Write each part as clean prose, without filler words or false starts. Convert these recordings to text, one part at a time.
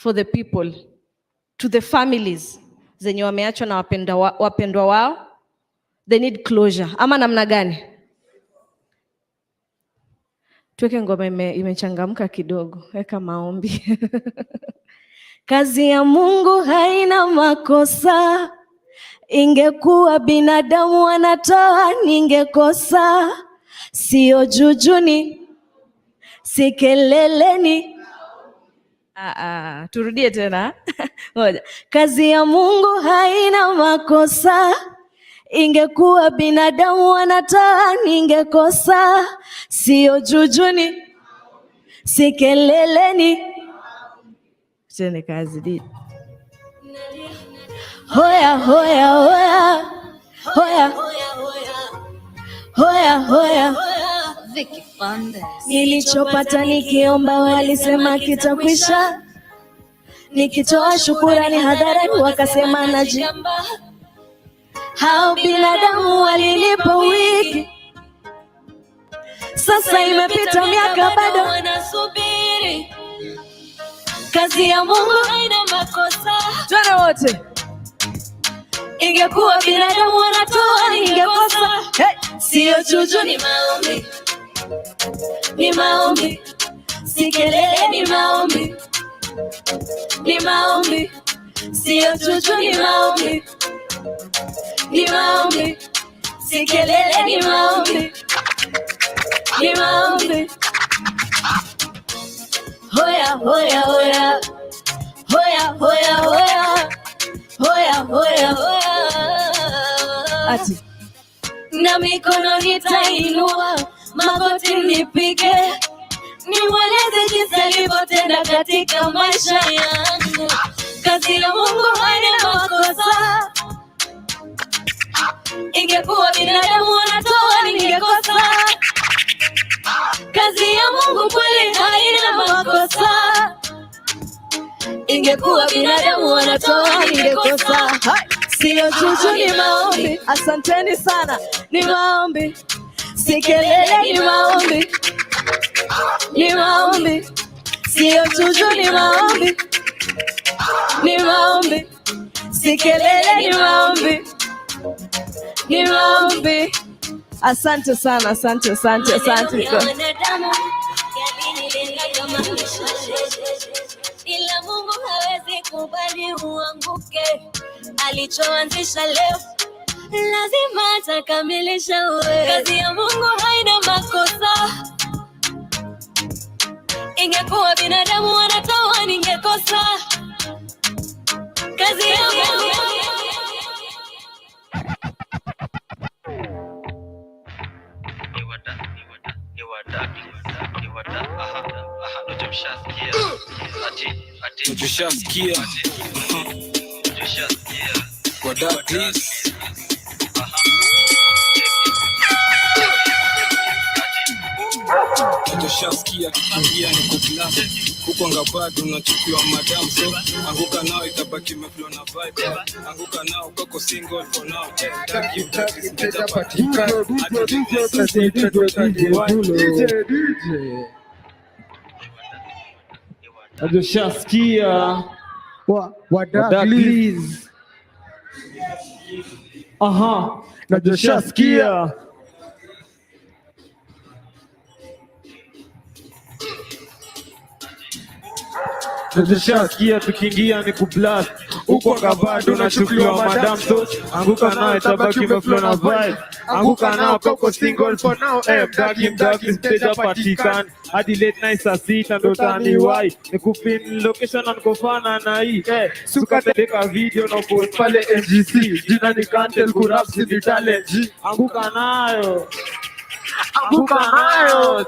for the people, to the families zenye wameachwa na wapendwa wao. They need closure. Ama namna gani? Tuweke ngoma imechangamka kidogo. Weka maombi. Kazi ya Mungu haina makosa. Ingekuwa binadamu wanatoa ningekosa. Sio jujuni, si keleleni. Turudie tena. Ngoja. Kazi ya Mungu haina makosa. Ingekuwa binadamu wanatoa ningekosa. Sio jujuni, si keleleni. Tene kazi di. Hoya hoya hoya. Hoya hoya hoya. Vicky Fernandez. Nilichopata nikiomba walisema kitakwisha. Nikitoa shukurani hadharani wakasema najamba. Hao binadamu walinipa wiki. Sasa imepita miaka bado wanasubiri. Kazi ya Mungu haina makosa. Twende wote. Ingekuwa binadamu wanatoa ningekosa. Hey. Sio juju ni maombi. Ni maombi. Si kelele ni maombi. Ni maombi. Sio juju ni maombi. Ni maombi. Si kelele ni maombi. Ni maombi. Hoya hoya hoya. Hoya hoya hoya. Hoya hoya hoya. Ati. Na mikono nitainua, magoti nipige, niweleze jinsi alivyotenda katika maisha yangu. Kazi ya Mungu haina makosa. Ingekuwa binadamu wanatoa ningekosa. Kazi ya Mungu kweli haina makosa. Ingekuwa binadamu wanatoa ningekosa. Sio juju ni maombi. Asanteni sana. Ni maombi. Si kelele ni maombi. Ni maombi. Sio juju ni maombi. Ni maombi. Si kelele ni maombi. Ni maombi. Asante sana, asante, asante, asante. Ila Mungu hawezi kubali uanguke. Alichoanzisha leo lazima atakamilisha. Kazi ya Mungu haina makosa. Ingekuwa binadamu wanatoa ningekosa. Kazi ya Mungu. Tushasikia kwa dark please. Tushasikia kiingia ni kuklasa huko ngabado unachukua madam so anguka nao itabaki meflow na vibe. Anguka nao koko single for now. Taki mteja patika Tushasikia wa dark please. Na tushasikia tushasikia tukiingia ni kublast huko ngabado unachukuliwa madam so anguka nao itabaki meflow na vibe. Anguka nao koko single for now. Mdaki mteja patikani hadi late night saa 6 ndo taniwai nikupin location na nikofana na hii sukateka video na post pale MGC jina ni Kantel Kurap ni talent. Anguka nayo. Anguka nayo.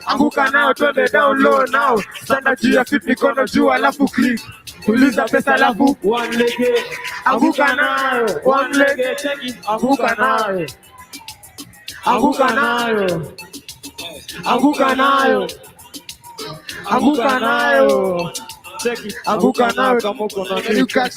Anguka nayo twende down low now. Sana juu ya fit mikono juu alafu click. Uliza pesa alafu one leg. Anguka nayo. One leg check it. Anguka nayo. Anguka nayo. Anguka nayo. Anguka nayo. Check it. Anguka nayo kama uko na new catch.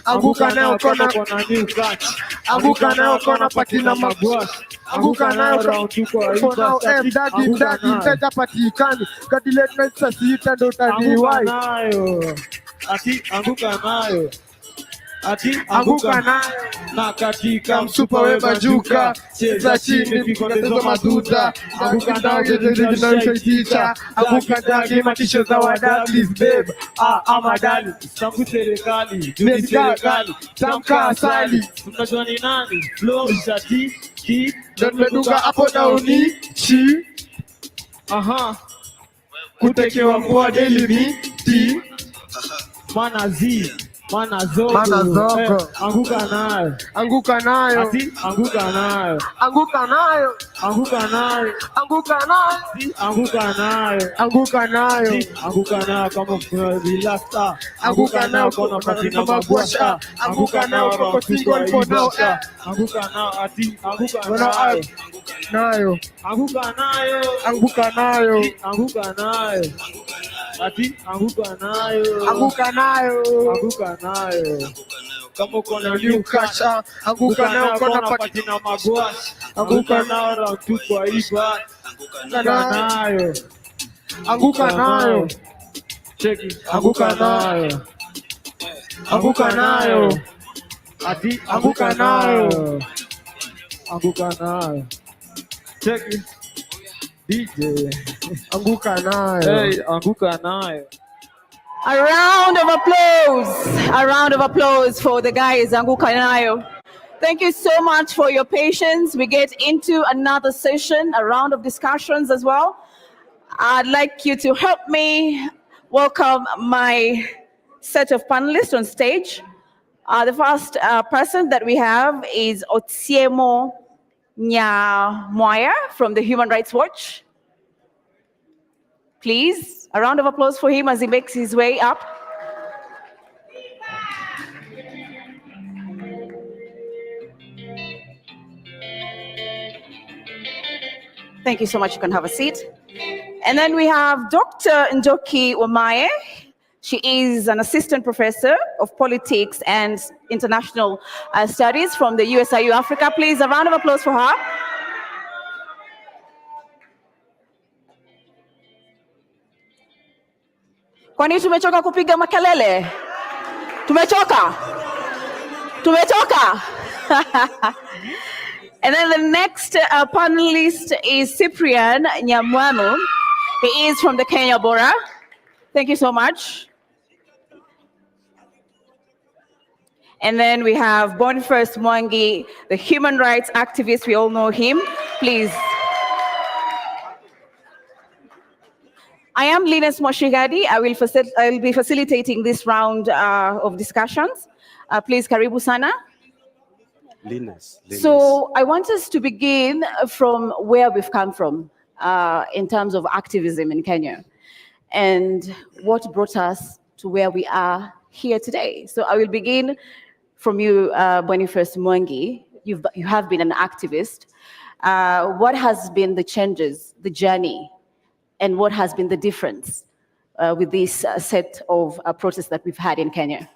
Anguka nayo kona new catch. Anguka nayo kona patina magwash. Anguka nayo round tuko for now. Mdaki mteja patikani kadi late night saa 6 ndo taniwai. ati anguka nayo, ati anguka nayo. na katika Msupa we bajuka, cheza chini kikotezo maduta, anguka nayo teacher, anguka ndani matisho za wadadis babe, ama dali, tangu serikali, juni serikali, tamka asali, unajua ni nani, flow shati, ki, ndo tumeduka hapo dauni, chi, kutekewa mvua daily miti, mana zogo, anguka nayo, anguka nayo, ati anguka nayo, anguka nayo, anguka nayo, anguka nayo, anguka nayo, anguka nayo, anguka nayo kama kuna vilasta, anguka nayo kama patina mabwasha, anguka nayo kwa single for now, anguka nayo, ati anguka nayo, nayo, anguka nayo, anguka nayo, anguka nayo, ati anguka nayo, anguka nayo, anguka nayo, kama kuna new cash, anguka nayo kwa patina magwash, anguka nayo round 2 kwa iba, anguka nayo, anguka nayo, cheki, anguka nayo, anguka nayo, ati anguka nayo, anguka nayo, cheki, DJ, anguka nayo, hey, anguka nayo. A round of applause for the guys, Anguka Nayo. Thank you so much for your patience. We get into another session, a round of discussions as well. I'd like you to help me welcome my set of panelists on stage. The first person that we have is Otsiemo Nyamoya from the Human Rights Watch. Please, a round of applause for him as he makes his way up. Thank you so much. You can have a seat. And then we have Dr. Njoki Wamae. She is an assistant professor of politics and international studies from the USIU Africa. Please, a round of applause for her. Kwani tumechoka kupiga makelele? Tumechoka? And then the next panelist is Cyprian Nyamwamu. He is from the Kenya Bora. Thank you so much. And then we have Boniface Mwangi, the human rights activist. We all know him. Please. I am Linus Moshigadi. I will be facilitating this round of discussions. Please, karibu sana. Linus. So I want us to begin from where we've come from in terms of activism in Kenya and what brought us to where we are here today. So I will begin from you, Boniface Mwangi. You have been an activist. What has been the changes, the journey, and what has been the difference with this set of protests that we've had in Kenya?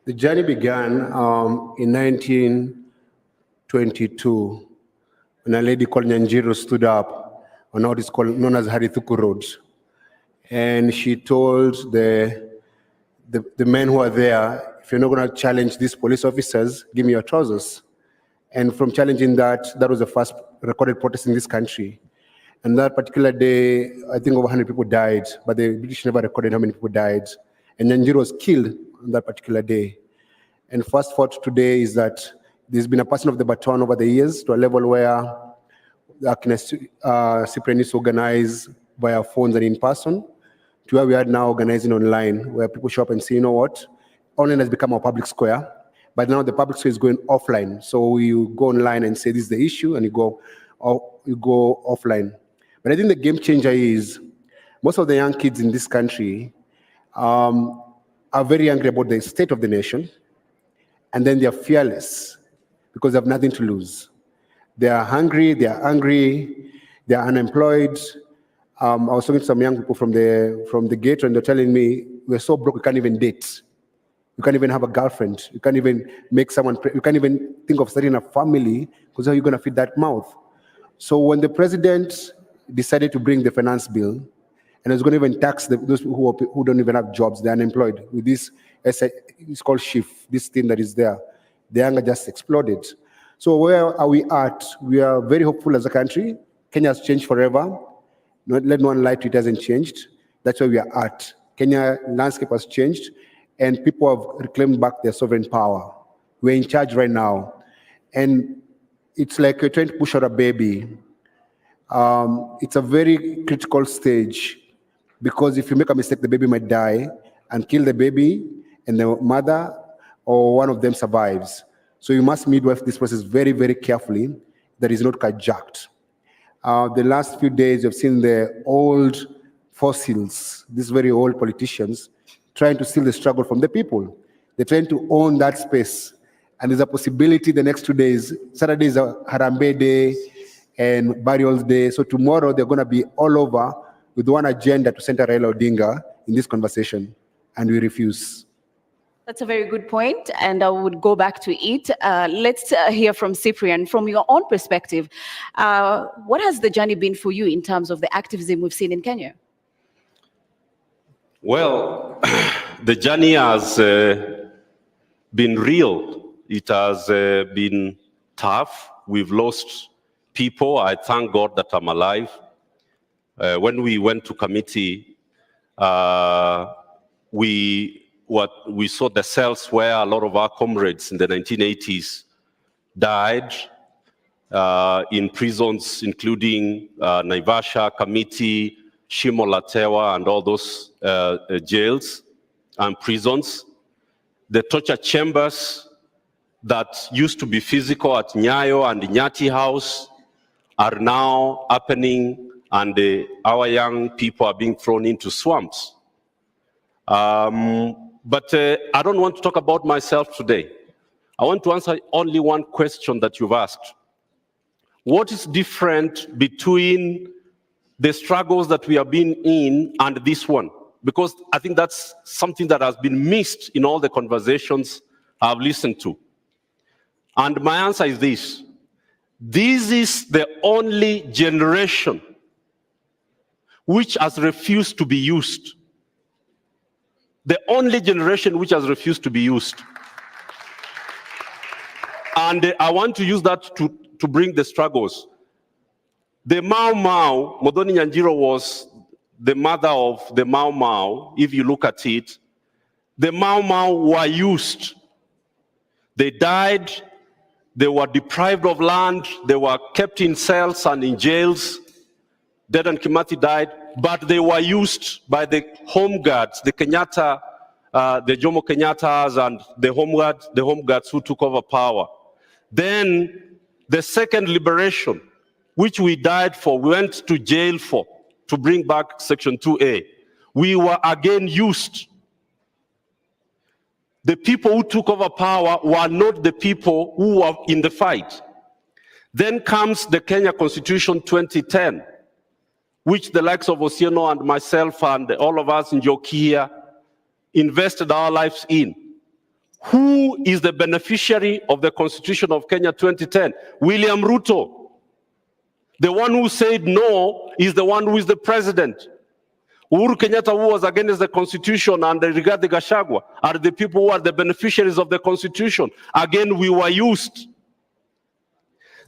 The journey began in 1922 when a lady called Nyanjiro stood up on what is called known as Harithuku Road. And she told the men who are there, if you're not going to challenge these police officers, give me your trousers. And from challenging that was the first recorded protest in this country. And that particular day, I think over 100 people died, but the British never recorded how many people died. And Nyanjiro was killed on that particular day. And fast forward to today is that there's been a passing of the baton over the years to a level where Cyprian is organized via phones and in person, to where we are now organizing online, where people show up and say, you know what, online has become our public square, but now the public square is going offline. So you go online and say this is the issue, and you go offline. But I think the game changer is most of the young kids in this country are very angry about the state of the nation, and then they are fearless because they have nothing to lose. They are hungry, they are angry, they are unemployed. I was talking to some young people from the gate, and they're telling me, we're so broke we can't even date. You can't even have a girlfriend. You can't even make someone, you can't even think of starting a family, because how are you going to feed that mouth? So when the president decided to bring the finance bill, and it's going to even tax those who don't even have jobs, they're unemployed, with this it's called shift, this thing that is there. The anger just exploded. So where are we at? We are very hopeful as a country. Kenya has changed forever. Let no one lie to it, hasn't changed. That's where we are at. Kenya landscape has changed, and people have reclaimed back their sovereign power. We're in charge right now. And it's like you're trying to push out a baby. It's a very critical stage, because if you make a mistake, the baby might die and kill the baby, and the mother or one of them survives. So you must midwife this process very, very carefully, that is not carjacked. The last few days, you've seen the old fossils, these very old politicians, trying to steal the struggle from the people. They're trying to own that space. And there's a possibility the next 2 days, Saturday is a Harambee Day and Burial Day. So tomorrow they're going to be all over with one agenda to center Raila Odinga in this conversation. And we refuse. That's a very good point, and I would go back to it. Let's hear from Cyprian. From your own perspective, what has the journey been for you in terms of the activism we've seen in Kenya? Well, the journey has been real. It has been tough. We've lost people. I thank God that I'm alive. When we went to committee, we saw the cells where a lot of our comrades in the 1980s died in prisons, including Naivasha, Kamiti, Shimo La Tewa, and all those jails and prisons. The torture chambers that used to be physical at Nyayo and Nyati House are now happening, and our young people are being thrown into swamps. But I don't want to talk about myself today. I want to answer only one question that you've asked. What is different between the struggles that we have been in and this one? Because I think that's something that has been missed in all the conversations I've listened to. And my answer is this. This is the only generation which has refused to be used. The only generation which has refused to be used. And I want to use that to bring the struggles. The Mau Mau, Modoni Nyanjiro was the mother of the Mau Mau. If you look at it, the Mau Mau were used. They died, they were deprived of land, they were kept in cells and in jails. Dedan Kimathi died, but they were used by the home guards, the Kenyatta, the Jomo Kenyattas and the home guards who took over power. Then the second liberation, which we died for, we went to jail for, to bring back Section 2A. We were again used. The people who took over power were not the people who were in the fight. Then comes the Kenya Constitution 2010, which the likes of Osieno and myself and all of us in Jokia invested our lives in. Who is the beneficiary of the Constitution of Kenya 2010? William Ruto. The one who said no is the one who is the president. Uhuru Kenyatta, who was against the Constitution, and Rigathi Gachagua are the people who are the beneficiaries of the Constitution. Again, we were used.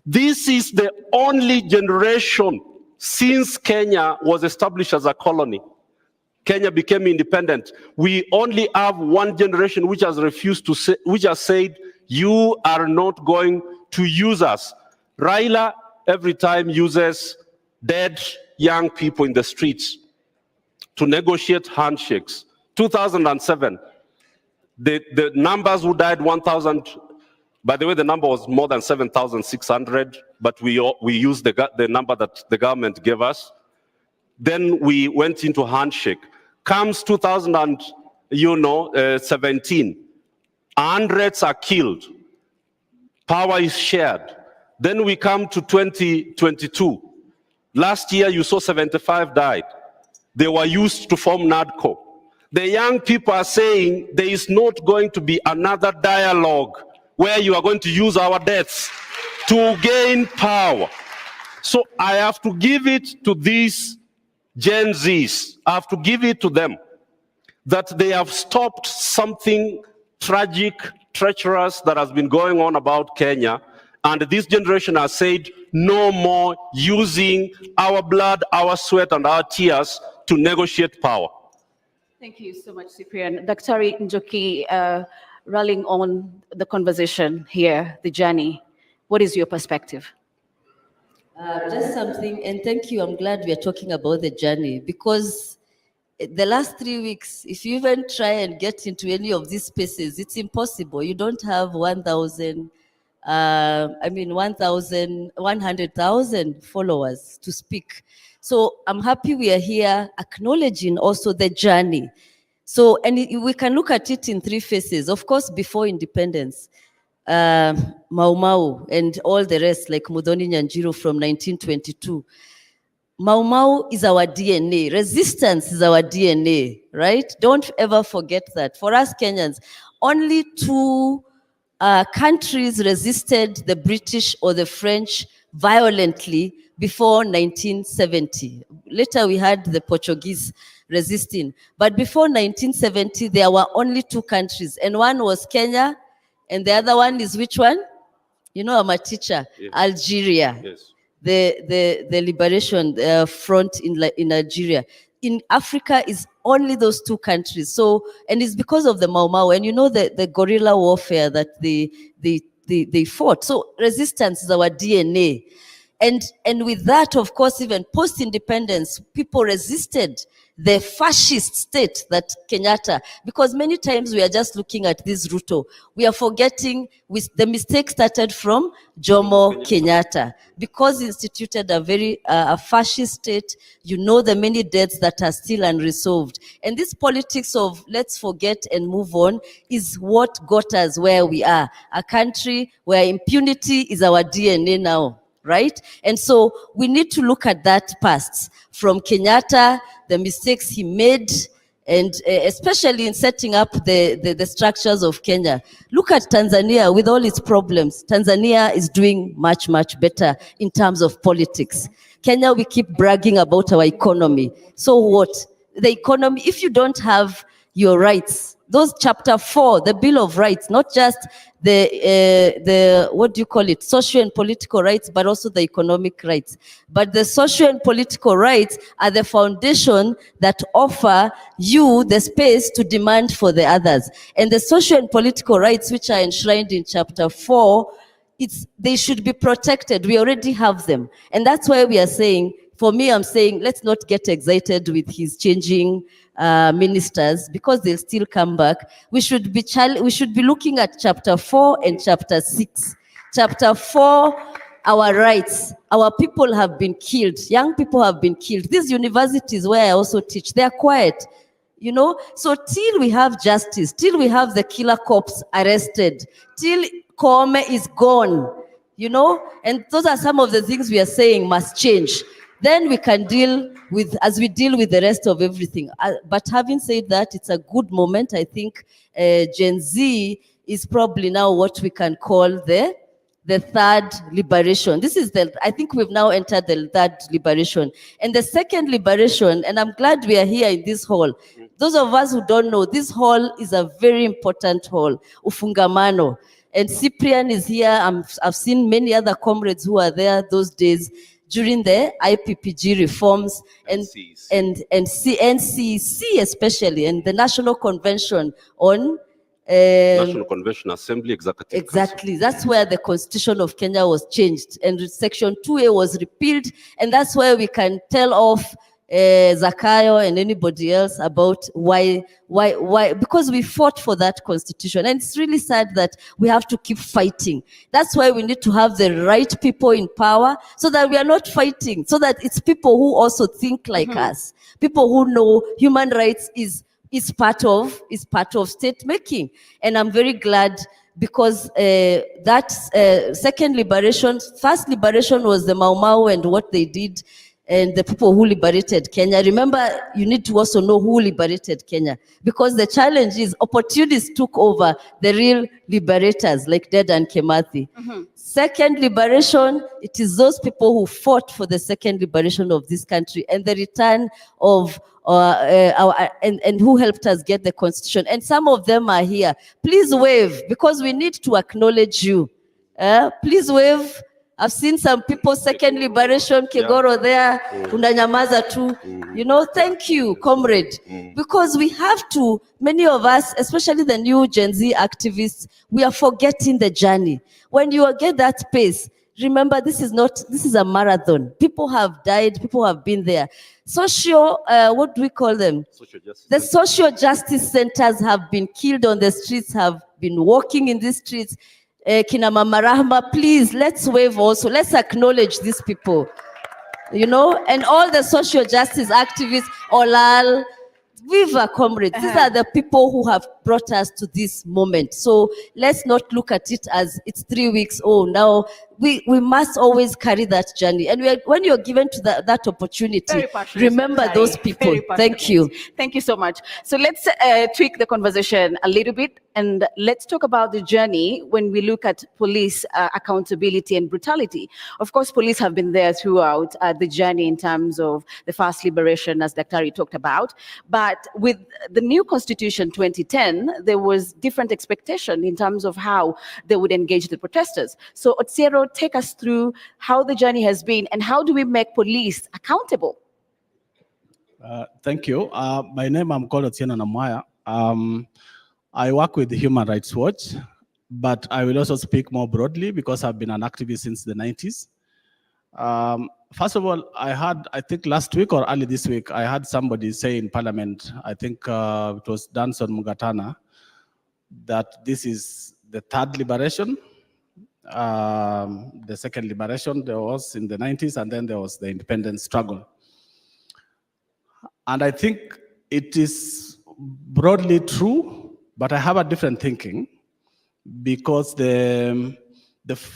This is the only generation since Kenya was established as a colony. Kenya became independent. We only have one generation which has refused to say, which has said, you are not going to use us. Raila every time uses dead young people in the streets to negotiate handshakes. 2007, the numbers who died 1,000, by the way, the number was more than 7,600, but we used the number that the government gave us. Then we went into handshake. Comes 2017, hundreds are killed. Power is shared. Then we come to 2022. Last year, you saw 75 died. They were used to form NADCO. The young people are saying there is not going to be another dialogue where you are going to use our deaths to gain power. So I have to give it to these Gen Zs. I have to give it to them. that they have stopped something tragic, treacherous that has been going on about Kenya. And this generation has said, no more using our blood, our sweat, and our tears to negotiate power. Thank you so much, Cyprian. Dr. Njoki, rallying on the conversation here, the journey. What is your perspective? Just something, and thank you. I'm glad we are talking about the journey, because the last 3 weeks, if you even try and get into any of these spaces, it's impossible. You don't have 100,000 followers to speak. So I'm happy we are here acknowledging also the journey. So, and we can look at it in 3 phases. Of course, before independence, Mau Mau and all the rest, like Muthoni Nyanjiro from 1922. Mau Mau is our DNA. Resistance is our DNA, right? Don't ever forget that. For us Kenyans, only 2 countries resisted the British or the French violently before 1970. Later we had the Portuguese resisting. But before 1970, there were only 2 countries. And one was Kenya, and the other one is which one? You know, I'm a teacher. Yes. Algeria. Yes. The liberation front in Algeria. In Africa is only those 2 countries. So, and it's because of the Mau Mau, and you know the guerrilla warfare that they fought. So resistance is our DNA. And with that, of course, even post-independence, people resisted the fascist state that Kenyatta, because many times we are just looking at this ruto. We are forgetting the mistake started from Jomo Kenyatta, because he instituted a very fascist state. You know the many deaths that are still unresolved. And this politics of let's forget and move on is what got us where we are. A country where impunity is our DNA now. Right? And so we need to look at that past from Kenyatta, the mistakes he made, and especially in setting up the structures of Kenya. Look at Tanzania with all its problems. Tanzania is doing much, much better in terms of politics. Kenya, we keep bragging about our economy. So what? The economy, if you don't have your rights, those chapter 4, the Bill of Rights, not just the what do you call it, social and political rights, but also the economic rights. But the social and political rights are the foundation that offer you the space to demand for the others. And the social and political rights, which are enshrined in chapter 4, they should be protected. We already have them. And that's why we are saying, for me, I'm saying, let's not get excited with his changing ministers, because they'll still come back. We should be looking at chapter 4 and chapter 6. Chapter 4, our rights. Our people have been killed. Young people have been killed. These universities where I also teach, they're quiet. You know, so till we have justice, till we have the killer cops arrested, till Koome is gone, you know, and those are some of the things we are saying must change. Then we can deal with, as we deal with the rest of everything. But having said that, it's a good moment. I think Gen Z is probably now what we can call the third liberation. This is I think we've now entered the third liberation. And the second liberation, and I'm glad we are here in this hall. Those of us who don't know, this hall is a very important hall, Ufungamano. And Cyprian is here. I've seen many other comrades who are there those days during the IPPG reforms and NCC especially, and the National Convention on National Convention Assembly Executive Exactly. Council. That's where the Constitution of Kenya was changed, and Section 2A was repealed, and that's where we can tell off Zakayo and anybody else about why, because we fought for that constitution. And it's really sad that we have to keep fighting. That's why we need to have the right people in power, so that we are not fighting, so that it's people who also think like us, people who know human rights is part of state making. And I'm very glad, because that second liberation, first liberation was the Mau Mau and what they did. and the people who liberated Kenya. Remember, you need to also know who liberated Kenya, because the challenge is opportunists took over the real liberators like Dedan Kimathi. Second liberation, it is those people who fought for the second liberation of this country and the return of and who helped us get the constitution. And some of them are here. Please wave, because we need to acknowledge you. Please wave. I've seen some people, second liberation, Kigoro there, unanyamaza too. You know, thank you, comrade. Because we have to, many of us, especially the new Gen Z activists, we are forgetting the journey. When you get that pace, remember, this is a marathon. People have died, people have been there. What do we call them? The social justice centers have been killed on the streets, have been walking in these streets. Kina Mama Rahma, please, let's wave also. Let's acknowledge these people, you know, and all the social justice activists, Olal, Viva comrades. These are the people who have brought us to this moment. So let's not look at it as it's 3 weeks. Oh, now we must always carry that journey. And when you're given to that opportunity, remember those people. Thank you. Thank you so much. So let's tweak the conversation a little bit, and let's talk about the journey when we look at police accountability and brutality. Of course, police have been there throughout the journey in terms of the first liberation, as Daktari talked about. But with the new Constitution 2010, there was different expectation in terms of how they would engage the protesters. So Otsiero, take us through how the journey has been and how do we make police accountable? Thank you. My name, I'm called Otsieno Namwaya. I work with Human Rights Watch, but I will also speak more broadly because I've been an activist since the 90s. First of all, I think last week or early this week, I had somebody say in Parliament, I think it was Danson Mugatana, that this is the third liberation. The second liberation there was in the 90s, and then there was the independence struggle. And I think it is broadly true, but I have a different thinking, because the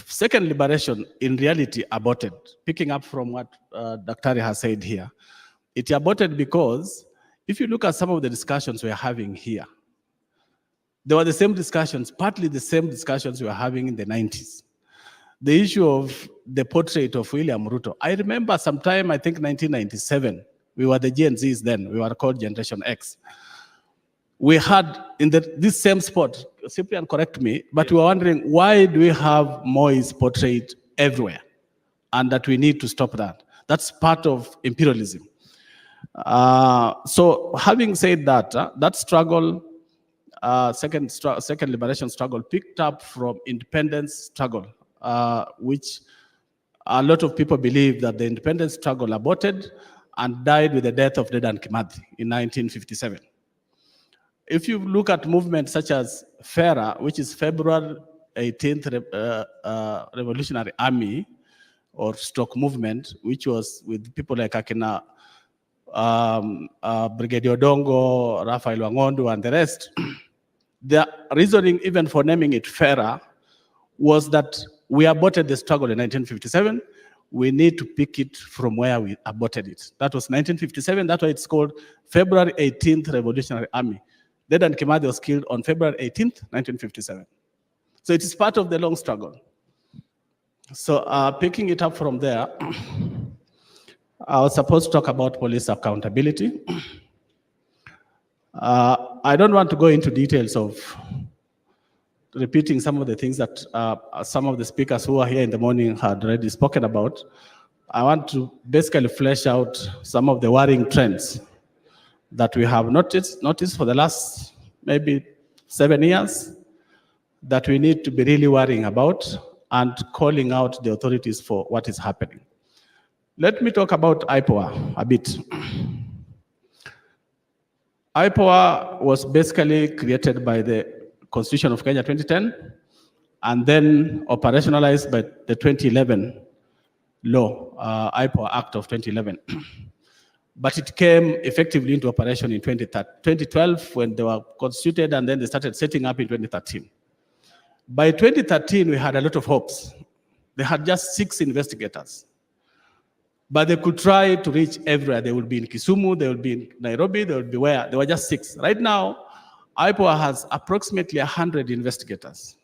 second liberation in reality aborted. Picking up from what Daktari has said here, it aborted because if you look at some of the discussions we're having here, they were the same discussions, partly the same discussions we were having in the 90s. The issue of the portrait of William Ruto. I remember sometime, I think 1997, we were the Gen Zs then, we were called Generation X. We had in this same spot, Cyprian, correct me, but we were wondering, why do we have Moi's portrait everywhere? And that we need to stop that. That's part of imperialism. So having said that, that struggle, second liberation struggle picked up from independence struggle, which a lot of people believe that the independence struggle aborted and died with the death of Dedan Kimathi in 1957. If you look at movements such as FERA, which is February 18th Revolutionary Army or stroke movement, which was with people like Akina, Brigadier Odongo, Raphael Wangondo, and the rest, the reasoning even for naming it FERA was that we aborted the struggle in 1957. We need to pick it from where we aborted it. That was 1957. That's why it's called February 18th Revolutionary Army. Dedan Kimathi was killed on February 18th, 1957. So it is part of the long struggle. So picking it up from there, I was supposed to talk about police accountability. I don't want to go into details of repeating some of the things that some of the speakers who are here in the morning had already spoken about. I want to basically flesh out some of the worrying trends that we have noticed for the last maybe 7 years that we need to be really worrying about and calling out the authorities for what is happening. Let me talk about IPOA a bit. IPOA was basically created by the Constitution of Kenya 2010 and then operationalized by the 2011 law, IPOA Act of 2011. But it came effectively into operation in 2012 when they were constituted, and then they started setting up in 2013. By 2013, we had a lot of hopes. They had just 6 investigators. But they could try to reach everywhere. They would be in Kisumu, they would be in Nairobi, they would be where? There were just 6. Right now, IPOA has approximately 100 investigators.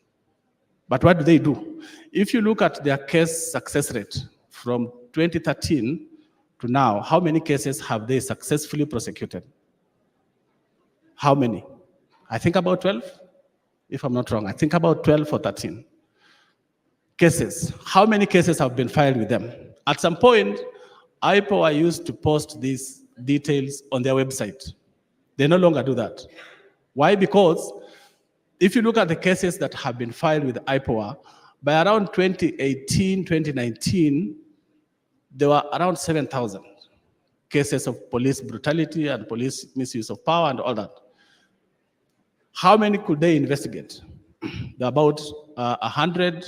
But what do? If you look at their case success rate from 2013 to now, how many cases have they successfully prosecuted? How many? I think about 12, if I'm not wrong. I think about 12 or 13 cases. How many cases have been filed with them? At some point, IPOA used to post these details on their website. They no longer do that. Why? Because if you look at the cases that have been filed with IPOA, by around 2018, 2019, there were around 7,000 cases of police brutality and police misuse of power and all that. How many could they investigate? There are about 100,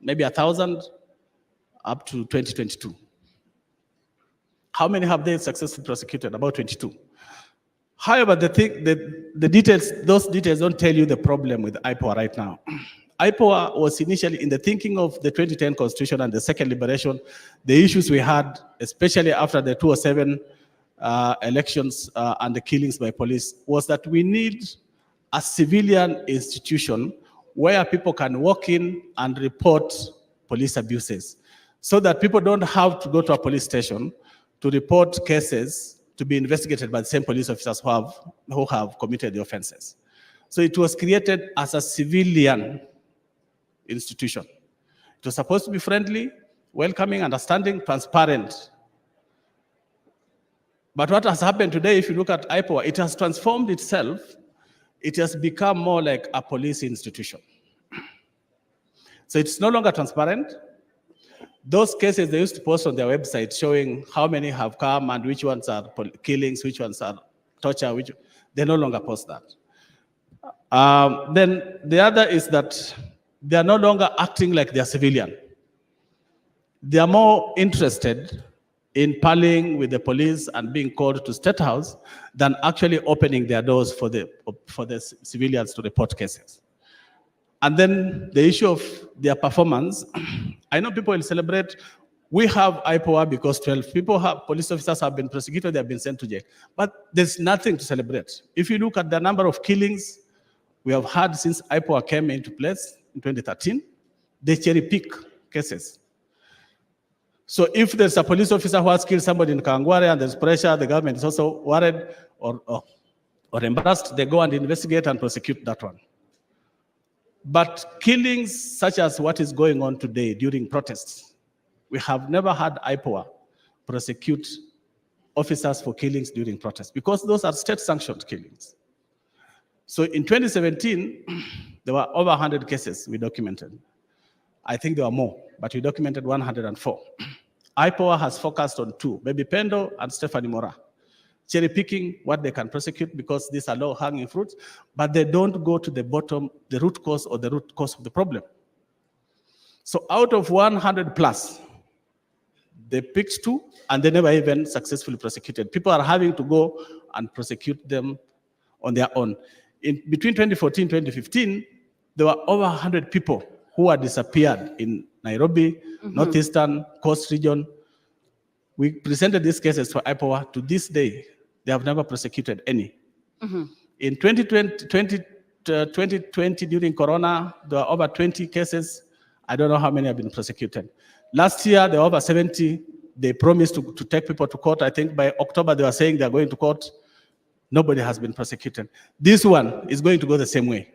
maybe 1,000, up to 2022. How many have they successfully prosecuted? About 22. However, the details, those details don't tell you the problem with IPOA right now. IPOA was initially in the thinking of the 2010 Constitution and the second liberation, the issues we had, especially after the 2007 elections and the killings by police, was that we need a civilian institution where people can walk in and report police abuses, so that people don't have to go to a police station to report cases to be investigated by the same police officers who have committed the offenses. So it was created as a civilian institution. It was supposed to be friendly, welcoming, understanding, transparent. But what has happened today, if you look at IPOA, it has transformed itself. It has become more like a police institution. So it's no longer transparent. Those cases they used to post on their website showing how many have come and which ones are killings, which ones are torture, they no longer post that. Then the other is that they are no longer acting like they are civilian. They are more interested in parleying with the police and being called to State House than actually opening their doors for the civilians to report cases. And then the issue of their performance, I know people will celebrate. We have IPOA because 12 police officers have been prosecuted, they have been sent to jail. But there's nothing to celebrate. If you look at the number of killings we have had since IPOA came into place in 2013, they cherry pick cases. So if there's a police officer who has killed somebody in Kangware and there's pressure, the government is also worried or embarrassed, they go and investigate and prosecute that one. But killings such as what is going on today during protests, we have never had IPOA prosecute officers for killings during protests because those are state-sanctioned killings. So in 2017, there were over 100 cases we documented. I think there were more, but we documented 104. IPOA has focused on 2, Baby Pendo and Stephanie Mora, cherry picking what they can prosecute because these are low-hanging fruits, but they don't go to the bottom, the root cause or the root cause of the problem. So out of 100 plus, they picked 2 and they never even successfully prosecuted. People are having to go and prosecute them on their own. In between 2014 and 2015, there were over 100 people who had disappeared in Nairobi, Northeastern, Coast Region. We presented these cases to IPOA. To this day, they have never prosecuted any. In 2020, during Corona, there were over 20 cases. I don't know how many have been prosecuted. Last year, there were over 70. They promised to take people to court. I think by October, they were saying they're going to court. Nobody has been prosecuted. This one is going to go the same way.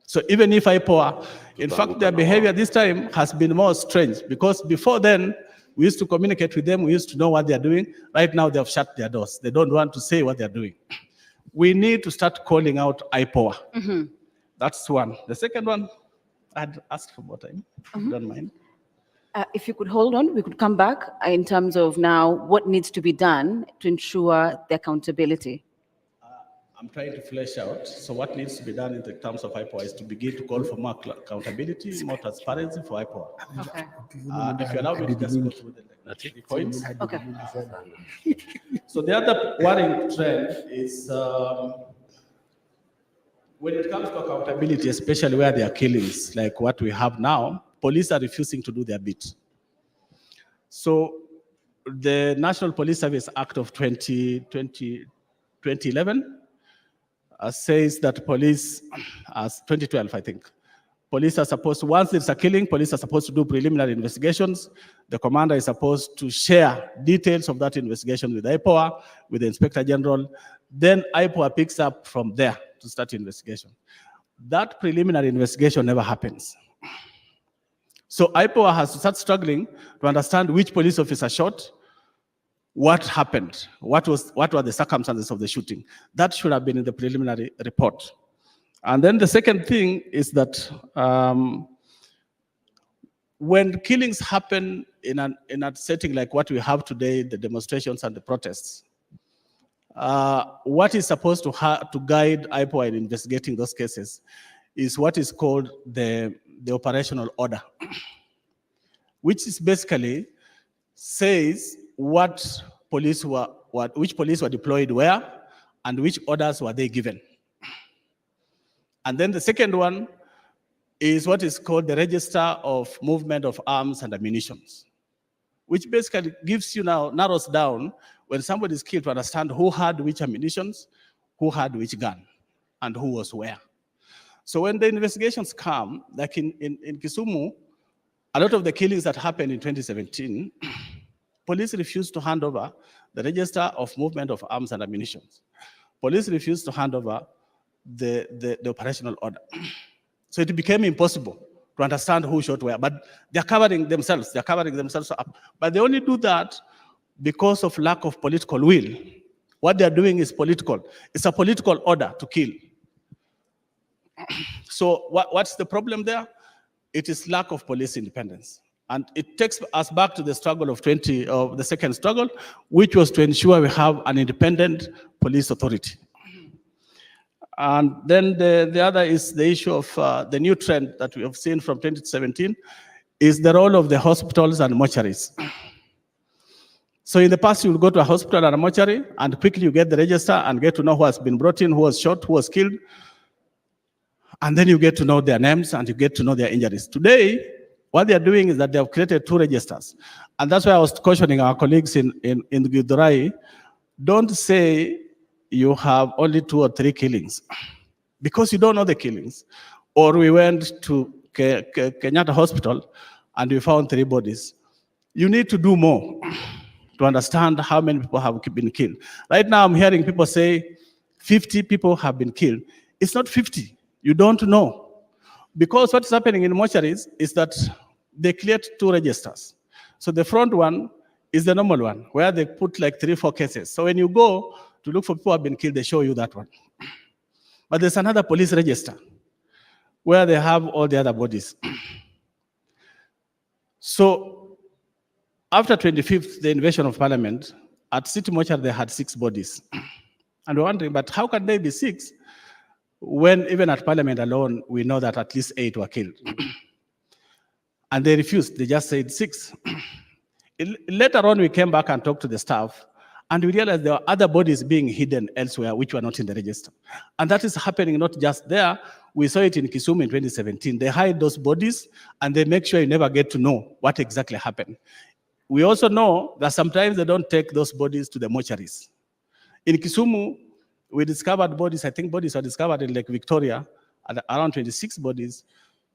So even if IPOA, in fact, their behavior this time has been more strange because before then, we used to communicate with them. We used to know what they're doing. Right now, they have shut their doors. They don't want to say what they're doing. We need to start calling out IPOA. That's one. The second one, I'd ask for more time, if you don't mind. If you could hold on, we could come back in terms of now what needs to be done to ensure the accountability. I'm trying to flesh out. So what needs to be done in the terms of IPOA is to begin to call for more accountability, more transparency for IPOA. Okay. If you allow me to just go through the 3 points. Okay. So the other worrying trend is when it comes to accountability, especially where there are killings, like what we have now, police are refusing to do their bit. So the National Police Service Act of 2011 says that police, as 2012, I think, police are supposed to, once there's a killing, police are supposed to do preliminary investigations. The commander is supposed to share details of that investigation with IPOA, with the Inspector General. Then IPOA picks up from there to start the investigation. That preliminary investigation never happens. So IPOA has to start struggling to understand which police officer shot, what happened, what were the circumstances of the shooting. That should have been in the preliminary report. And then the second thing is that when killings happen in a setting like what we have today, the demonstrations and the protests, what is supposed to guide IPOA in investigating those cases is what is called the operational order, which is basically says which police were deployed where and which orders were they given. And then the second one is what is called the Register of Movement of Arms and Ammunition, which basically narrows down when somebody is killed to understand who had which ammunition, who had which gun, and who was where. So when the investigations come, like in Kisumu, a lot of the killings that happened in 2017, police refused to hand over the Register of Movement of Arms and Ammunition. Police refused to hand over the operational order. So it became impossible to understand who shot where, but they're covering themselves up. But they only do that because of lack of political will. What they're doing is political. It's a political order to kill. So what's the problem there? It is lack of police independence. And it takes us back to the struggle of the second struggle, which was to ensure we have an independent police authority. And then the other is the issue of the new trend that we have seen from 2017 is the role of the hospitals and mortuaries. So in the past, you would go to a hospital and a mortuary and quickly you get the register and get to know who has been brought in, who was shot, who was killed. And then you get to know their names and you get to know their injuries. Today, what they are doing is that they have created 2 registers. And that's why I was cautioning our colleagues in Githurai, don't say you have only 2 or 3 killings because you don't know the killings. Or we went to Kenyatta Hospital and we found 3 bodies. You need to do more to understand how many people have been killed. Right now I'm hearing people say 50 people have been killed. It's not 50. You don't know. Because what's happening in mortuaries is that they cleared 2 registers. So the front one is the normal one, where they put like 3 or 4 cases. So when you go to look for people who have been killed, they show you that one. But there's another police register, where they have all the other bodies. So after 25th, the invasion of parliament, at City Mortuary, they had 6 bodies. And we're wondering, but how can they be 6? When even at parliament alone, we know that at least 8 were killed. And they refused, they just said 6. Later on, we came back and talked to the staff, and we realized there were other bodies being hidden elsewhere, which were not in the register. And that is happening not just there. We saw it in Kisumu in 2017. They hide those bodies, and they make sure you never get to know what exactly happened. We also know that sometimes they don't take those bodies to the mortuaries. In Kisumu, we discovered bodies, I think bodies were discovered in Lake Victoria, at around 26 bodies,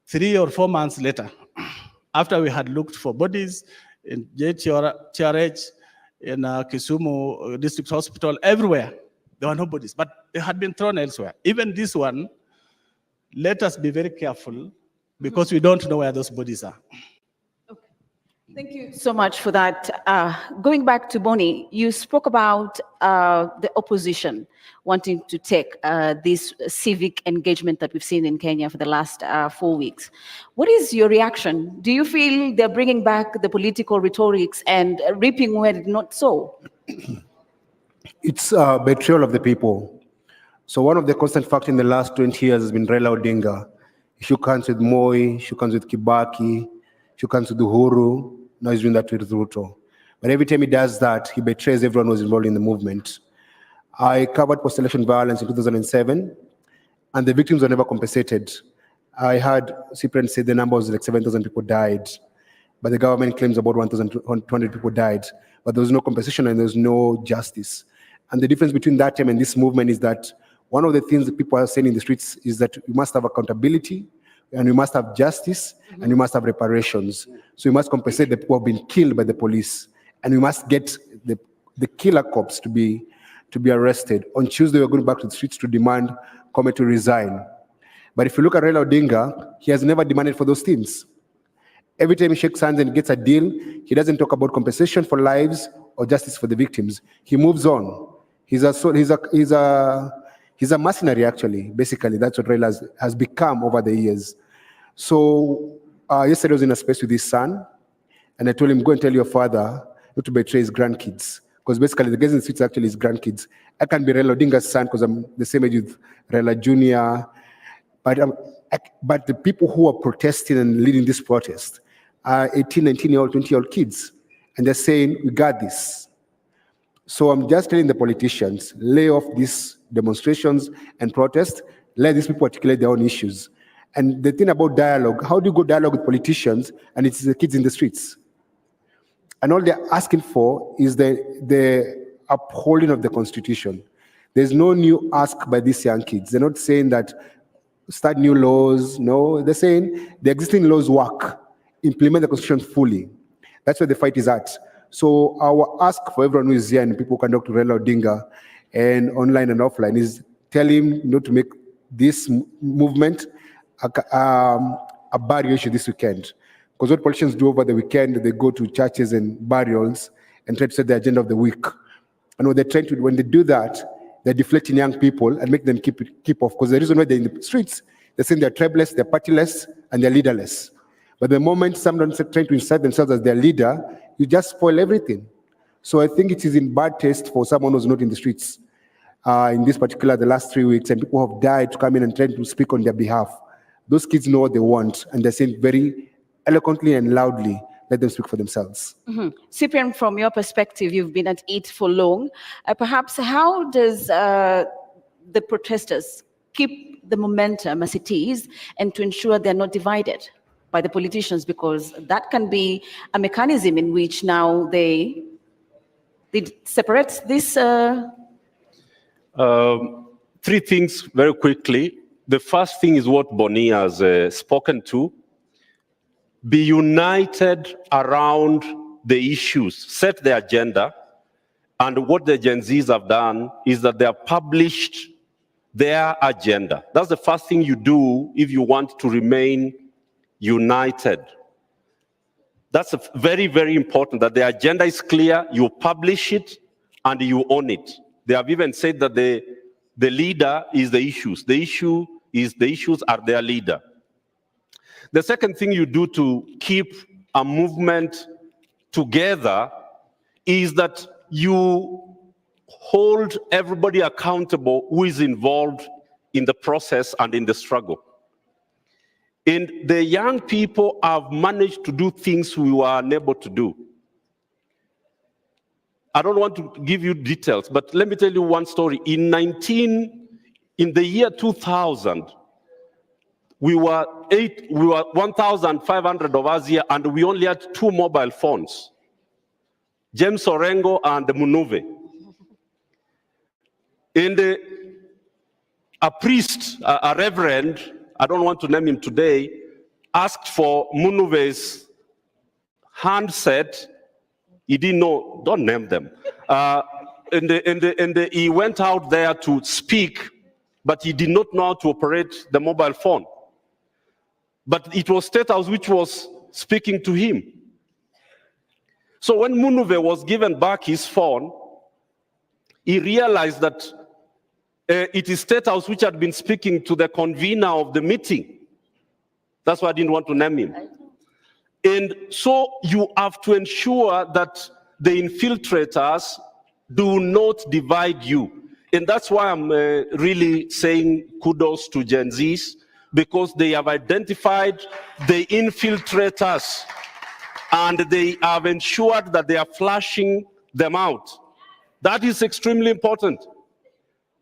3 or 4 months later, after we had looked for bodies in JTRH, in Kisumu District Hospital, everywhere. There were no bodies, but they had been thrown elsewhere. Even this one, let us be very careful because we don't know where those bodies are. Thank you so much for that. Going back to Boni, you spoke about the opposition wanting to take this civic engagement that we've seen in Kenya for the last 4 weeks. What is your reaction? Do you feel they're bringing back the political rhetorics and reaping where it's not so? It's betrayal of the people. So one of the constant factors in the last 20 years has been Raila Odinga. He shook hands with Moi, shook hands with Kibaki, shook hands with Uhuru. Now he's doing that with Ruto. But every time he does that, he betrays everyone who was involved in the movement. I covered post-election violence in 2007, and the victims were never compensated. I heard Cyprian say the number was like 7,000 people died. but the government claims about 1,200 people died, but there was no compensation and there was no justice. And the difference between that time and this movement is that one of the things that people are saying in the streets is that we must have accountability, and we must have justice, and we must have reparations. So we must compensate the people who have been killed by the police, and we must get the killer cops to be arrested. On Tuesday, we're going back to the streets to demand Kome to resign. But if you look at Raila Odinga, he has never demanded for those things. Every time he shakes hands and gets a deal, he doesn't talk about compensation for lives or justice for the victims. He moves on. He's a mercenary, actually. Basically, that's what Raila has become over the years. So yesterday I was in a space with his son, and I told him, go and tell your father not to betray his grandkids. Because basically the guys in the streets are actually his grandkids. I can be Raila Odinga's son because I'm the same age with Raila Jr. But the people who are protesting and leading this protest are 18, 19-year-old, 20-year-old kids. And they're saying, we got this. So I'm just telling the politicians, lay off these demonstrations and protests, let these people articulate their own issues. And the thing about dialogue, how do you go dialogue with politicians and it's the kids in the streets? And all they're asking for is the upholding of the Constitution. There's no new ask by these young kids. They're not saying that start new laws. No, they're saying the existing laws work. Implement the Constitution fully. That's where the fight is at. So our ask for everyone who is here and people who can talk to Raila Odinga and online and offline is tell him not to make this movement a barrier issue this weekend. Because what politicians do over the weekend, they go to churches and burials and try to set the agenda of the week. And what they're trying to do, when they do that, they're deflecting young people and make them keep off. Because the reason why they're in the streets, they're saying they're tribeless, they're partyless, and they're leaderless. But the moment someone's trying to insert themselves as their leader, you just spoil everything. So I think it is in bad taste for someone who's not in the streets in this particular, the last 3 weeks, and people have died to come in and try to speak on their behalf. Those kids know what they want, and they're saying very eloquently and loudly, let them speak for themselves. Cyprian, from your perspective, you've been at it for long. Perhaps how does the protesters keep the momentum as it is and to ensure they're not divided by the politicians? Because that can be a mechanism in which now they separate this. Three things very quickly. The first thing is what Bonnie has spoken to. Be united around the issues, set the agenda. And what the Gen Zs have done is that they have published their agenda. That's the first thing you do if you want to remain united. That's very, very important, that the agenda is clear, you publish it, and you own it. They have even said that the leader is the issues. The issues are their leader. The second thing you do to keep a movement together is that you hold everybody accountable who is involved in the process and in the struggle. And the young people have managed to do things we were unable to do. I don't want to give you details, but let me tell you one story. In the year 2000, we were 1,500 of us here, and we only had 2 mobile phones, James Orengo and Munuve. And a priest, a reverend, I don't want to name him today, asked for Munuve's handset. He didn't know, don't name them. And he went out there to speak, but he did not know how to operate the mobile phone. But it was State House which was speaking to him. So when Munuve was given back his phone, he realized that it is State House which had been speaking to the convener of the meeting. That's why I didn't want to name him. And so you have to ensure that the infiltrators do not divide you. And that's why I'm really saying kudos to Gen Zs, because they have identified the infiltrators and they have ensured that they are flashing them out. That is extremely important.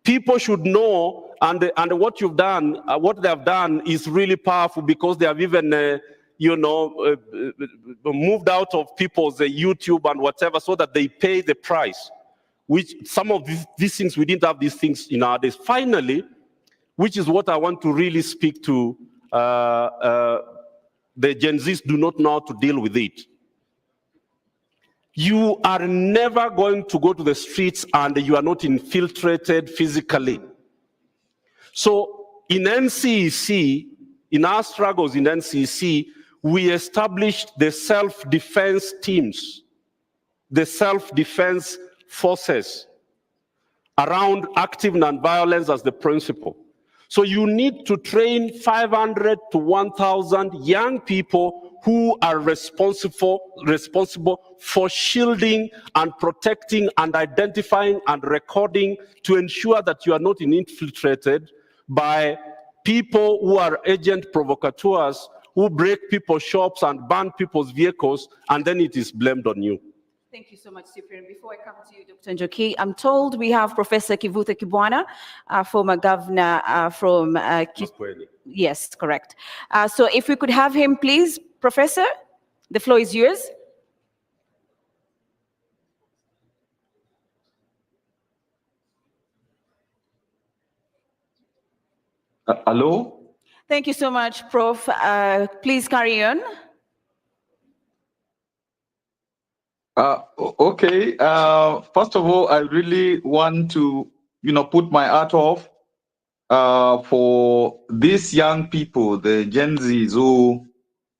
People should know, and what you've done, what they have done is really powerful, because they have even moved out of people's YouTube and whatever, so that they pay the price. Which some of these things, we didn't have these things in our days. Finally, which is what I want to really speak to, the Gen Zs do not know how to deal with it. You are never going to go to the streets and you are not infiltrated physically. So in NCEC, in our struggles in NCEC, we established the self-defense teams, the self-defense forces around active nonviolence as the principle. So you need to train 500 to 1,000 young people who are responsible for shielding and protecting and identifying and recording, to ensure that you are not infiltrated by people who are agent provocateurs, who break people's shops and burn people's vehicles, and then it is blamed on you. Thank you so much, Cyprian. Before I come to you, Dr. Njoki, I'm told we have Professor Kivutha Kibwana, former governor from... Yes, correct. So if we could have him, please, Professor, the floor is yours. Hello? Thank you so much, Prof. Please carry on. Okay. First of all, I really want to, put my hat off for these young people, the Gen Zs, who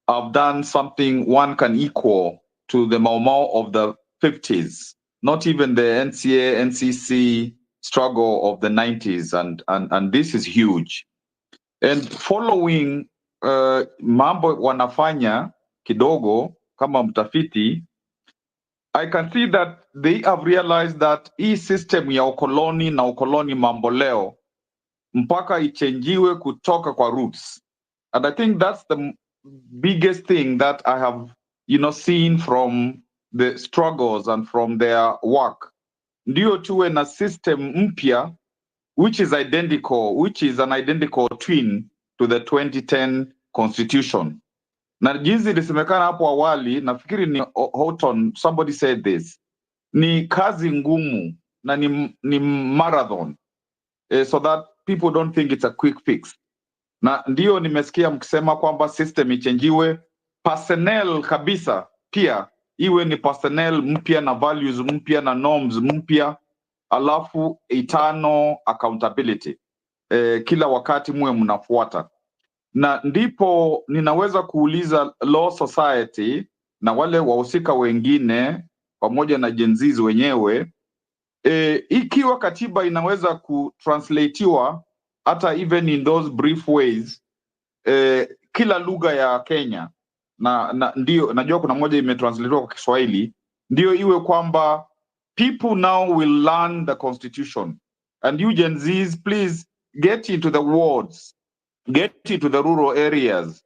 have done something one can equal to the Mau Mau of the 50s, not even the NCA, NCC struggle of the 90s, and this is huge. And following mambo wanafanya kidogo kama mtafiti, I can see that they have realized that hii system ya ukoloni na ukoloni mamboleo mpaka ichenjiwe kutoka kwa roots. And I think that's the biggest thing that I have, seen from the struggles and from their work. Ndio tuwe na system mpya, which is an identical twin to the 2010 constitution. Na jinsi ilisemekana hapo awali, nafikiri ni Houghton, somebody said this, ni kazi ngumu na ni marathon, so that people don't think it's a quick fix. Na ndio nimesikia mkisema kwamba system ichenjiwe, personnel kabisa pia iwe ni personnel mpya na values mpya na norms mpya, alafu eternal accountability. Kila wakati muwe mnafuata. Na ndipo ninaweza kuuliza Law Society na wale wahusika wengine pamoja na Gen Zs wenyewe, ikiwa katiba inaweza kutranslatiwa hata even in those brief ways, kila lugha ya Kenya, na ndio najua kuna moja imetranslatiwa kwa Kiswahili, ndio iwe kwamba people now will learn the constitution. And you Gen Zs, please get into the wards, get into the rural areas,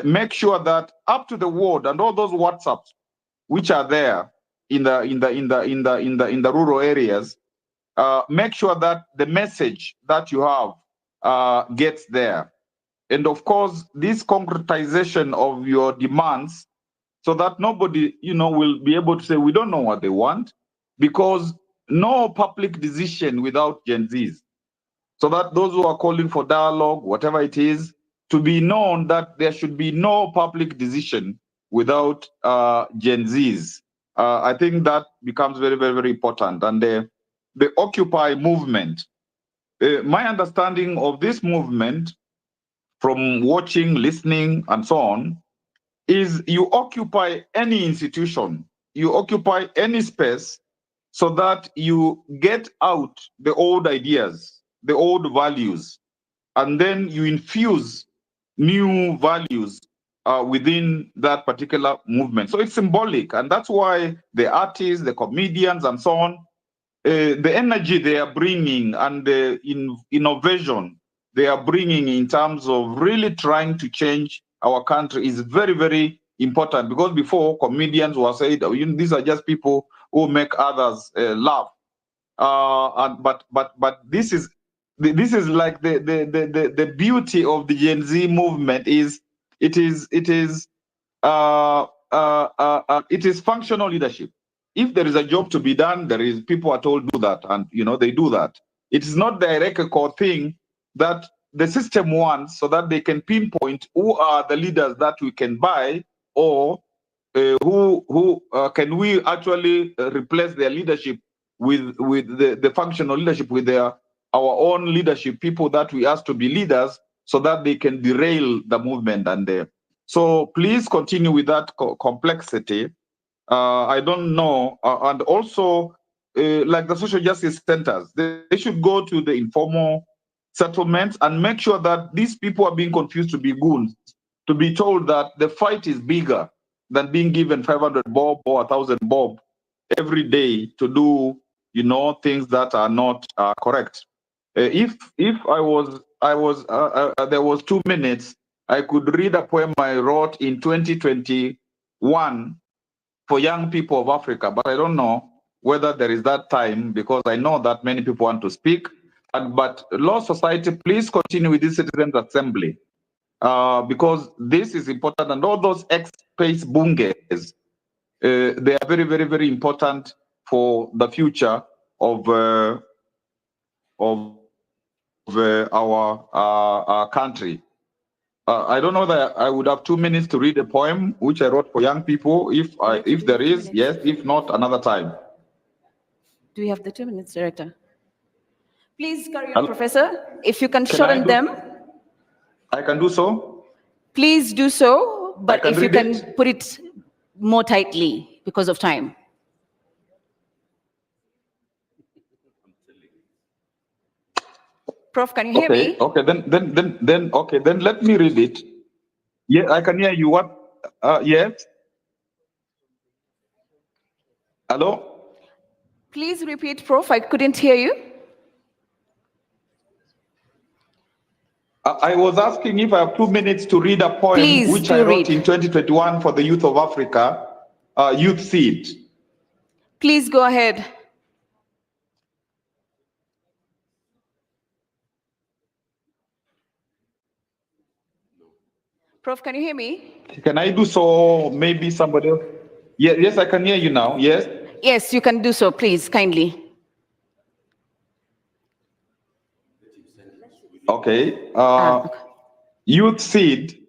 make sure that up to the ward and all those WhatsApps which are there in the rural areas, make sure that the message that you have gets there. And of course, this concretization of your demands, so that nobody, will be able to say, we don't know what they want, because no public decision without Gen Zs. So that those who are calling for dialogue, whatever it is, to be known that there should be no public decision without Gen Zs. I think that becomes very, very, very important. And the Occupy movement, my understanding of this movement from watching, listening, and so on, is you occupy any institution, you occupy any space, so that you get out the old ideas, the old values, and then you infuse new values within that particular movement. So it's symbolic, and that's why the artists, the comedians, and so on, the energy they are bringing and the innovation they are bringing in terms of really trying to change our country is very, very important. Because before, comedians were said, these are just people who make others laugh. But this is like the beauty of the Gen Z movement is it is it is functional leadership. If there is a job to be done, there is people are told do that, and they do that. It is not the hierarchical thing that the system wants, so that they can pinpoint who are the leaders that we can buy, or who can we actually replace their leadership with the functional leadership, with our own leadership, people that we ask to be leaders, so that they can derail the movement. And so please continue with that complexity. I don't know, and also like the social justice centers, they should go to the informal settlements and make sure that these people are being confused to be goons, to be told that the fight is bigger than being given 500 bob or 1,000 bob every day to do things that are not correct. If I was there was 2 minutes, I could read a poem I wrote in 2021 for young people of Africa, but I don't know whether there is that time, because I know that many people want to speak. But Law Society, please continue with this citizens assembly, because this is important, and all those ex-space bunges, they are very, very, very important for the future of our country. I don't know that I would have 2 minutes to read a poem which I wrote for young people. If there is, yes. If not, another time. Do we have the 2 minutes, Director? Please carry on, Professor. If you can shorten them. I can do so. Please do so, but if you can put it more tightly because of time. Prof, can you hear me? Okay, then let me read it. Yeah, I can hear you. What? Yes. Hello? Please repeat, Prof. I couldn't hear you. I was asking if I have 2 minutes to read a poem which I wrote in 2021 for the youth of Africa, Youth Seed. Please go ahead. Prof, can you hear me? Can I do so? Maybe somebody else? Yes, I can hear you now. Yes? Yes, you can do so, please, kindly. Okay. Youth Seed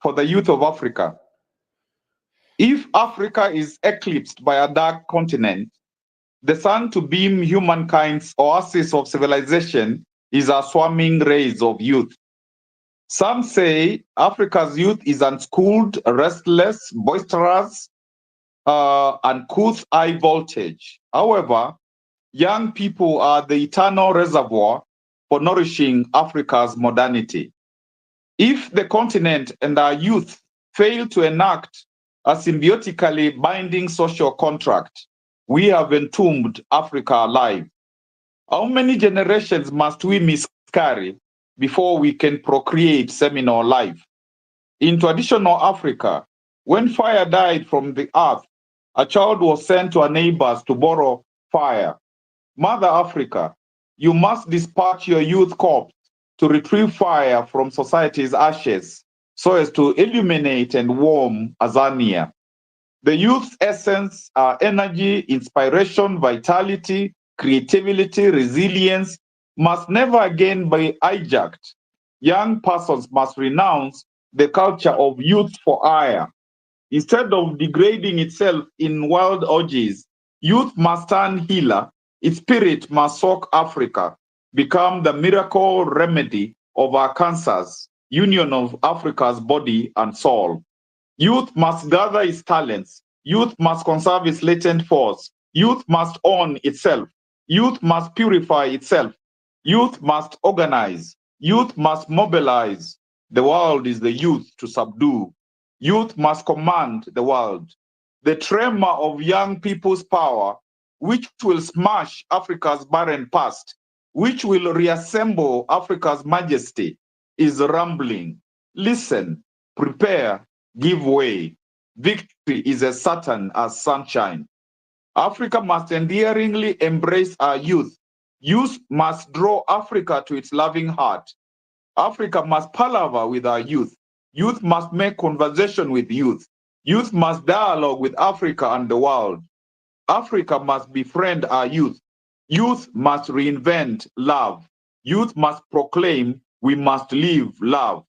for the youth of Africa. If Africa is eclipsed by a dark continent, the sun to beam humankind's oasis of civilization is a swarming rays of youth. Some say Africa's youth is unschooled, restless, boisterous, uncouth, high voltage. However, young people are the eternal reservoir for nourishing Africa's modernity. If the continent and our youth fail to enact a symbiotically binding social contract, we have entombed Africa alive. How many generations must we miscarry before we can procreate seminal life? In traditional Africa, when fire died from the earth, a child was sent to her neighbors to borrow fire. Mother Africa, you must dispatch your youth corps to retrieve fire from society's ashes so as to illuminate and warm Azania. The youth's essence are energy, inspiration, vitality, creativity, resilience must never again be hijacked. Young persons must renounce the culture of youth for hire. Instead of degrading itself in wild orgies, youth must turn healer. Its spirit must soak Africa, become the miracle remedy of our cancers, union of Africa's body and soul. Youth must gather its talents. Youth must conserve its latent force. Youth must own itself. Youth must purify itself. Youth must organize. Youth must mobilize. The world is the youth to subdue. Youth must command the world. The tremor of young people's power, which will smash Africa's barren past, which will reassemble Africa's majesty, is rumbling. Listen, prepare, give way. Victory is as certain as sunshine. Africa must endearingly embrace our youth. Youth must draw Africa to its loving heart. Africa must palaver with our youth. Youth must make conversation with youth. Youth must dialogue with Africa and the world. Africa must befriend our youth. Youth must reinvent love. Youth must proclaim we must live love.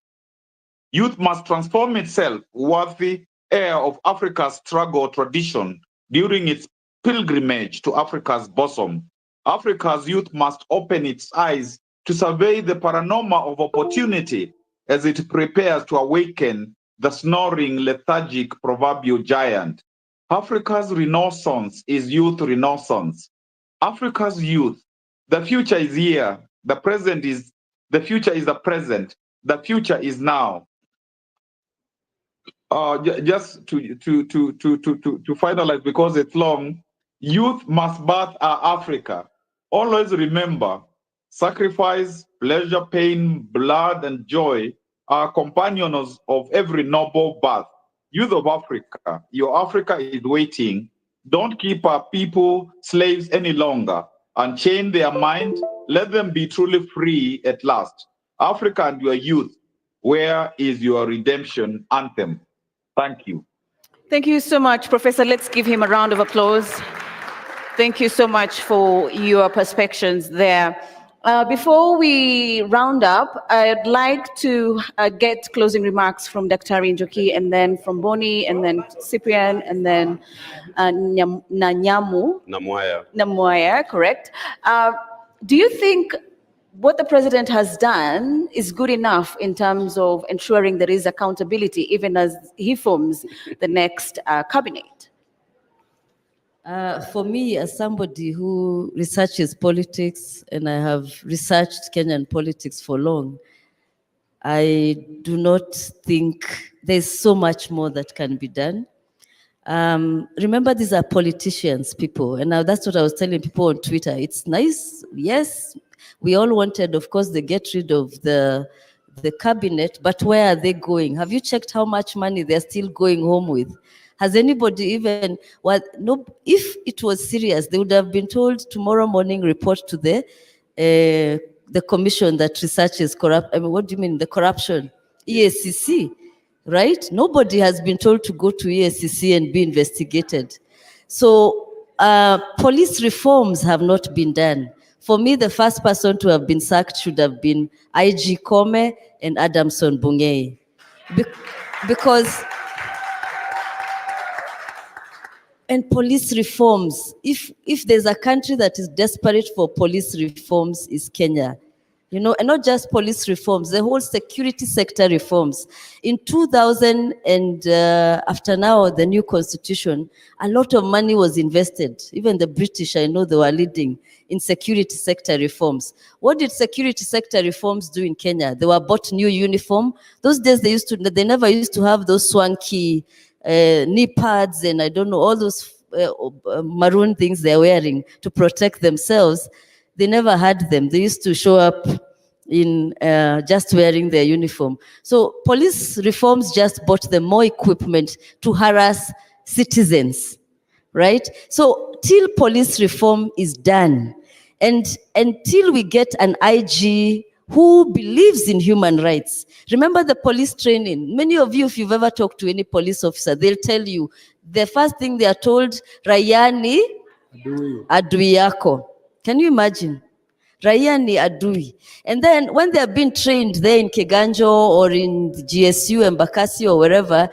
Youth must transform itself worthy heir of Africa's struggle tradition during its pilgrimage to Africa's bosom. Africa's youth must open its eyes to survey the panorama of opportunity as it prepares to awaken the snoring, lethargic proverbial giant. Africa's renaissance is youth renaissance. Africa's youth, the future is here. The future is the present. The future is now. Just to finalize, because it's long, youth must birth our Africa. Always remember, sacrifice, pleasure, pain, blood, and joy are companions of every noble birth. Youth of Africa, your Africa is waiting. Don't keep our people slaves any longer. Unchain their mind. Let them be truly free at last. Africa and your youth, where is your redemption anthem? Thank you. Thank you so much, Professor. Let's give him a round of applause. Thank you so much for your perspectives there. Before we round up, I'd like to get closing remarks from Dr. Njoki, and then from Boni, and then Cyprian, and then Namwaya, correct. Do you think what the president has done is good enough in terms of ensuring there is accountability, even as he forms the next cabinet? For me, as somebody who researches politics, and I have researched Kenyan politics for long, I do not think there's so much more that can be done. Remember, these are politicians, people, and now that's what I was telling people on Twitter. It's nice, yes, we all wanted, of course, they get rid of the cabinet, but where are they going? Have you checked how much money they're still going home with? Has anybody even, no, if it was serious, they would have been told tomorrow morning, report to the commission that researches what do you mean, the corruption? EACC, right? Nobody has been told to go to EACC and be investigated. So police reforms have not been done. For me, the first person to have been sacked should have been IG Kome and Adamson Bungei. Because and police reforms, if there's a country that is desperate for police reforms, is Kenya. You know, and not just police reforms, the whole security sector reforms. In 2000 and after now, the new constitution, a lot of money was invested. Even the British, I know they were leading in security sector reforms. What did security sector reforms do in Kenya? They were bought new uniform. Those days they never used to have those swanky knee pads and I don't know, all those maroon things they're wearing to protect themselves. They never had them. They used to show up in just wearing their uniform. So police reforms just bought them more equipment to harass citizens, right? So till police reform is done, and until we get an IG who believes in human rights. Remember the police training. Many of you, if you've ever talked to any police officer, they'll tell you, the first thing they are told, Rayani adui yako. Can you imagine? Rayani adui. And then when they are being trained there in Keganjo or in the GSU, Embakasi or wherever,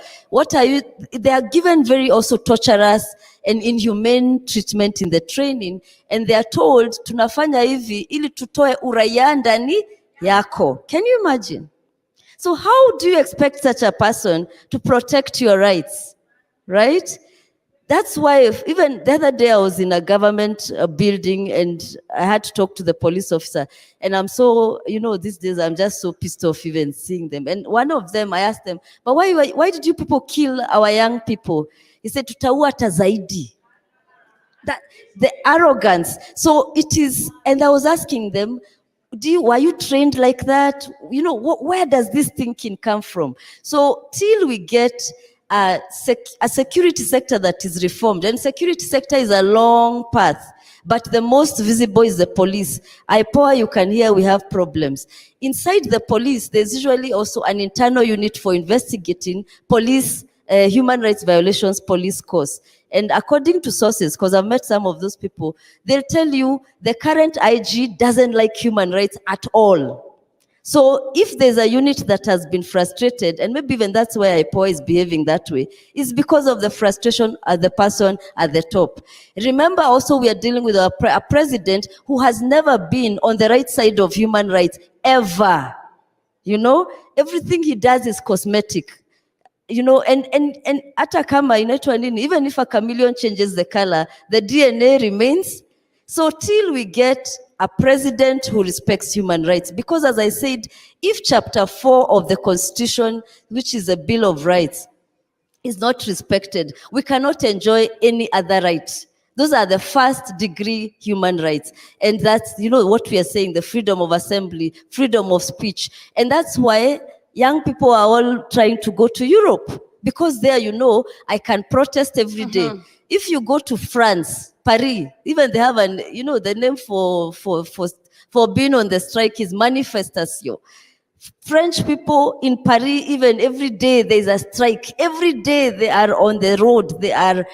they are given very also torturous and inhumane treatment in the training. And they are told, tunafanya hivi ili tutoe uraia ndani yako. Can you imagine? So how do you expect such a person to protect your rights, right? That's why even the other day I was in a government building and I had to talk to the police officer. And I'm so, these days I'm just so pissed off even seeing them. And one of them, I asked them, but why did you people kill our young people? He said, tutaua hata zaidi. That the arrogance. So it is, and I was asking them, were you trained like that? Where does this thinking come from? So till we get a security sector that is reformed, and security sector is a long path, but the most visible is the police. IPOA, you can hear we have problems. Inside the police, there's usually also an internal unit for investigating police human rights violations police course. And according to sources, because I've met some of those people, they'll tell you the current IG doesn't like human rights at all. So if there's a unit that has been frustrated, and maybe even that's why IPOA is behaving that way, is because of the frustration at the person at the top. Remember also we are dealing with a president who has never been on the right side of human rights, ever. You know, everything he does is cosmetic. You know, and hata kama inaitwa nini, even if a chameleon changes the color, the DNA remains. So till we get a president who respects human rights, because as I said, if chapter 4 of the Constitution, which is a Bill of Rights, is not respected, we cannot enjoy any other right. Those are the first degree human rights. And that's, you know, what we are saying, the freedom of assembly, freedom of speech. And that's why young people are all trying to go to Europe, because there, you know, I can protest every day. If you go to France, Paris, even they have an, you know, the name for being on the strike is manifestation. French people in Paris, even every day there's a strike. Every day they are on the road. They are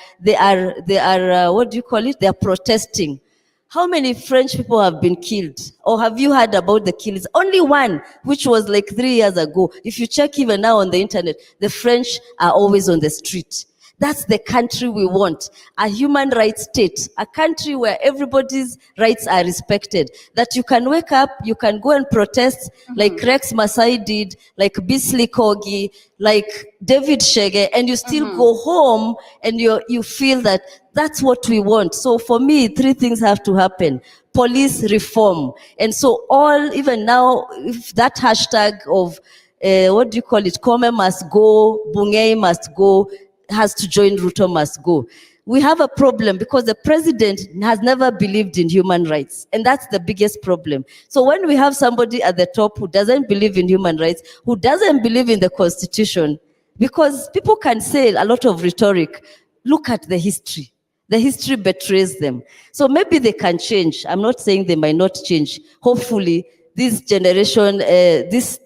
what do you call it? They are protesting. How many French people have been killed? Or have you heard about the killings? Only one, which was like 3 years ago. If you check even now on the internet, the French are always on the street. That's the country we want, a human rights state, a country where everybody's rights are respected, that you can wake up, you can go and protest like Rex Masai did, like Bisley Kogi, like David Shege, and you still go home and you feel that that's what we want. So for me, 3 things have to happen. Police reform. And so all, even now, if that hashtag of, what do you call it, Kome must go, Bungei must go, has to join Ruto must go. We have a problem because the president has never believed in human rights. And that's the biggest problem. So when we have somebody at the top who doesn't believe in human rights, who doesn't believe in the Constitution, because people can say a lot of rhetoric, look at the history. The history betrays them. So maybe they can change. I'm not saying they might not change. Hopefully, this generation, this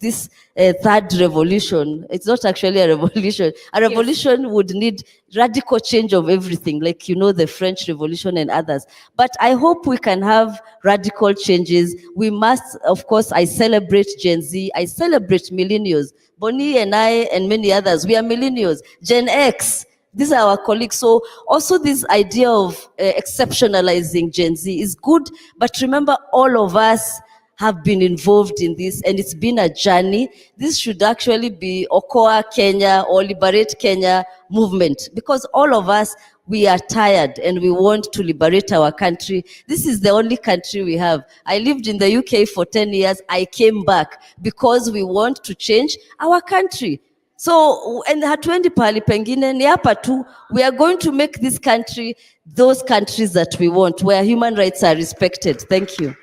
third revolution, it's not actually a revolution. A revolution would need radical change of everything, like, you know, the French Revolution and others. But I hope we can have radical changes. We must, of course, I celebrate Gen Z, I celebrate millennials. Bonnie and I and many others, we are millennials. Gen X, these are our colleagues. So also this idea of exceptionalizing Gen Z is good, but remember all of us have been involved in this, and it's been a journey. This should actually be Okoa Kenya or Liberate Kenya movement, because all of us, we are tired and we want to liberate our country. This is the only country we have. I lived in the UK for 10 years. I came back because we want to change our country. So, and hatuendi pahali pengine, ni hapa tu. We are going to make this country those countries that we want, where human rights are respected. Thank you.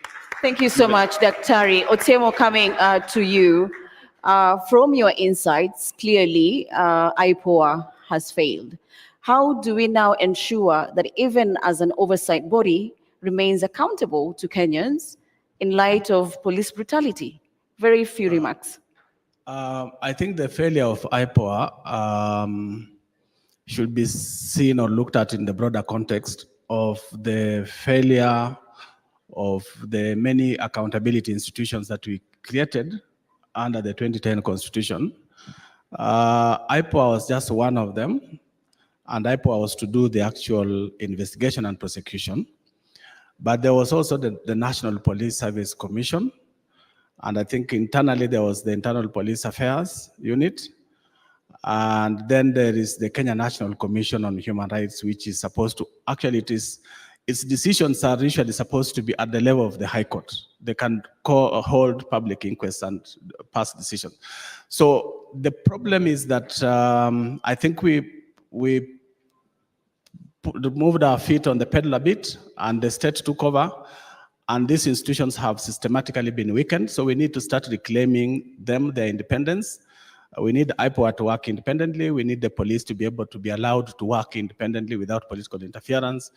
Thank you so much, Daktari. Otiemo, coming to you. From your insights, clearly, IPOA has failed. How do we now ensure that even as an oversight body remains accountable to Kenyans in light of police brutality? Very few remarks. I think the failure of IPOA should be seen or looked at in the broader context of the failure of the many accountability institutions that we created under the 2010 Constitution. IPOA was just one of them, and IPOA was to do the actual investigation and prosecution. But there was also the National Police Service Commission, and I think internally there was the Internal Police Affairs Unit, and then there is the Kenya National Commission on Human Rights, which is supposed to, actually its decisions are usually supposed to be at the level of the High Court. They can hold public inquests and pass decisions. So the problem is that I think we moved our feet on the pedal a bit, and the state took over, and these institutions have systematically been weakened. So we need to start reclaiming their independence. We need IPOA to work independently. We need the police to be able to be allowed to work independently without political interference.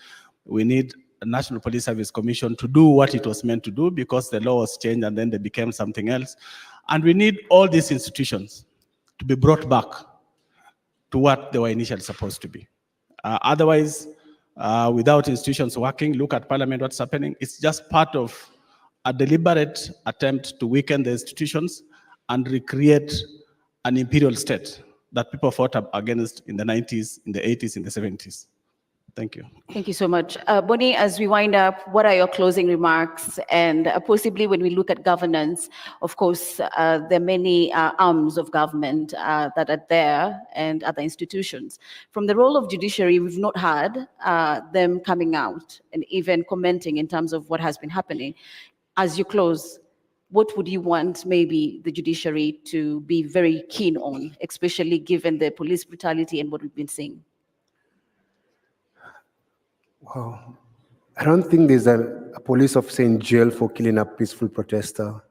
We need a National Police Service Commission to do what it was meant to do, because the law was changed and then they became something else. And we need all these institutions to be brought back to what they were initially supposed to be. Otherwise, without institutions working, look at parliament, what's happening. It's just part of a deliberate attempt to weaken the institutions and recreate an imperial state that people fought against in the 90s, in the 80s, in the 70s. Thank you. Thank you so much. Bonnie, as we wind up, what are your closing remarks? And possibly when we look at governance, of course, there are many arms of government that are there and other institutions. From the role of judiciary, we've not had them coming out and even commenting in terms of what has been happening. As you close, what would you want maybe the judiciary to be very keen on, especially given the police brutality and what we've been seeing? Wow. I don't think there's a police officer in jail for killing a peaceful protester.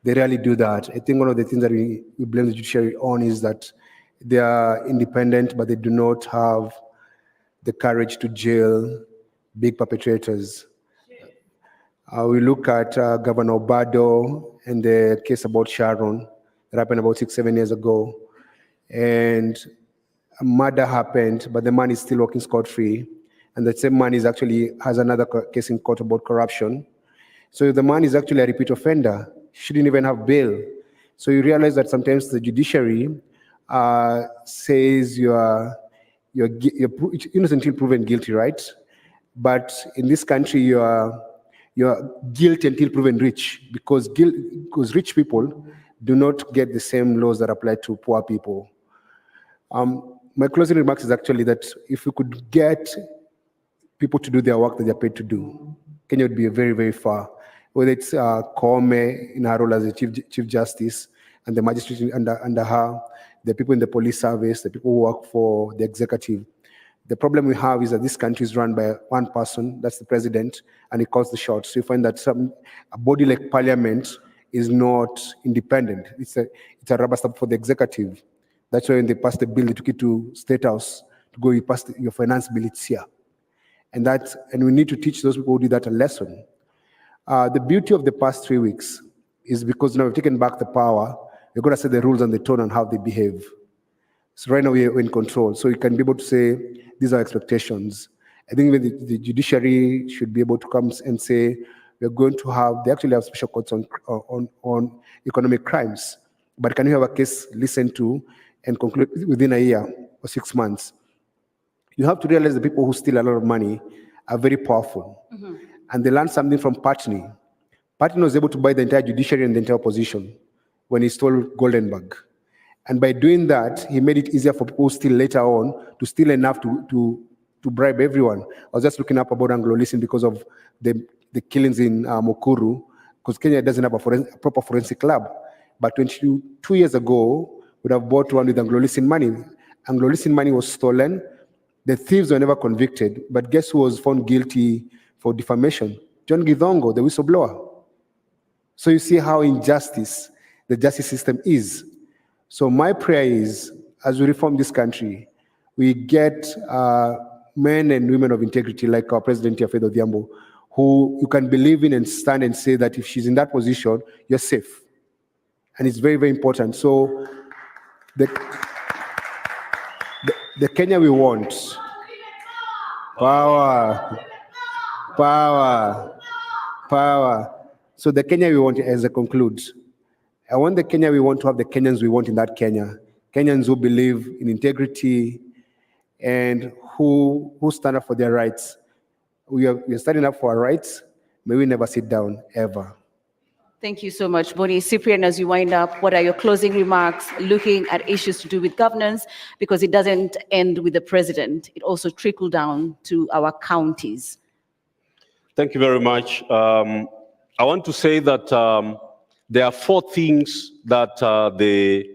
They rarely do that. I think one of the things that we blame the judiciary on is that they are independent, but they do not have the courage to jail big perpetrators. We look at Governor Obado and the case about Sharon that happened about 6-7 years ago. And a murder happened, but the man is still walking scot-free. And the same man has another case in court about corruption. So the man is actually a repeat offender. Shouldn't even have bail. So you realize that sometimes the judiciary says you're innocent until proven guilty, right? But in this country, you're guilty until proven rich, because rich people do not get the same laws that apply to poor people. My closing remarks is actually that if we could get people to do their work that they're paid to do, Kenya would be very, very far. Whether it's Koome in her role as a chief justice and the magistrate under her, the people in the police service, the people who work for the executive. The problem we have is that this country is run by one person, that's the president, and he calls the shots. So you find that a body like parliament is not independent. It's a rubber stamp for the executive. That's why when they passed the bill, they took it to State House to go, you pass your finance bill, it's here. And we need to teach those people who do that a lesson. The beauty of the past 3 weeks is because now we've taken back the power, we're going to set the rules and the tone on how they behave. So right now we're in control. So you can be able to say, these are expectations. I think the judiciary should be able to come and say, we're going to have, they actually have special courts on economic crimes. But can you have a case listened to and conclude within a year or 6 months? You have to realize the people who steal a lot of money are very powerful. Mm-hmm. And they learned something from Patney. Patney was able to buy the entire judiciary and the entire opposition when he stole Goldenberg. And by doing that, he made it easier for people who steal later on to steal enough to bribe everyone. I was just looking up about Anglo-Leasing because of the killings in Mukuru, because Kenya doesn't have a proper forensic lab. But 22 years ago, would have bought one with Anglo-Leasing money. Anglo-Leasing money was stolen. The thieves were never convicted, but guess who was found guilty for defamation? John Githongo, the whistleblower. So you see how injustice the justice system is. So my prayer is, as we reform this country, we get men and women of integrity like our President Faith Odhiambo, who you can believe in and stand and say that if she's in that position, you're safe. And it's very, very important. So the Kenya we want, power. So the Kenya we want, as I conclude, I want the Kenya we want to have the Kenyans we want in that Kenya. Kenyans who believe in integrity and who stand up for their rights. We are standing up for our rights. May we never sit down, ever. Thank you so much, Bonnie. Cyprian, as you wind up, what are your closing remarks looking at issues to do with governance? Because it doesn't end with the president. It also trickled down to our counties. Thank you very much. I want to say that there are 4 things that the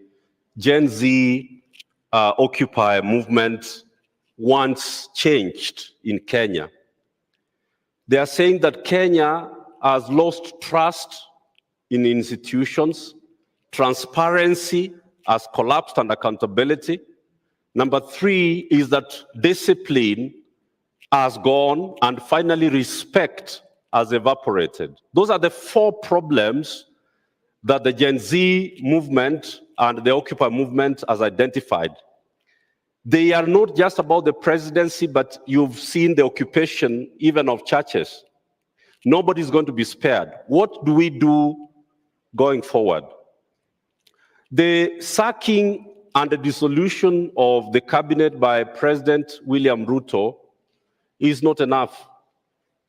Gen Z Occupy movement wants changed in Kenya. They are saying that Kenya has lost trust in institutions, transparency has collapsed, and accountability. Number 3 is that discipline has gone, and finally respect has evaporated. Those are the 4 problems that the Gen Z movement and the Occupy movement has identified. They are not just about the presidency, but you've seen the occupation even of churches. Nobody's going to be spared. What do we do going forward? The sacking and the dissolution of the cabinet by President William Ruto is not enough.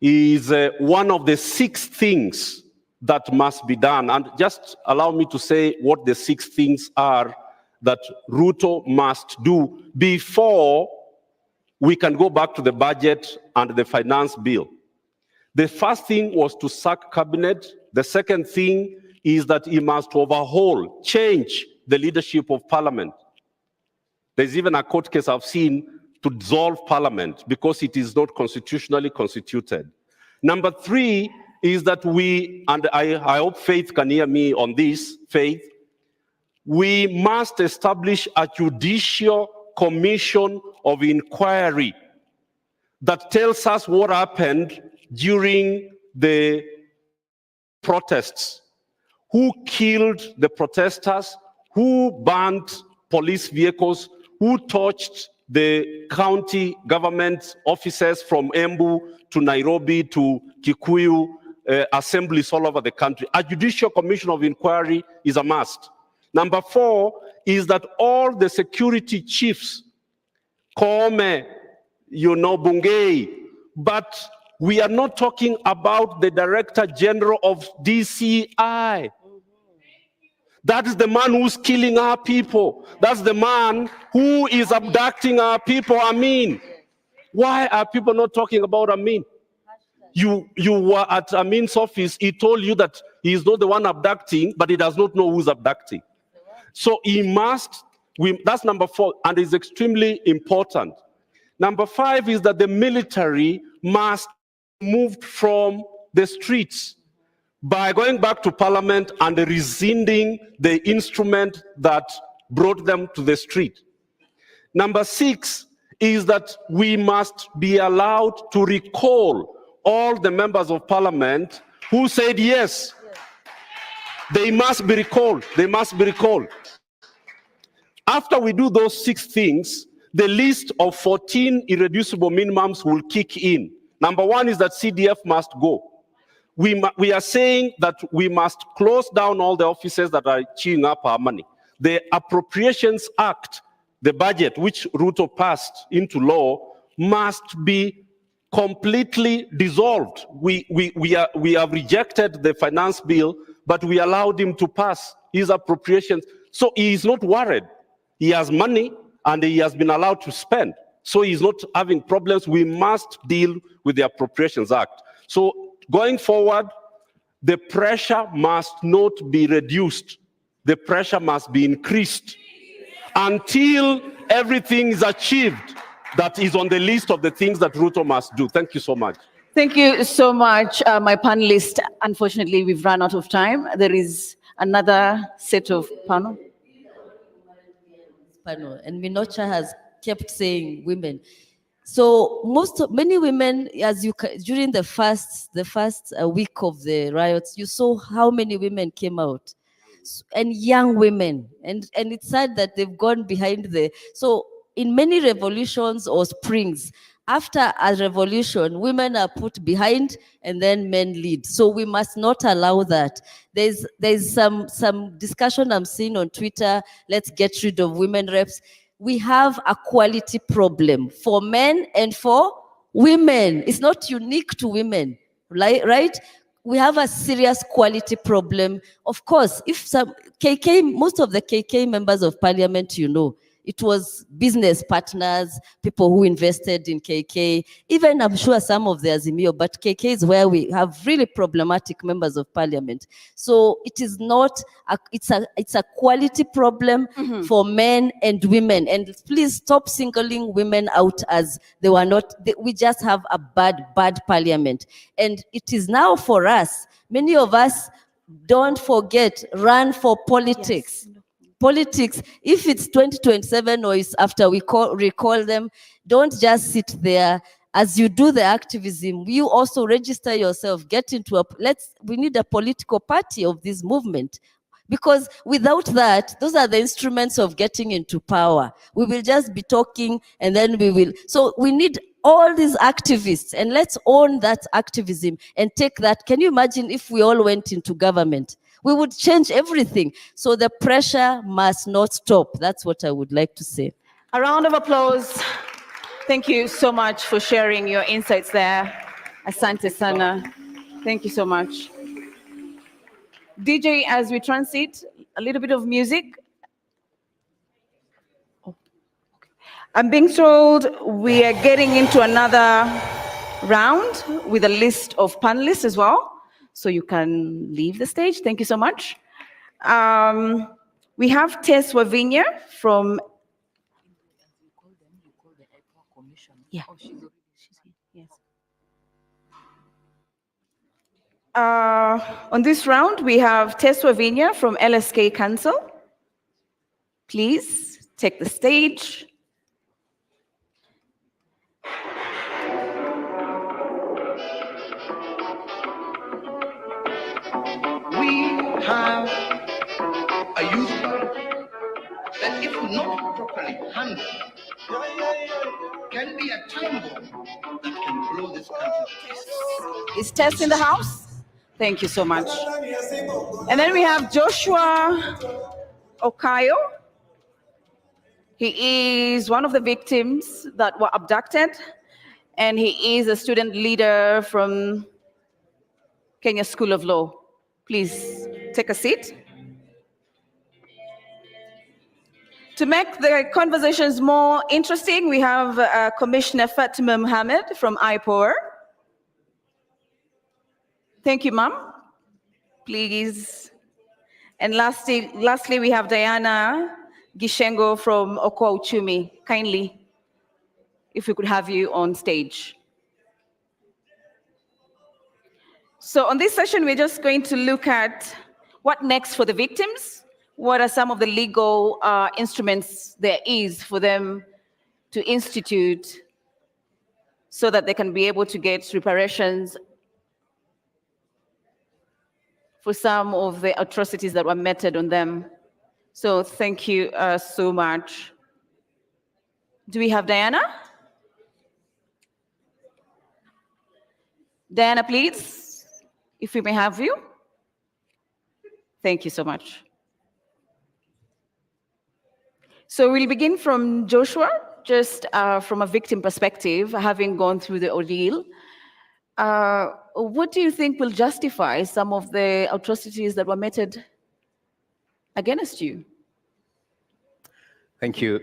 It is one of the 6 things that must be done. And just allow me to say what the 6 things are that Ruto must do before we can go back to the budget and the finance bill. The first thing was to sack cabinet. The second thing is that he must overhaul, change the leadership of parliament. There's even a court case I've seen to dissolve parliament because it is not constitutionally constituted. Number 3 is that we, and I hope Faith can hear me on this, Faith, we must establish a judicial commission of inquiry that tells us what happened during the protests. Who killed the protesters? Who burned police vehicles? Who torched the county government offices from Embu to Nairobi to Kikuyu assemblies all over the country? A judicial commission of inquiry is a must. Number 4 is that all the security chiefs, Kome, Bungei, but we are not talking about the Director General of DCI. That is the man who's killing our people. That's the man who is abducting our people, Amin. Why are people not talking about Amin? You were at Amin's office. He told you that he is not the one abducting, but he does not know who's abducting. So he must, that's number 4, and it's extremely important. Number 5 is that the military must move from the streets by going back to parliament and rescinding the instrument that brought them to the street. Number 6 is that we must be allowed to recall all the members of parliament who said yes. They must be recalled. They must be recalled. After we do those 6 things, the list of 14 irreducible minimums will kick in. Number 1 is that CDF must go. We are saying that we must close down all the offices that are chewing up our money. The Appropriations Act, the budget which Ruto passed into law, must be completely dissolved. We have rejected the finance bill, but we allowed him to pass his appropriations. So he is not worried. He has money and he has been allowed to spend. So he's not having problems. We must deal with the Appropriations Act. So going forward, the pressure must not be reduced. The pressure must be increased until everything is achieved that is on the list of the things that Ruto must do. Thank you so much. Thank you so much, my panelists. Unfortunately, we've run out of time. There is another set of panel. And Minocha has kept saying women. So many women, during the first week of the riots, you saw how many women came out, and young women, and it's sad that they've gone behind so in many revolutions or springs, after a revolution, women are put behind and then men lead. So we must not allow that. There's some discussion I'm seeing on Twitter, let's get rid of women reps. We have a quality problem for men and for women. It's not unique to women, right? We have a serious quality problem. Of course, if some most of the KK members of parliament, it was business partners, people who invested in KK, even I'm sure some of the Azimio, but KK is where we have really problematic members of parliament. So it is not, it's a quality problem for men and women. And please stop singling women out as they were not, we just have a bad parliament. And it is now for us, many of us, don't forget, run for politics. Yes. Politics, if it's 2027 or it's after we recall them, don't just sit there. As you do the activism, you also register yourself, get into we need a political party of this movement. Because without that, those are the instruments of getting into power. We will just be talking and then we will. So we need all these activists, and let's own that activism and take that. Can you imagine if we all went into government? We would change everything. So the pressure must not stop. That's what I would like to say. A round of applause. Thank you so much for sharing your insights there. Asante sana. Thank you so much. DJ, as we transit, a little bit of music. I'm being told we are getting into another round with a list of panelists as well. So you can leave the stage. Thank you so much. We have Tess Wavinya from... Yeah. Yes. On this round, we have Tess Wavinya from LSK Council. Please take the stage. We have a youth fund that, if not properly handled, can be a time bomb that can blow this country. Is Tess in the house? Thank you so much. And then we have Joshua Okayo. He is one of the victims that were abducted, and he is a student leader from Kenya School of Law. Please take a seat. To make the conversations more interesting, we have Commissioner Fatima Mohammed from IPOR. Thank you, ma'am. Please. And lastly, we have Diana Gishengo from Okwa Uchumi. Kindly, if we could have you on stage. So on this session, we're just going to look at what next for the victims. What are some of the legal instruments there is for them to institute so that they can be able to get reparations for some of the atrocities that were meted on them. So thank you so much. Do we have Diana? Diana, please, if we may have you. Thank you so much. So we'll begin from Joshua, just from a victim perspective, having gone through the ordeal. What do you think will justify some of the atrocities that were meted against you? Thank you.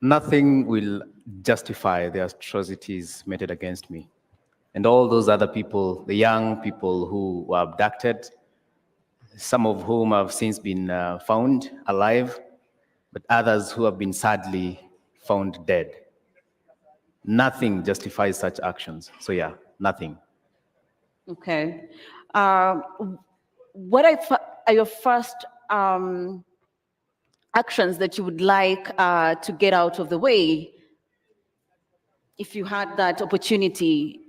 Nothing will justify the atrocities meted against me. And all those other people, the young people who were abducted, some of whom have since been found alive, but others who have been sadly found dead. Nothing justifies such actions. So yeah, nothing. Okay. What are your first actions that you would like to get out of the way if you had that opportunity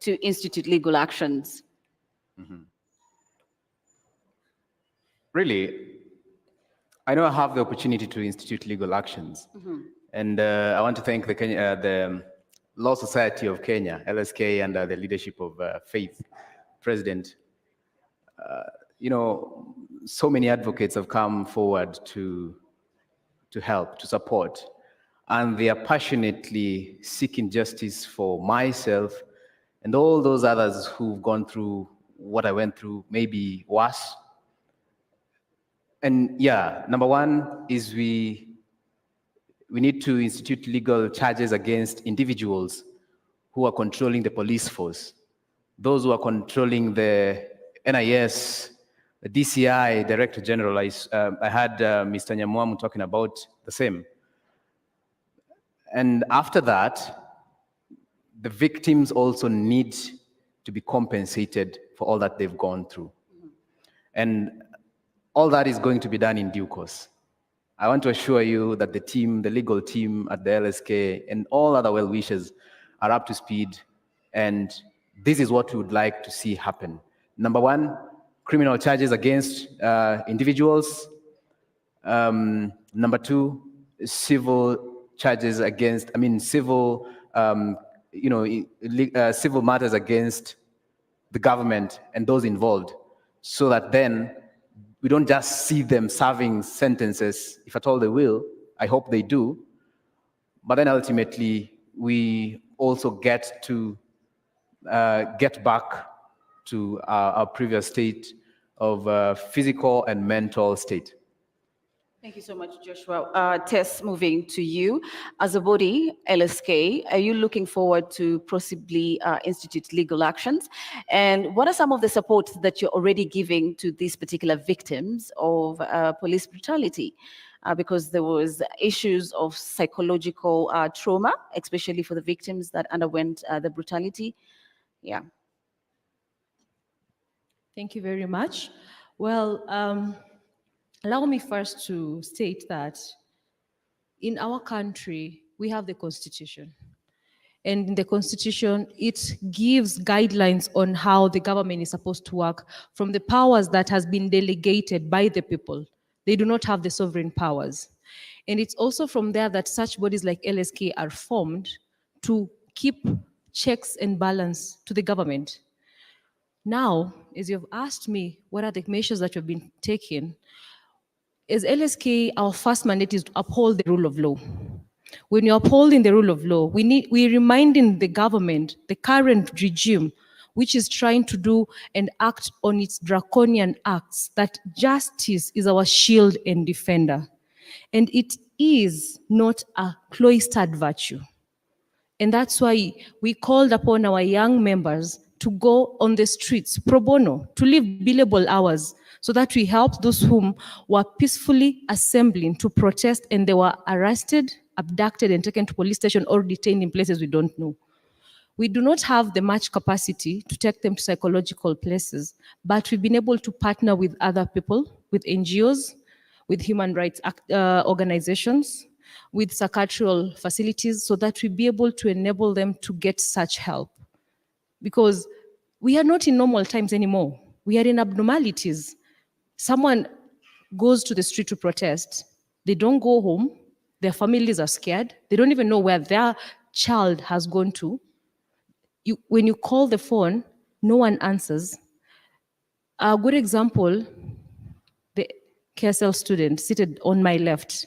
to institute legal actions? Mm-hmm. Really, I know I have the opportunity to institute legal actions. Mm-hmm. And I want to thank the Law Society of Kenya, LSK, and the leadership of Faith, President. You know, so many advocates have come forward to help, to support, and they are passionately seeking justice for myself and all those others who've gone through what I went through, maybe worse. And yeah, number one is we need to institute legal charges against individuals who are controlling the police force, those who are controlling the NIS, the DCI, Director General. I had Mr. Nyamwamu talking about the same. And after that, the victims also need to be compensated for all that they've gone through. And all that is going to be done in due course. I want to assure you that the team, the legal team at the LSK, and all other well-wishers are up to speed, and this is what we would like to see happen. Number one, criminal charges against individuals. Number two, civil charges against, civil, civil matters against the government and those involved, so that then we don't just see them serving sentences, if at all they will. I hope they do. But then ultimately, we also get to get back to our previous state of physical and mental state. Thank you so much, Joshua. Tess, moving to you. As a body, LSK, are you looking forward to possibly institute legal actions? And what are some of the support that you're already giving to these particular victims of police brutality? Because there was issues of psychological trauma, especially for the victims that underwent the brutality. Yeah. Thank you very much. Well, allow me first to state that in our country, we have the Constitution. And in the Constitution, it gives guidelines on how the government is supposed to work from the powers that has been delegated by the people. They do not have the sovereign powers. And it's also from there that such bodies like LSK are formed to keep checks and balance to the government. Now, as you've asked me, what are the measures that have been taken? As LSK, our first mandate is to uphold the rule of law. When you're upholding the rule of law, we're reminding the government, the current regime, which is trying to do and act on its draconian acts, that justice is our shield and defender. And it is not a cloistered virtue. And that's why we called upon our young members to go on the streets pro bono, to live billable hours, so that we help those whom were peacefully assembling to protest and they were arrested, abducted, and taken to police station or detained in places we don't know. We do not have the much capacity to take them to psychological places, but we've been able to partner with other people, with NGOs, with human rights organizations, with psychiatrical facilities, so that we be able to enable them to get such help. Because we are not in normal times anymore. We are in abnormalities. Someone goes to the street to protest, they don't go home, their families are scared, they don't even know where their child has gone to. When you call the phone, no one answers. A good example, the KSL student seated on my left.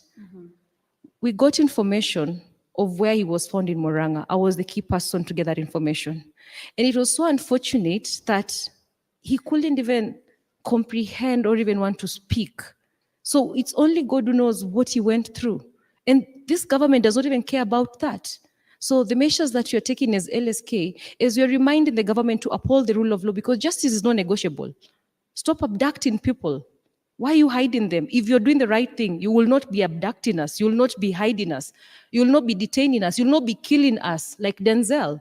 We got information of where he was found in Moranga. I was the key person to get that information. And it was so unfortunate that he couldn't even comprehend or even want to speak. So it's only God who knows what he went through. And this government does not even care about that. So the measures that you're taking as LSK is you're reminding the government to uphold the rule of law, because justice is not negotiable. Stop abducting people. Why are you hiding them? If you're doing the right thing, you will not be abducting us. You will not be hiding us. You will not be detaining us. You will not be killing us like Denzel.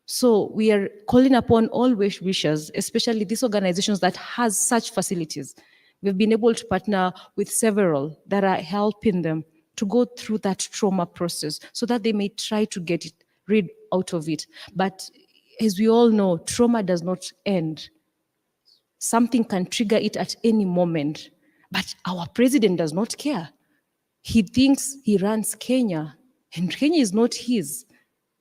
So we are calling upon all wishers, especially these organizations that has such facilities. We've been able to partner with several that are helping them to go through that trauma process so that they may try to get rid out of it. But as we all know, trauma does not end. Something can trigger it at any moment. But our president does not care. He thinks he runs Kenya, and Kenya is not his.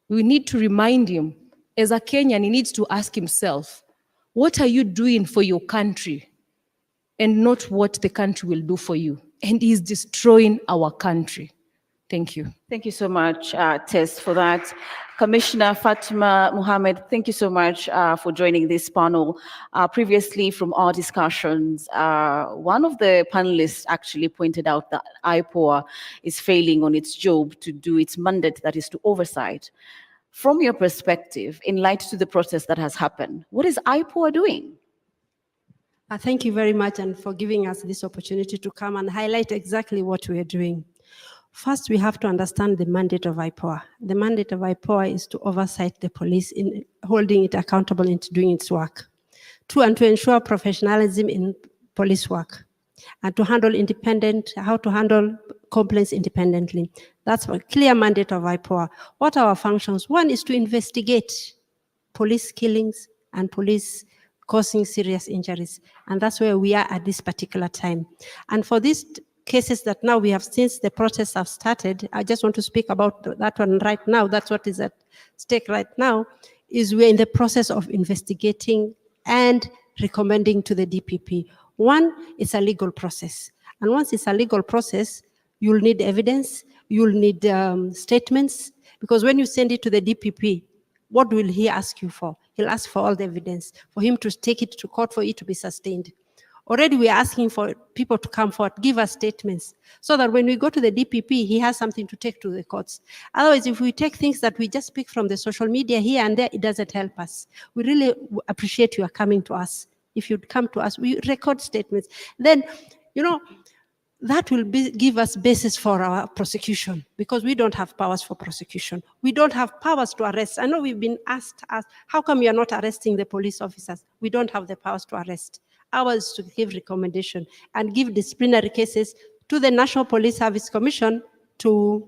We need to remind him, as a Kenyan, he needs to ask himself, what are you doing for your country? And not what the country will do for you. And he's destroying our country. Thank you. Thank you so much, Tess, for that. Commissioner Fatima Mohammed, thank you so much for joining this panel. Previously, from our discussions, one of the panelists actually pointed out that IPOA is failing on its job to do its mandate, that is to oversight. From your perspective, in light to the process that has happened, what is IPOA doing? Thank you very much, and for giving us this opportunity to come and highlight exactly what we are doing. First, we have to understand the mandate of IPOA. The mandate of IPOA is to oversight the police in holding it accountable into doing its work. Two, and to ensure professionalism in police work, and to handle how to handle complaints independently. That's a clear mandate of IPOA. What are our functions? One is to investigate police killings and police causing serious injuries. And that's where we are at this particular time. And for these cases that now we have, since the protests have started, I just want to speak about that one right now. That's what is at stake right now, is we're in the process of investigating and recommending to the DPP. One, it's a legal process. And once it's a legal process, you'll need evidence, you'll need statements, because when you send it to the DPP, what will he ask you for? He'll ask for all the evidence, for him to take it to court for it to be sustained. Already we are asking for people to come forward, give us statements, so that when we go to the DPP, he has something to take to the courts. Otherwise, if we take things that we just pick from the social media here and there, it doesn't help us. We really appreciate you coming to us. If you'd come to us, we record statements. Then, you know, that will give us basis for our prosecution, because we don't have powers for prosecution. We don't have powers to arrest. I know we've been asked, how come you are not arresting the police officers? We don't have the powers to arrest. Ours to give recommendation and give disciplinary cases to the National Police Service Commission to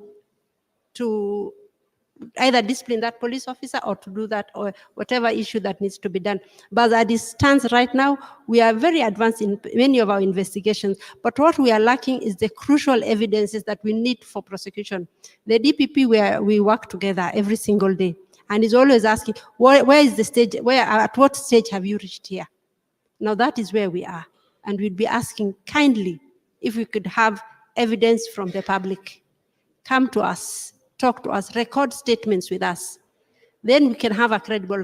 either discipline that police officer or to do that, or whatever issue that needs to be done. But as it stands right now, we are very advanced in many of our investigations. But what we are lacking is the crucial evidences that we need for prosecution. The DPP, where we work together every single day, and is always asking, where is the stage, at what stage have you reached here? Now that is where we are. And we'd be asking kindly if we could have evidence from the public. Come to us, talk to us, record statements with us. Then we can have a credible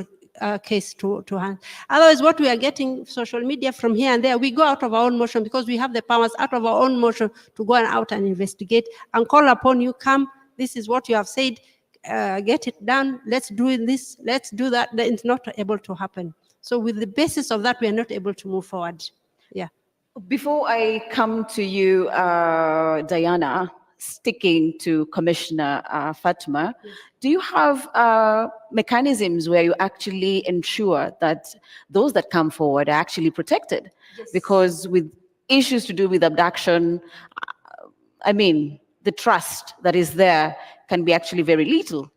case to hand. Otherwise, what we are getting social media from here and there, we go out of our own motion, because we have the powers out of our own motion to go out and investigate and call upon you, come, this is what you have said, get it done, let's do this, let's do that. It's not able to happen. So with the basis of that, we are not able to move forward. Yeah. Before I come to you, Diana, sticking to Commissioner Fatma, do you have mechanisms where you actually ensure that those that come forward are actually protected? Yes. Because with issues to do with abduction, I mean, the trust that is there can be actually very little.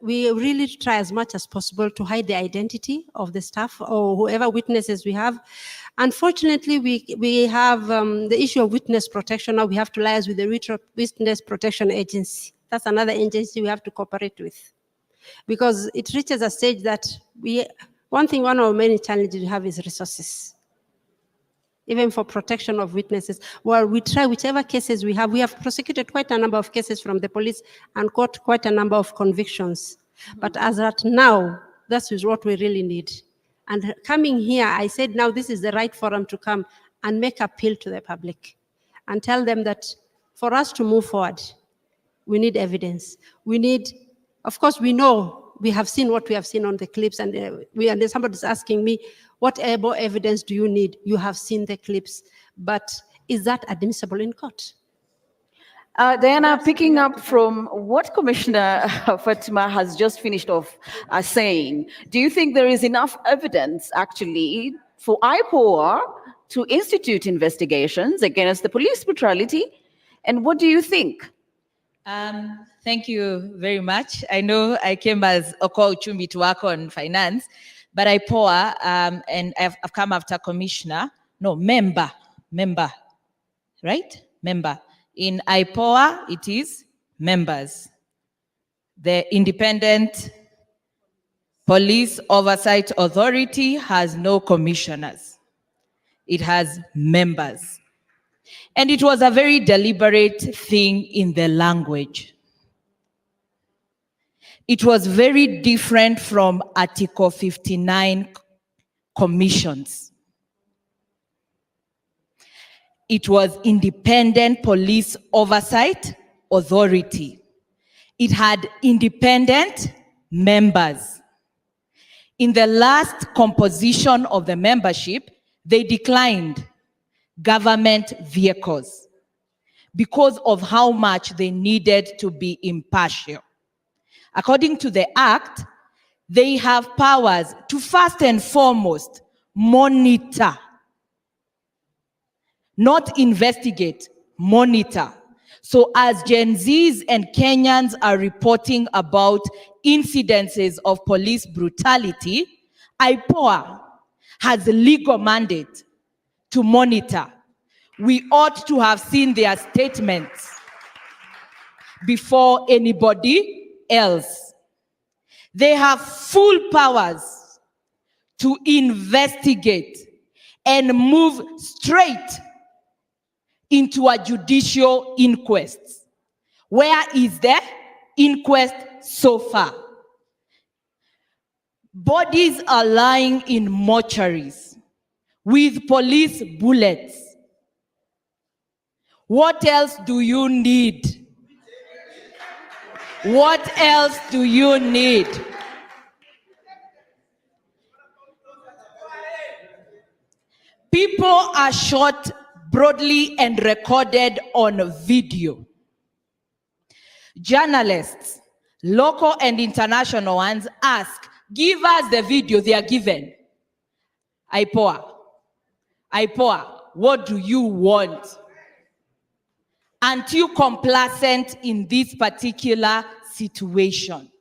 We really try as much as possible to hide the identity of the staff or whoever witnesses we have. Unfortunately, we have the issue of witness protection. Now we have to liaise with the Witness Protection Agency. That's another agency we have to cooperate with, because it reaches a stage that one of our many challenges we have is resources. Even for protection of witnesses. Well, we try whichever cases we have. We have prosecuted quite a number of cases from the police and got quite a number of convictions. But as at now, that is what we really need. And coming here, I said now this is the right forum to come and make appeal to the public and tell them that for us to move forward, we need evidence. We need, of course, we know, we have seen what we have seen on the clips, and somebody's asking me, what more evidence do you need? You have seen the clips, but is that admissible in court? Diana, picking up from what Commissioner Fatima has just finished off saying, do you think there is enough evidence actually for IPOA to institute investigations against the police brutality? And what do you think? Thank you very much. I know I came as Oko Uchumi to work on finance, but IPOA, and I've come after member, right? Member. In IPOA, it is members. The Independent Police Oversight Authority has no commissioners. It has members. And it was a very deliberate thing in the language. It was very different from Article 59 commissions. It was Independent Police Oversight Authority. It had independent members. In the last composition of the membership, they declined government vehicles because of how much they needed to be impartial. According to the Act, they have powers to first and foremost monitor, not investigate, monitor. So as Gen Zs and Kenyans are reporting about incidences of police brutality, IPOA has a legal mandate to monitor. We ought to have seen their statements before anybody else. They have full powers to investigate and move straight into a judicial inquest. Where is the inquest so far? Bodies are lying in mortuaries with police bullets. What else do you need? What else do you need? People are shot broadly and recorded on video. Journalists, local and international ones, ask, give us the video. They are given. IPOA, what do you want? Aren't you complacent in this particular situation?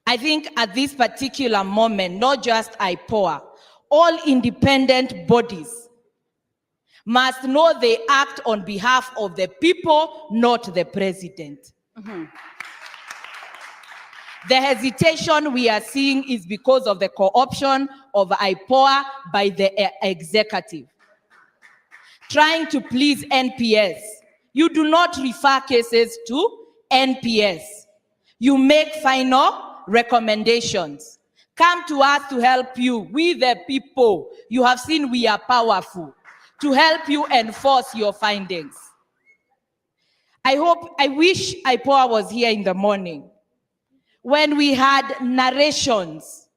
I think at this particular moment, not just IPOA, all independent bodies must know they act on behalf of the people, not the president. The hesitation we are seeing is because of the co-option of IPOA by the executive. Trying to please NPS. You do not refer cases to NPS. You make final recommendations. Come to us to help you. We the people. You have seen we are powerful. To help you enforce your findings. I wish IPOA was here in the morning when we had narrations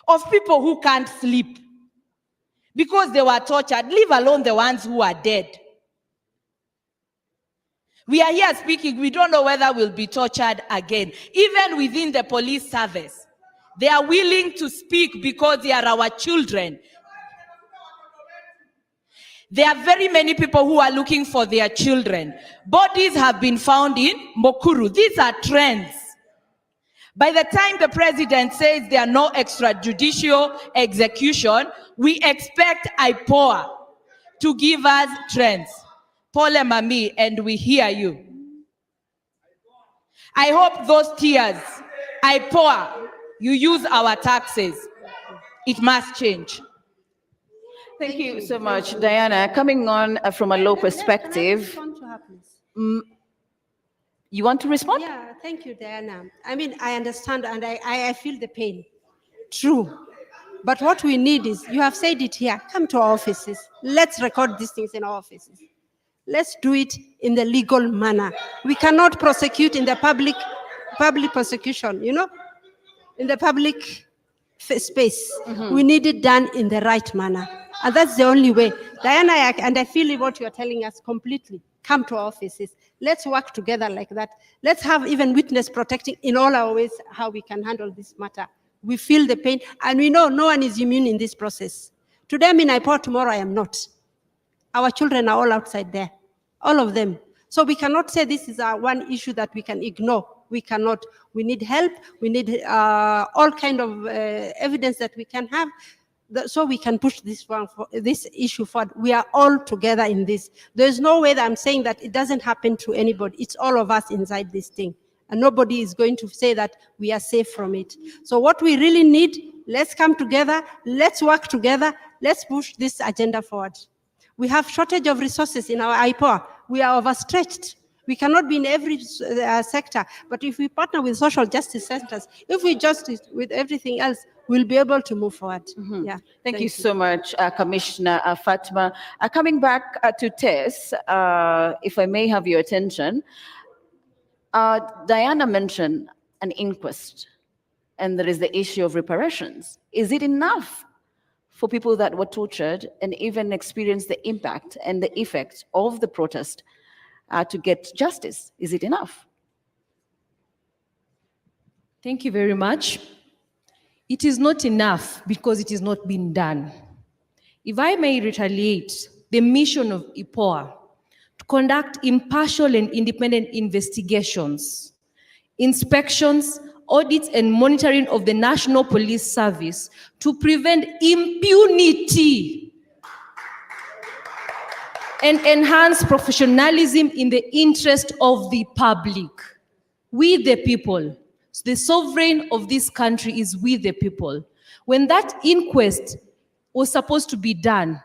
of people who can't sleep because they were tortured, leave alone the ones who are dead. We are here speaking, we don't know whether we'll be tortured again. Even within the police service, they are willing to speak because they are our children. There are very many people who are looking for their children. Bodies have been found in Mukuru. These are trends. By the time the president says there are no extrajudicial execution, we expect IPOA to give us trends. Pole Mami, and we hear you. I hope those tears, IPOA, you use our taxes. It must change. Thank you so much, Diana. Coming on from a law perspective. You want to respond? Yeah, thank you, Diana. I mean, I understand and I feel the pain. True. But what we need is, you have said it here, come to our offices. Let's record these things in our offices. Let's do it in the legal manner. We cannot prosecute in the public prosecution, you know, in the public space. We need it done in the right manner. And that's the only way. Diana, and I feel what you're telling us completely. Come to our offices. Let's work together like that. Let's have even witness protecting in all our ways how we can handle this matter. We feel the pain, and we know no one is immune in this process. Today I'm in IPOA, tomorrow I am not. Our children are all outside there, all of them. So we cannot say this is our one issue that we can ignore. We cannot. We need help. We need all kind of evidence that we can have, so we can push this issue forward. We are all together in this. There's no way that I'm saying that it doesn't happen to anybody. It's all of us inside this thing. And nobody is going to say that we are safe from it. So what we really need, let's come together, let's work together, let's push this agenda forward. We have shortage of resources in our IPOA. We are overstretched. We cannot be in every sector, but if we partner with social justice centers, if we justice with everything else, we'll be able to move forward. Yeah. Thank you so much, Commissioner Fatma. Coming back to Tess, if I may have your attention, Diana mentioned an inquest, and there is the issue of reparations. Is it enough for people that were tortured and even experienced the impact and the effect of the protest to get justice? Is it enough? Thank you very much. It is not enough because it is not being done. If I may retaliate, the mission of IPOA to conduct impartial and independent investigations, inspections audits and monitoring of the National Police Service to prevent impunity and enhance professionalism in the interest of the public. We the people, the sovereign of this country is we the people. When that inquest was supposed to be done,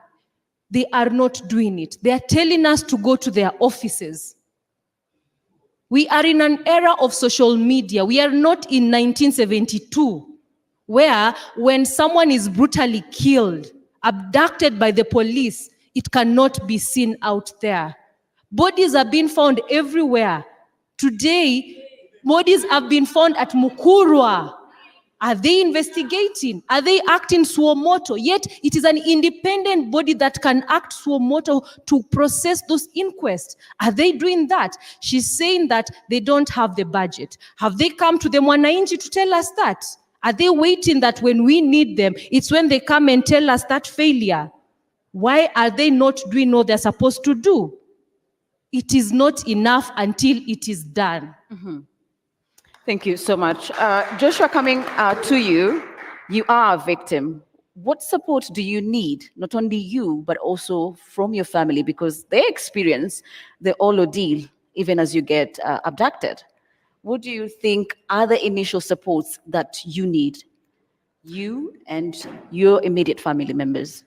they are not doing it. They are telling us to go to their offices. We are in an era of social media. We are not in 1972, where when someone is brutally killed, abducted by the police, it cannot be seen out there. Bodies are being found everywhere. Today, bodies have been found at Mukurwa. Are they investigating? Are they acting suo moto? Yet it is an independent body that can act suo moto to process those inquests. Are they doing that? She's saying that they don't have the budget. Have they come to the Mwananchi to tell us that? Are they waiting that when we need them, it's when they come and tell us that failure? Why are they not doing what they're supposed to do? It is not enough until it is done. Thank you so much. Joshua, coming to you, you are a victim. What support do you need, not only you, but also from your family, because they experience the whole ordeal even as you get abducted? What do you think are the initial supports that you need, you and your immediate family members?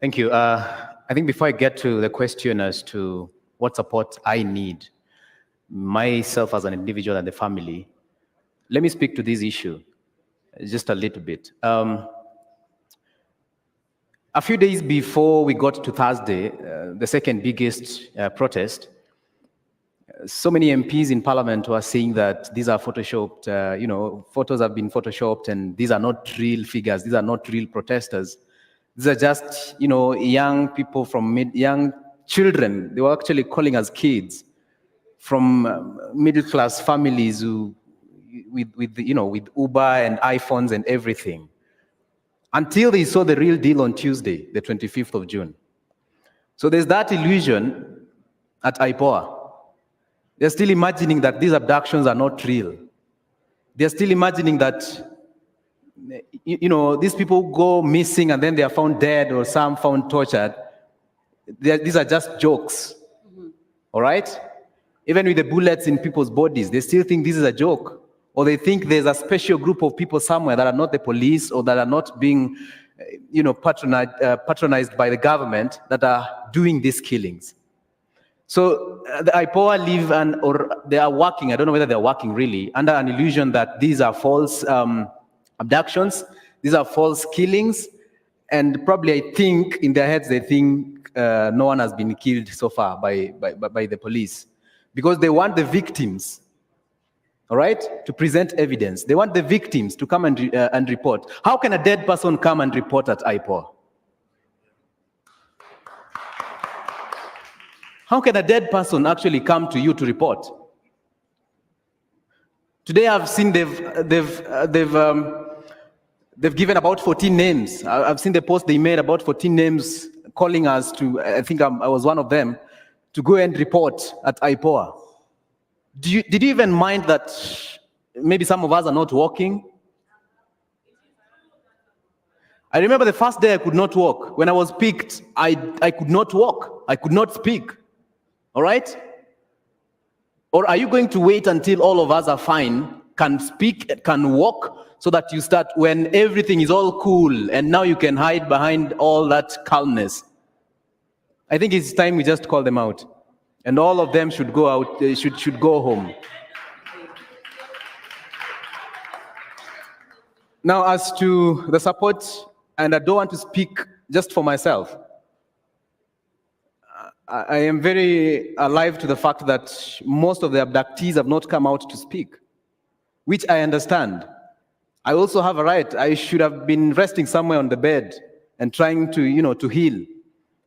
Thank you. I think before I get to the question as to what support I need, myself as an individual and the family, let me speak to this issue just a little bit. A few days before we got to Thursday, the second biggest protest, so many MPs in Parliament were saying that these are photoshopped, photos have been photoshopped, and these are not real figures, these are not real protesters. These are just, young people young children. They were actually calling us kids from middle-class families who, with Uber and iPhones and everything, until they saw the real deal on Tuesday, the 25th of June. So there's that illusion at IPOA. They're still imagining that these abductions are not real. They're still imagining that, these people go missing and then they are found dead or some found tortured. These are just jokes, all right? Even with the bullets in people's bodies, they still think this is a joke. Or they think there's a special group of people somewhere that are not the police or that are not being, patronized by the government that are doing these killings. So the IPOA live or they are working, I don't know whether they're working really, under an illusion that these are false abductions, these are false killings, and probably I think in their heads they think no one has been killed so far by the police, because they want the victims, all right, to present evidence. They want the victims to come and report. How can a dead person come and report at IPOA? How can a dead person actually come to you to report? Today I've seen they've given about 14 names. I've seen the post they made about 14 names calling us to, I think I was one of them, to go and report at IPOA. Did you even mind that maybe some of us are not walking? I remember the first day I could not walk. When I was picked, I could not walk. I could not speak. All right? Or are you going to wait until all of us are fine, can speak, can walk, so that you start when everything is all cool and now you can hide behind all that calmness? I think it's time we just call them out. And all of them should go out, should go home. Now, as to the support, and I don't want to speak just for myself. I am very alive to the fact that most of the abductees have not come out to speak, which I understand. I also have a right. I should have been resting somewhere on the bed and trying to, to heal.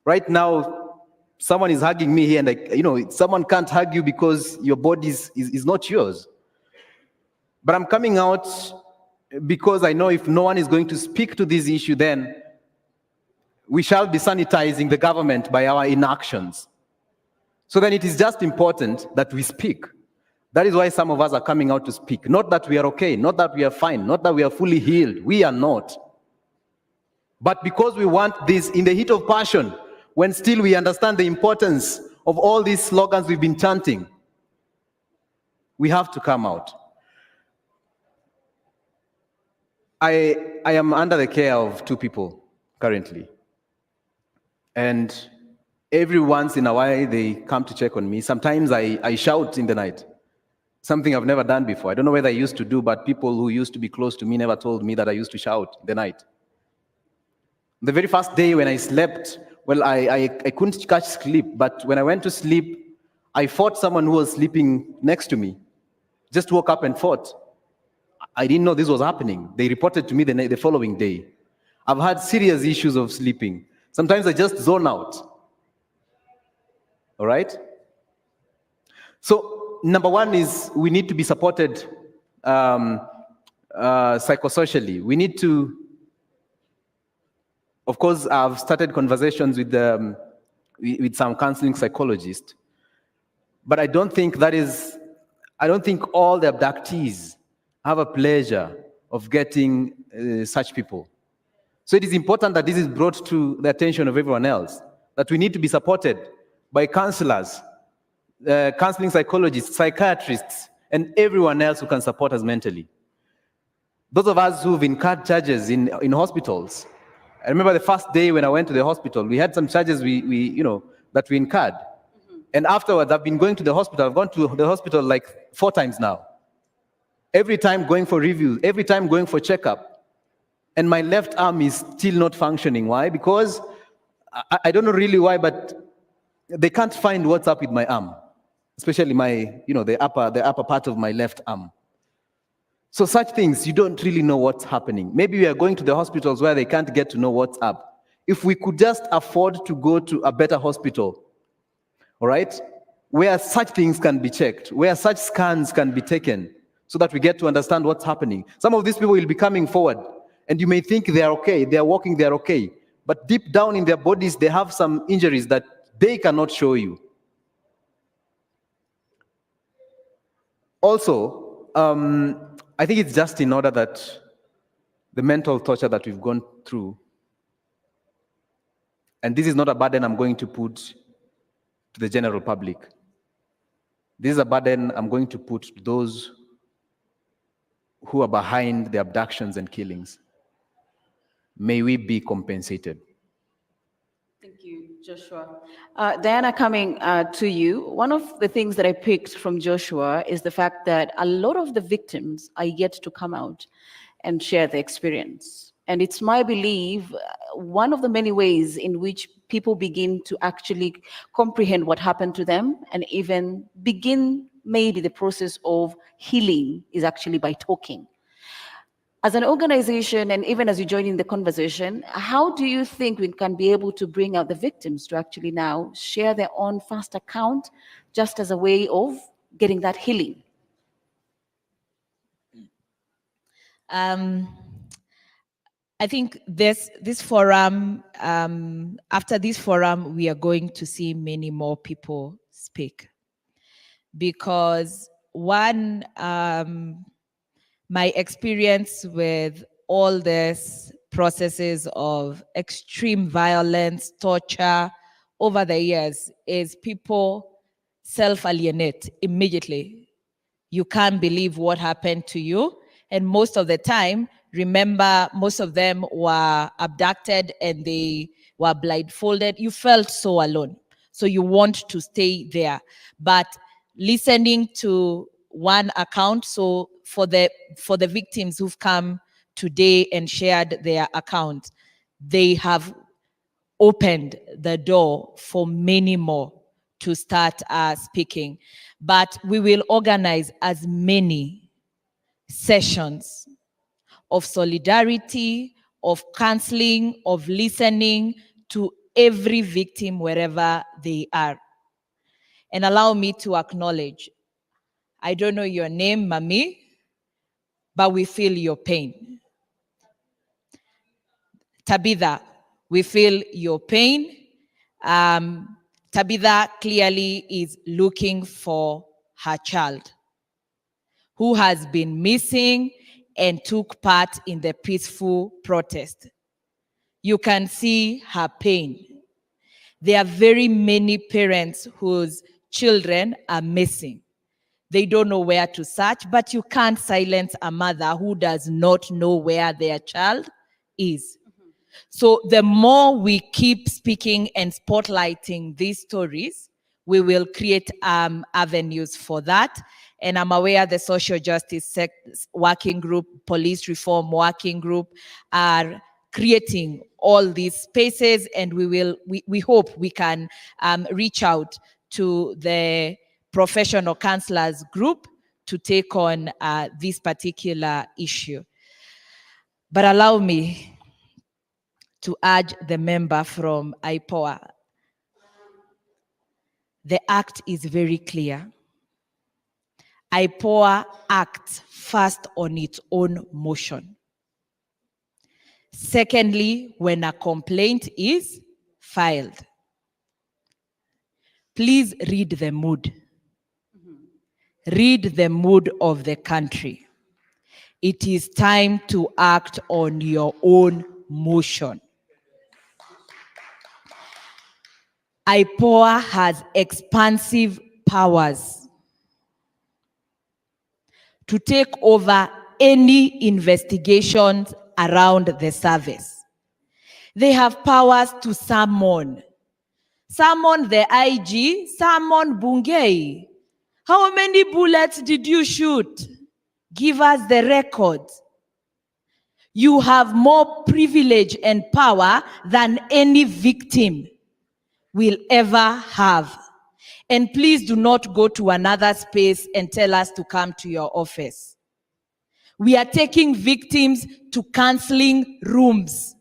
Right now, someone is hugging me here, and someone can't hug you because your body is not yours. But I'm coming out because I know if no one is going to speak to this issue, then we shall be sanitizing the government by our inactions. So then it is just important that we speak. That is why some of us are coming out to speak. Not that we are okay, not that we are fine, not that we are fully healed. We are not. But because we want this in the heat of passion, when still we understand the importance of all these slogans we've been chanting, we have to come out. I am under the care of 2 people currently. And every once in a while, they come to check on me. Sometimes I shout in the night, something I've never done before. I don't know whether I used to do, but people who used to be close to me never told me that I used to shout in the night. The very first day when I slept, well, I couldn't catch sleep, but when I went to sleep, I fought someone who was sleeping next to me. Just woke up and fought. I didn't know this was happening. They reported to me the following day. I've had serious issues of sleeping. Sometimes I just zone out. All right? So, number one is we need to be supported psychosocially. We need to, of course, I've started conversations with some counseling psychologists, but I don't think all the abductees have a pleasure of getting such people. So it is important that this is brought to the attention of everyone else, that we need to be supported by counselors, counseling psychologists, psychiatrists, and everyone else who can support us mentally. Those of us who've incurred charges in hospitals, I remember the first day when I went to the hospital, we had some charges that we incurred. Mm-hmm. And afterwards, I've been going to the hospital. I've gone to the hospital like 4 times now. Every time going for reviews, every time going for checkup. And my left arm is still not functioning. Why? Because I don't know really why, but they can't find what's up with my arm, especially the upper part of my left arm. So such things, you don't really know what's happening. Maybe we are going to the hospitals where they can't get to know what's up. If we could just afford to go to a better hospital, all right, where such things can be checked, where such scans can be taken, so that we get to understand what's happening. Some of these people will be coming forward, and you may think they are okay, they are walking, they are okay. But deep down in their bodies, they have some injuries that they cannot show you. Also, I think it's just in order that the mental torture that we've gone through, and this is not a burden I'm going to put to the general public. This is a burden I'm going to put to those who are behind the abductions and killings. May we be compensated. Thank you, Joshua. Diana, coming to you, one of the things that I picked from Joshua is the fact that a lot of the victims are yet to come out and share their experience. And it's my belief, one of the many ways in which people begin to actually comprehend what happened to them and even begin maybe the process of healing is actually by talking. As an organization, and even as you join in the conversation, how do you think we can be able to bring out the victims to actually now share their own first account, just as a way of getting that healing? I think this forum, after this forum, we are going to see many more people speak. Because one, my experience with all these processes of extreme violence, torture over the years is people self-alienate immediately. You can't believe what happened to you. And most of the time, remember, most of them were abducted and they were blindfolded. You felt so alone. So you want to stay there. But listening to one account, so for the victims who've come today and shared their account, they have opened the door for many more to start speaking. But we will organize as many sessions of solidarity, of counseling, of listening to every victim wherever they are. And allow me to acknowledge, I don't know your name, Mami, but we feel your pain. Tabitha, we feel your pain. Tabitha clearly is looking for her child. who has been missing and took part in the peaceful protest. You can see her pain. There are very many parents whose children are missing. They don't know where to search, but you can't silence a mother who does not know where their child is. So the more we keep speaking and spotlighting these stories, we will create avenues for that. And I'm aware the social justice working group, police reform working group are creating all these spaces, and we hope we can reach out to the professional counselors group to take on this particular issue. But allow me to urge the member from IPOA. The act is very clear. IPOA acts first on its own motion. Secondly, when a complaint is filed. Please read the mood. Read the mood of the country. It is time to act on your own motion. IPOA has expansive powers to take over any investigations around the service. They have powers to summon the IG, summon Bungei. How many bullets did you shoot? Give us the record. You have more privilege and power than any victim will ever have. And please do not go to another space and tell us to come to your office. We are taking victims to counseling rooms.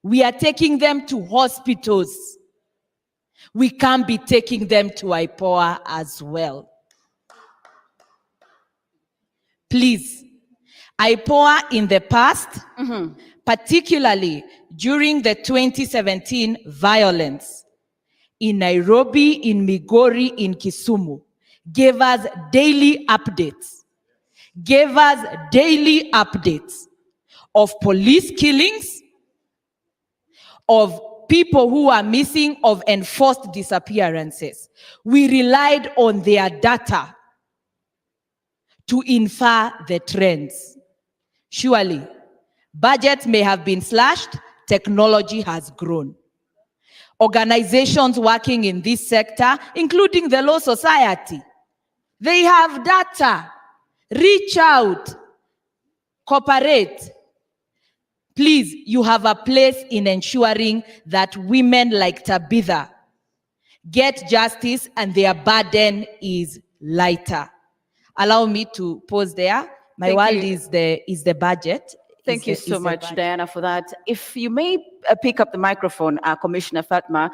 We are taking them to hospitals. We can't be taking them to IPOA as well. Please, IPOA in the past, particularly during the 2017 violence, in Nairobi, in Migori, in Kisumu, gave us daily updates. Gave us daily updates of police killings, of people who are missing, of enforced disappearances. We relied on their data to infer the trends. Surely, budgets may have been slashed, technology has grown. Organizations working in this sector, including the Law Society, they have data. Reach out, cooperate. Please, you have a place in ensuring that women like Tabitha get justice and their burden is lighter. Allow me to pause there. My world is the budget. Thank you so much, Diana, for that. If you may pick up the microphone, Commissioner Fatma,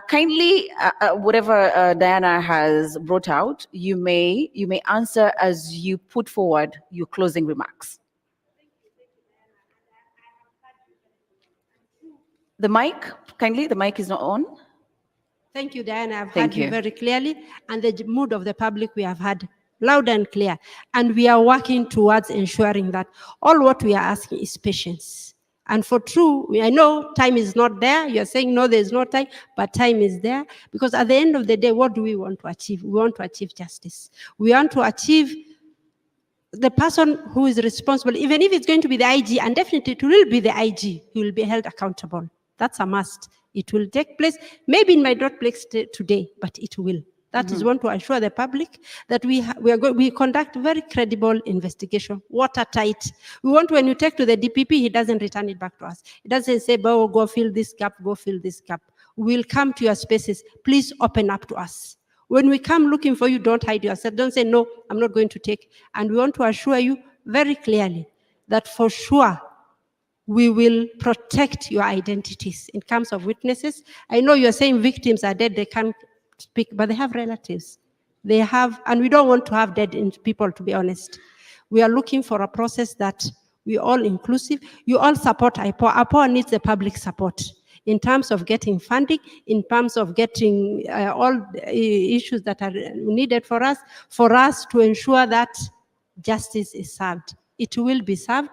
kindly, whatever Diana has brought out, you may answer as you put forward your closing remarks. The mic, kindly, the mic is not on. Thank you, Diana. I've heard you very clearly, and the mood of the public we have had loud and clear, and we are working towards ensuring that all what we are asking is patience. And for true, I know time is not there. You're saying, no, there's no time, but time is there. Because at the end of the day, what do we want to achieve? We want to achieve justice. We want to achieve the person who is responsible, even if it's going to be the IG, and definitely it will be the IG, he will be held accountable. That's a must. It will take place. Maybe it might not place today, but it will. That is want to assure the public that we conduct very credible investigation, watertight. We want when you take to the DPP, he doesn't return it back to us. He doesn't say, oh, go fill this gap, go fill this gap. We'll come to your spaces. Please open up to us. When we come looking for you, don't hide yourself. Don't say, no, I'm not going to take. And we want to assure you very clearly that for sure, we will protect your identities in terms of witnesses. I know you're saying victims are dead, they can't speak, but they have relatives. They have, and we don't want to have dead people, to be honest. We are looking for a process that we all inclusive. You all support IPOA. IPOA needs the public support in terms of getting funding, in terms of getting all issues that are needed for us to ensure that justice is served. It will be served.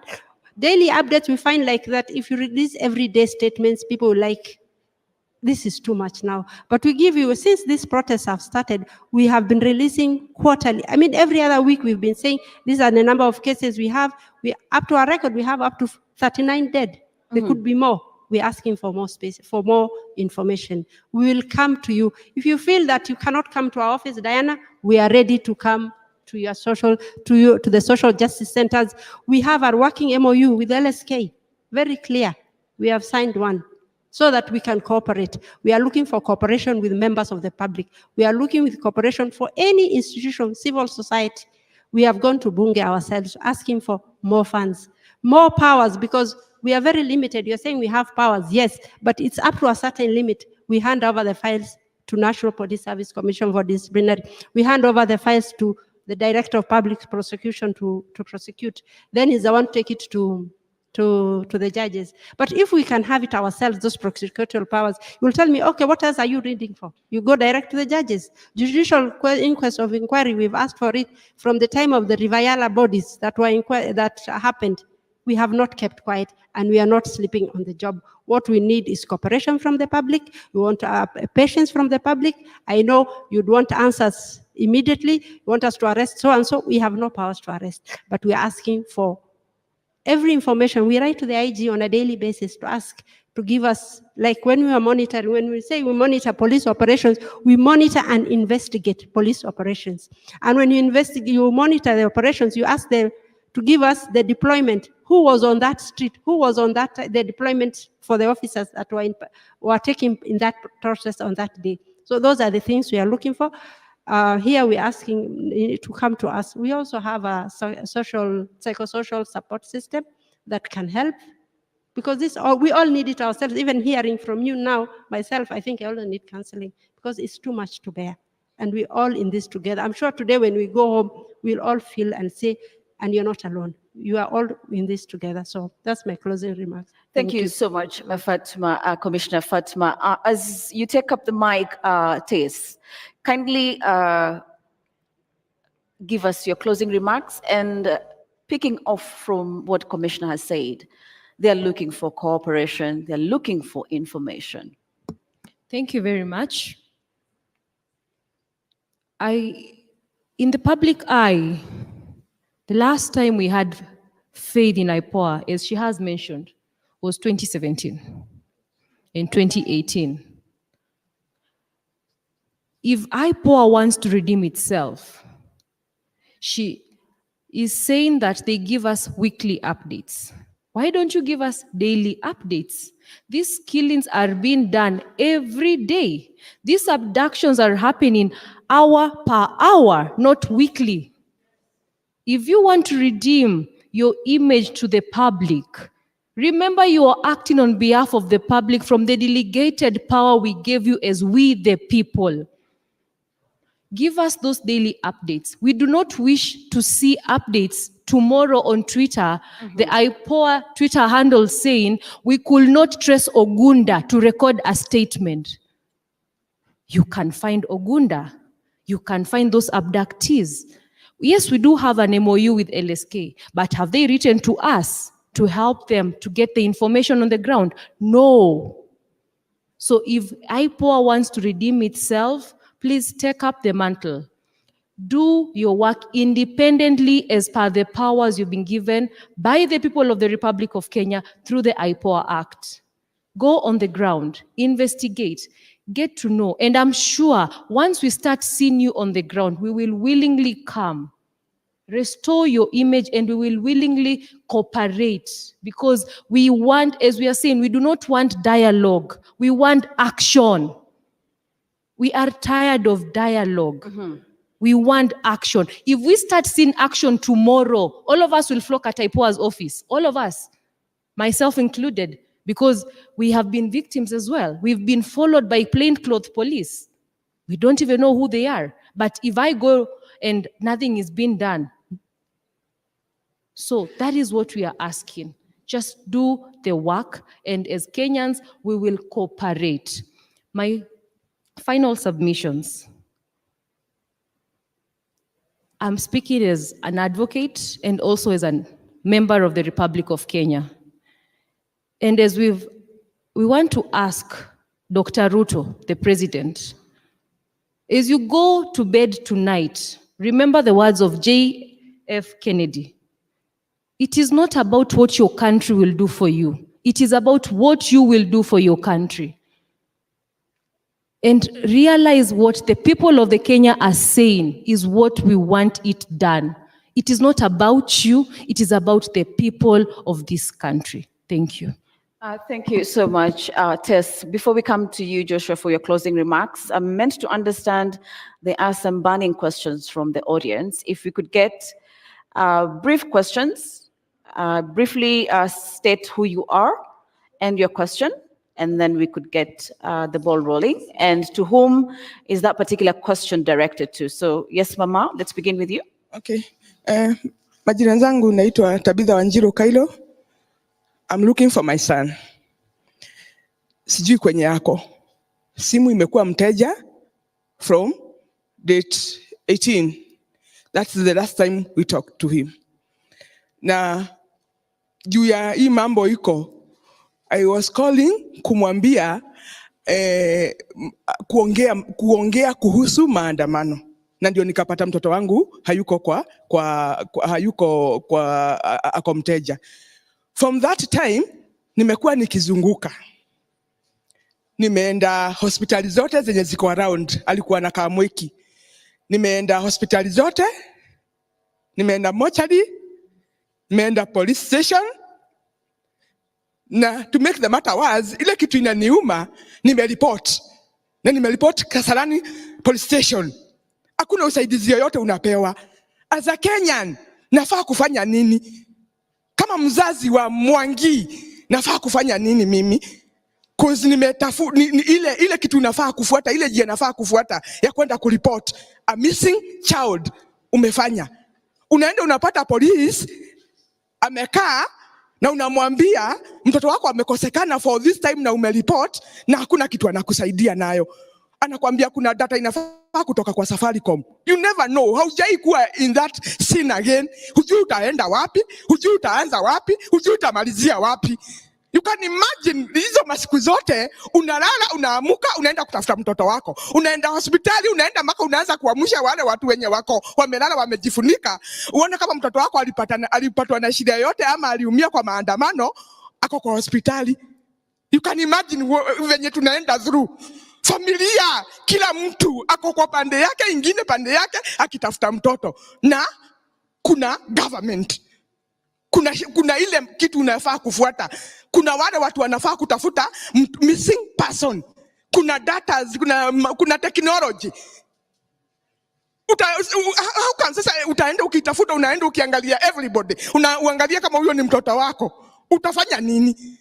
Daily updates, we find like that if you release everyday statements, people will like, this is too much now. But we give you, since these protests have started, we have been releasing quarterly. I mean, every other week we've been saying, these are the number of cases we have. We, up to our record, we have up to 39 dead. There could be more. We're asking for more space, for more information. We will come to you. If you feel that you cannot come to our office, Diana, we are ready to come to your social, to the social justice centers. We have our working MOU with LSK, very clear. We have signed one, so that we can cooperate. We are looking for cooperation with members of the public. We are looking with cooperation for any institution, civil society. We have gone to Bunge ourselves, asking for more funds, more powers, because we are very limited. You're saying we have powers, yes, but it's up to a certain limit. We hand over the files to National Police Service Commission for disciplinary. We hand over the files to the Director of Public Prosecution to prosecute. Then he's the one to take it to the judges. But if we can have it ourselves, those prosecutorial powers, you will tell me, okay, what else are you reading for? You go direct to the judges. Judicial inquest of inquiry, we've asked for it from the time of the Riviera bodies that were that happened. We have not kept quiet, and we are not sleeping on the job. What we need is cooperation from the public. We want patience from the public. I know you'd want answers immediately. You want us to arrest so and so. We have no powers to arrest, but we are asking for every information. We write to the IG on a daily basis to ask to give us, like when we are monitoring, when we say we monitor police operations, we monitor and investigate police operations. And when you investigate, you monitor the operations, you ask them to give us the deployment. Who was on that street? Who was on that, the deployment for the officers that were taking in that process on that day. So those are the things we are looking for. Here we're asking to come to us. We also have a psychosocial support system that can help, because we all need it ourselves. Even hearing from you now, myself, I think I also need counseling, because it's too much to bear. And we're all in this together. I'm sure today when we go home, we'll all feel and say, and you're not alone. You are all in this together. So that's my closing remarks. Thank you so much, Fatima, Commissioner Fatima. As you take up the mic, Tess, kindly give us your closing remarks, and picking off from what Commissioner has said, they're looking for cooperation, they're looking for information. Thank you very much. In the public eye, the last time we had faith in IPOA, as she has mentioned, was 2017 and 2018. If IPOA wants to redeem itself, she is saying that they give us weekly updates. Why don't you give us daily updates? These killings are being done every day. These abductions are happening hour per hour, not weekly. If you want to redeem your image to the public, remember you are acting on behalf of the public from the delegated power we gave you as we the people. Give us those daily updates. We do not wish to see updates tomorrow on Twitter, the IPOA Twitter handle saying we could not trace Ogunda to record a statement. You can find Ogunda. You can find those abductees. Yes, we do have an MOU with LSK, but have they written to us to help them to get the information on the ground? No. So if IPOA wants to redeem itself, please take up the mantle. Do your work independently as per the powers you've been given by the people of the Republic of Kenya through the IPOA Act. Go on the ground, investigate, get to know. And I'm sure once we start seeing you on the ground, we will willingly come, restore your image, and we will willingly cooperate, because we want, as we are saying, we do not want dialogue. We want action. We are tired of dialogue. We want action. If we start seeing action tomorrow, all of us will flock at IPOA's office. All of us, myself included, because we have been victims as well. We've been followed by plainclothes police. We don't even know who they are. But if I go and nothing is being done, so that is what we are asking. Just do the work, and as Kenyans, we will cooperate. My final submissions. I'm speaking as an advocate and also as a member of the Republic of Kenya. And as we want to ask Dr. Ruto, the president, as you go to bed tonight, remember the words of J.F. Kennedy. It is not about what your country will do for you. It is about what you will do for your country. And realize what the people of the Kenya are saying is what we want it done. It is not about you, it is about the people of this country. Thank you. Thank you so much, Tess. Before we come to you, Joshua, for your closing remarks, I'm meant to understand there are some burning questions from the audience. If we could get brief questions, briefly state who you are and your question, and then we could get the ball rolling. And to whom is that particular question directed to? So yes, Mama, let's begin with you. Okay. Majina zangu naitwa Tabitha Wanjiru Kailo. I'm looking for my son. Sijui kwenye yako. Simu imekuwa mteja from date 18. That's the last time we talked to him. Na juu ya hii mambo iko, I was calling kumwambia kuongea kuhusu maandamano. Na ndio nikapata mtoto wangu hayuko ako mteja. From that time nimekuwa nikizunguka. Nimeenda hospitali zote zenye ziko around, alikuwa na Kamweki. Nimeenda hospitali zote, nimeenda mortuary, nimeenda police station. Na to make the matter worse, ile kitu inaniuma, nimereport. Na nimereport Kasarani police station. Hakuna usaidizi yoyote unapewa. As a Kenyan, nafaa kufanya nini? Kama mzazi wa Mwangi, nafaa kufanya nini mimi? Cause ile kitu nafaa kufuata, ile njia nafaa kufuata ya kwenda kureport a missing child umefanya. Unaenda unapata police amekaa na unamwambia mtoto wako amekosekana for this time na umereport na hakuna kitu anakusaidia nayo. Anakuambia kuna data inafaa kutoka kwa Safaricom. You never know. Haujai kuwa in that scene again. Hujui utaenda wapi, hujui utaanza wapi, hujui utamalizia wapi. You can imagine hizo masiku zote unalala, unaamuka, unaenda kutafuta mtoto wako. Unaenda hospitali, unaenda mpaka unaanza kuamsha wale watu wenye wako wamelala wamejifunika. Uone kama mtoto wako alipatwa na shida yote ama aliumia kwa maandamano, ako kwa hospitali. You can imagine venye tunaenda through. Familia, kila mtu ako kwa pande yake, ingine pande yake akitafuta mtoto. Na kuna government. Kuna ile kitu unafaa kufuata. Kuna wale watu wanafaa kutafuta missing person. Kuna data, kuna technology. How can sasa utaenda ukitafuta, unaenda ukiangalia everybody. Uangalia kama huyo ni mtoto wako. Utafanya nini?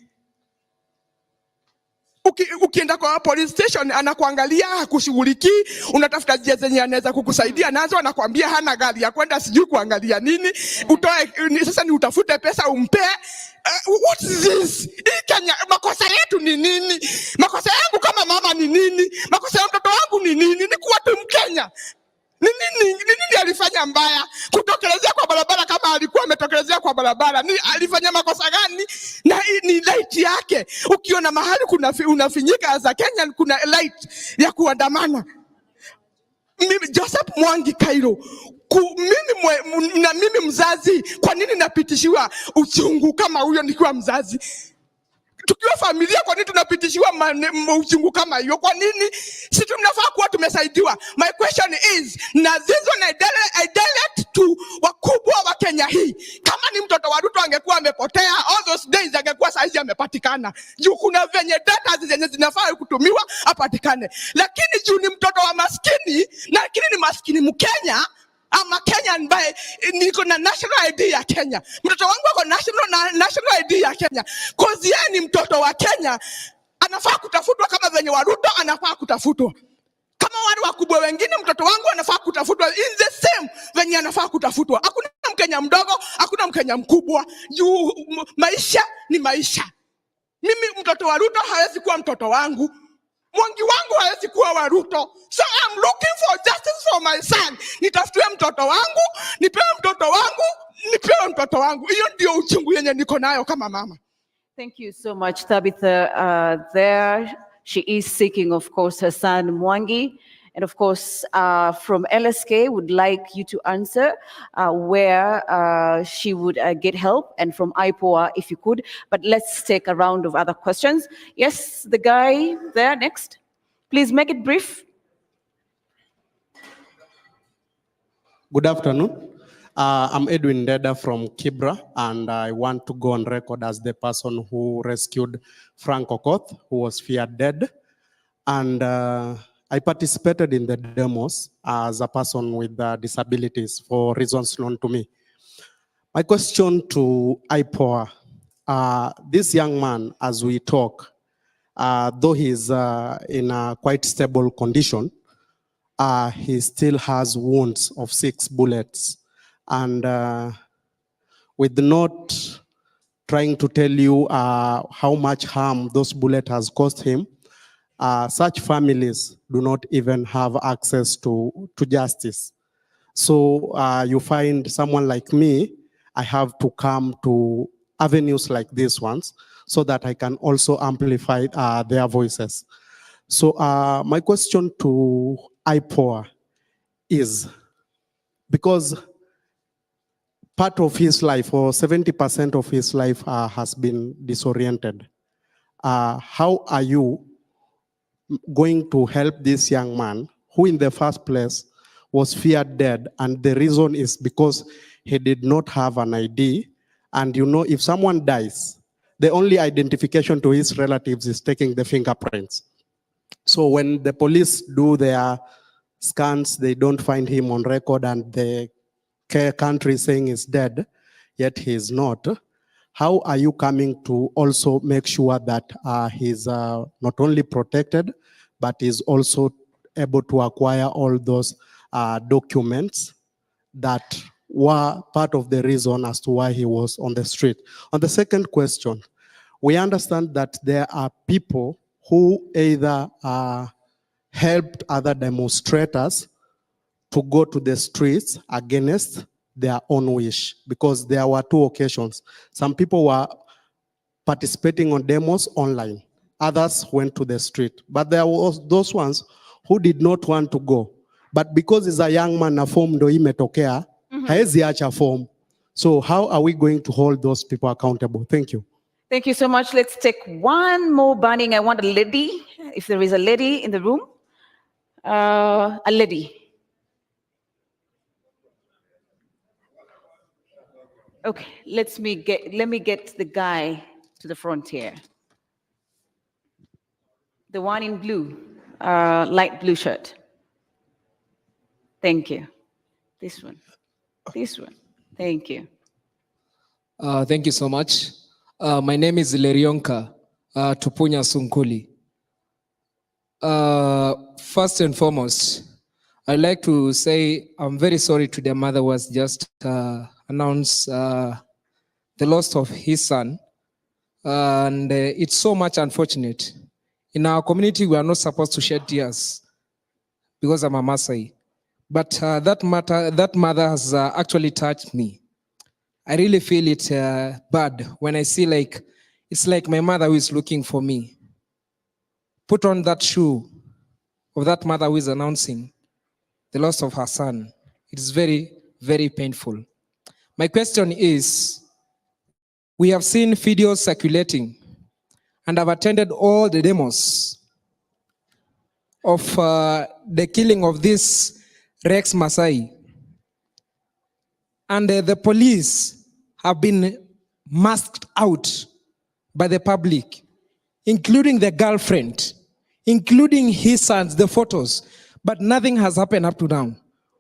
Ukienda kwa police station anakuangalia hakushughulikii, unatafuta njia zenye anaweza kukusaidia nazo, anakuambia hana gari ya kwenda sijui kuangalia nini, sasa ni utafute pesa umpe. What is this? Kenya, makosa yetu ni nini? Makosa yangu kama mama ni nini? Makosa ya mtoto wangu ni nini? Ni kuwa tu Mkenya. Nini alifanya mbaya? Kutokelezea kwa barabara kama alikuwa ametokelezea kwa barabara. Alifanya makosa gani? Na ni light yake. Ukiona mahali unafinyika as a Kenyan, kuna light ya kuandamana. Mimi Joseph Mwangi Kailo, mimi mzazi, kwa nini napitishiwa uchungu kama huyo nikiwa mzazi? Tukiwa familia, kwa nini tunapitishiwa uchungu kama hiyo? Kwa nini? Si tunafaa kuwa tumesaidiwa. My question is, na zizo na direct to wakubwa wa Kenya hii. Kama ni mtoto wa Ruto angekuwa amepotea, all those days angekuwa saizi amepatikana. Juu kuna venye data zenye zinafaa kutumiwa apatikane. Lakini juu ni mtoto wa maskini, na lakini ni maskini Mkenya, ama Kenya ambaye niko na national ID ya Kenya. Mtoto wangu ako national ID ya Kenya. Cause yeye ni mtoto wa Kenya, anafaa kutafutwa kama venye wa Ruto anafaa kutafutwa. Kama wale wakubwa wengine, mtoto wangu anafaa kutafutwa in the same venye anafaa kutafutwa. Hakuna Mkenya mdogo, hakuna Mkenya mkubwa. Juu maisha ni maisha. Mimi mtoto wa Ruto hawezi kuwa mtoto wangu. Mwangi wangu hawezi kuwa wa Ruto. So I'm looking for justice for my son. Nitafutiwe mtoto wangu, nipewe mtoto wangu, nipewe mtoto wangu. Hiyo ndio uchungu yenye niko nayo kama mama. Thank you so much, Tabitha. There she is seeking, of course, her son Mwangi. And of course, from LSK, would like you to answer where she would get help, and from IPOA, if you could. But let's take a round of other questions. Yes, the guy there next. Please make it brief. Good afternoon. I'm Edwin Deda from Kibra, and I want to go on record as the person who rescued Frank Okoth, who was feared dead. And I participated in the demos as a person with disabilities for reasons known to me. My question to IPOA, this young man, as we talk, though he's in a quite stable condition, he still has wounds of 6 bullets. And with not trying to tell you how much harm those bullets has caused him, such families do not even have access to justice. So you find someone like me, I have to come to avenues like these ones so that I can also amplify their voices. So my question to IPOA is, because part of his life, or 70% of his life, has been disoriented, how are you going to help this young man who in the first place was feared dead, and the reason is because he did not have an ID? And you know, if someone dies, the only identification to his relatives is taking the fingerprints. So when the police do their scans, they don't find him on record, and the country saying he's dead, yet he is not. How are you coming to also make sure that he's not only protected, but is also able to acquire all those documents that were part of the reason as to why he was on the street? On the second question, we understand that there are people who either helped other demonstrators to go to the streets against their own wish, because there were 2 occasions. Some people were participating on demos online. Others went to the street. But there was those ones who did not want to go. But because he's a young man, a form ndo imetokea, haezi acha form. So how are we going to hold those people accountable? Thank you. Thank you so much. Let's take one more burning. I want a lady, if there is a lady in the room. A lady. Okay, let me get the guy to the front here. The one in blue, light blue shirt. Thank you. This one. This one. Thank you. Thank you so much. My name is Lerionka Tupunya Sunkuli. First and foremost, I'd like to say I'm very sorry to the mother who was just announced the loss of his son. And it's so much unfortunate. In our community, we are not supposed to shed tears because I'm a Maasai. But that mother has actually touched me. I really feel it bad when I see it's like my mother who is looking for me. Put on that shoe of that mother who is announcing the loss of her son. It is very, very painful. My question is, we have seen videos circulating, and I've attended all the demos of the killing of this Rex Masai. And the police have been masked out by the public, including the girlfriend, including his sons, the photos, but nothing has happened up to now.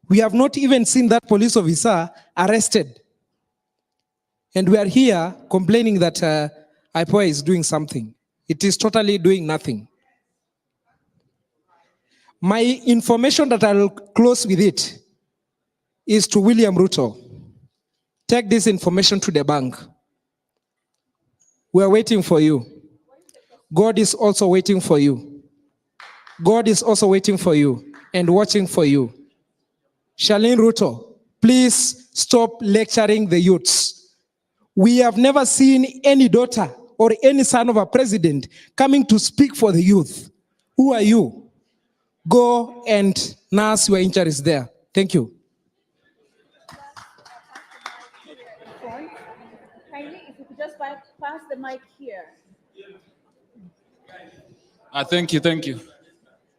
We have not even seen that police officer arrested. And we are here complaining that IPOA is doing something. It is totally doing nothing. My information that I'll close with it is to William Ruto. Take this information to the bank. We are waiting for you. God is also waiting for you. God is also waiting for you and watching for you. Charlene Ruto, please stop lecturing the youths. We have never seen any daughter or any son of a president coming to speak for the youth. Who are you? Go and nurse your injuries there. Thank you. Kindly, if you could just pass the mic here. Thank you.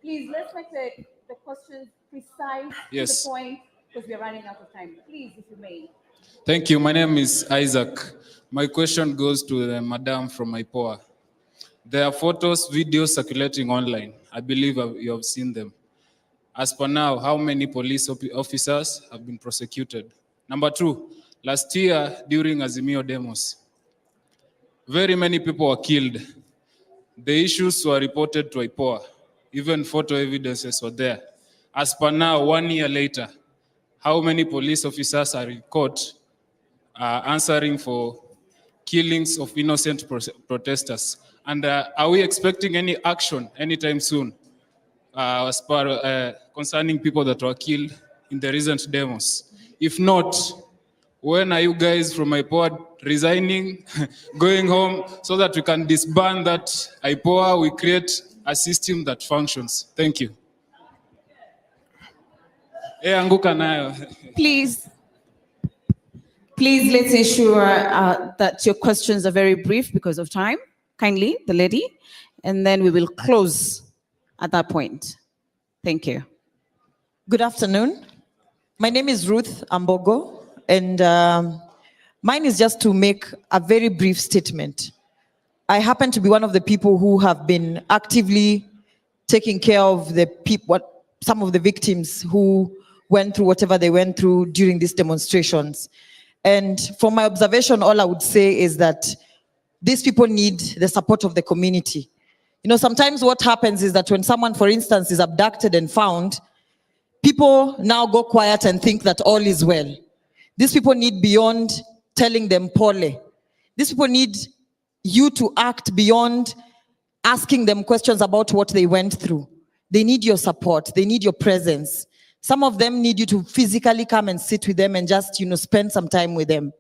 Please, let's make the questions precise, Yes. to the point, because we are running out of time. Please, if you may. Thank you. My name is Isaac. My question goes to the madam from IPOA. There are photos, videos circulating online. I believe you have seen them. As per now, how many police officers have been prosecuted? Number two, last year during Azimio demos, very many people were killed. The issues were reported to IPOA. Even photo evidences were there. As per now, 1 year later, how many police officers are in court answering for killings of innocent protesters? And are we expecting any action anytime soon as per concerning people that were killed in the recent demos? If not, when are you guys from IPOA resigning, going home, so that we can disband that IPOA, we create a system that functions? Thank you. Anguka nayo. Please, let's ensure that your questions are very brief because of time. Kindly, the lady. And then we will close at that point. Thank you. Good afternoon. My name is Ruth Ambogo, and mine is just to make a very brief statement. I happen to be one of the people who have been actively taking care of the people, some of the victims who went through whatever they went through during these demonstrations. And from my observation, all I would say is that these people need the support of the community. You know, sometimes what happens is that when someone, for instance, is abducted and found, people now go quiet and think that all is well. These people need beyond telling them pole. These people need you to act beyond asking them questions about what they went through. They need your support. They need your presence. Some of them need you to physically come and sit with them and just, you know, spend some time with them.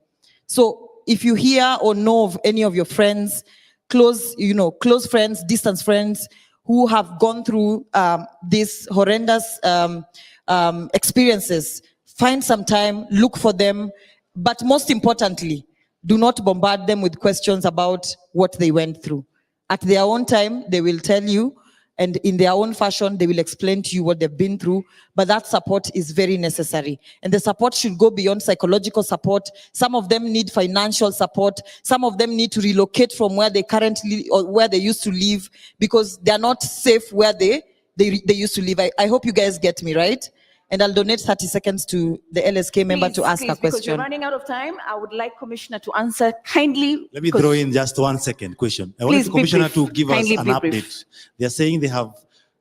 So if you hear or know of any of your friends, close friends, distant friends who have gone through these horrendous experiences, find some time, look for them, but most importantly, do not bombard them with questions about what they went through. At their own time, they will tell you, and in their own fashion, they will explain to you what they've been through, but that support is very necessary. And the support should go beyond psychological support. Some of them need financial support. Some of them need to relocate from where they currently, or where they used to live, because they're not safe where they used to live. I hope you guys get me, right? And I'll donate 30 seconds to the LSK member to ask a Because we're question. running out of time, I would like Commissioner to answer kindly. Let me throw in just 1 second question. I want the Commissioner to give us an update. They are saying they have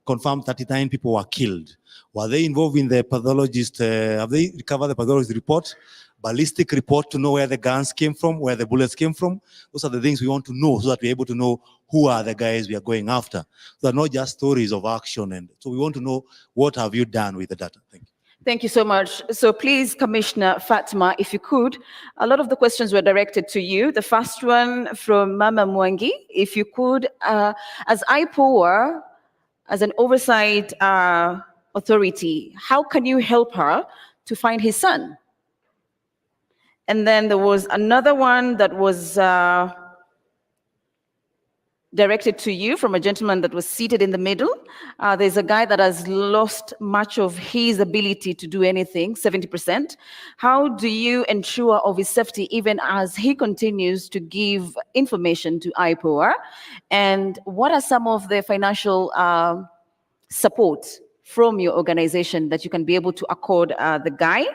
confirmed 39 people were killed. Were they involved in the pathologist? Have they recovered the pathologist report, ballistic report to know where the guns came from, where the bullets came from? Those are the things we want to know so that we're able to know who are the guys we are going after. So they're not just stories of action. And so we want to know, what have you done with the data? Thank you. Thank you so much. So please, Commissioner Fatima, if you could, a lot of the questions were directed to you. The first one from Mama Mwangi, if you could, as IPOA, as an oversight authority, how can you help her to find his son? And then there was another one that was directed to you from a gentleman that was seated in the middle. There's a guy that has lost much of his ability to do anything, 70%. How do you ensure of his safety even as he continues to give information to IPOA? And what are some of the financial support from your organization that you can be able to accord the guy?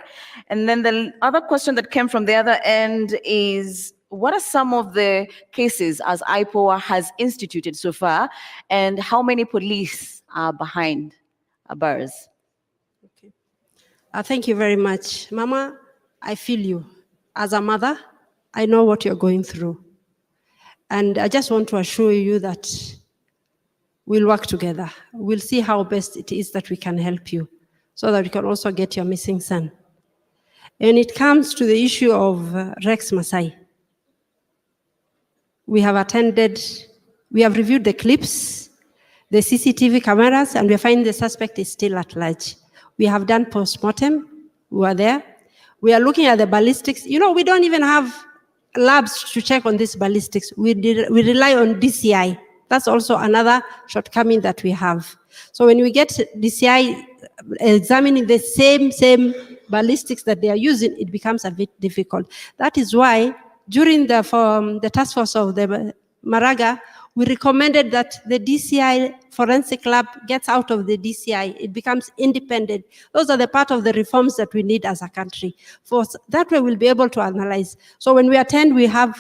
And then the other question that came from the other end is, what are some of the cases as IPOA has instituted so far, and how many police are behind bars? Thank you very much. Mama, I feel you. As a mother, I know what you're going through. And I just want to assure you that we'll work together. We'll see how best it is that we can help you so that we can also get your missing son. When it comes to the issue of Rex Masai, we have reviewed the clips, the CCTV cameras, and we find the suspect is still at large. We have done post-mortem, we are there. We are looking at the ballistics. You know, we don't even have labs to check on this ballistics. We rely on DCI. That's also another shortcoming that we have. So when we get DCI examining the same ballistics that they are using, it becomes a bit difficult. That is why during the task force of the Maraga, we recommended that the DCI forensic lab gets out of the DCI. It becomes independent. Those are the part of the reforms that we need as a country. For that way, we'll be able to analyze. So when we attend, we are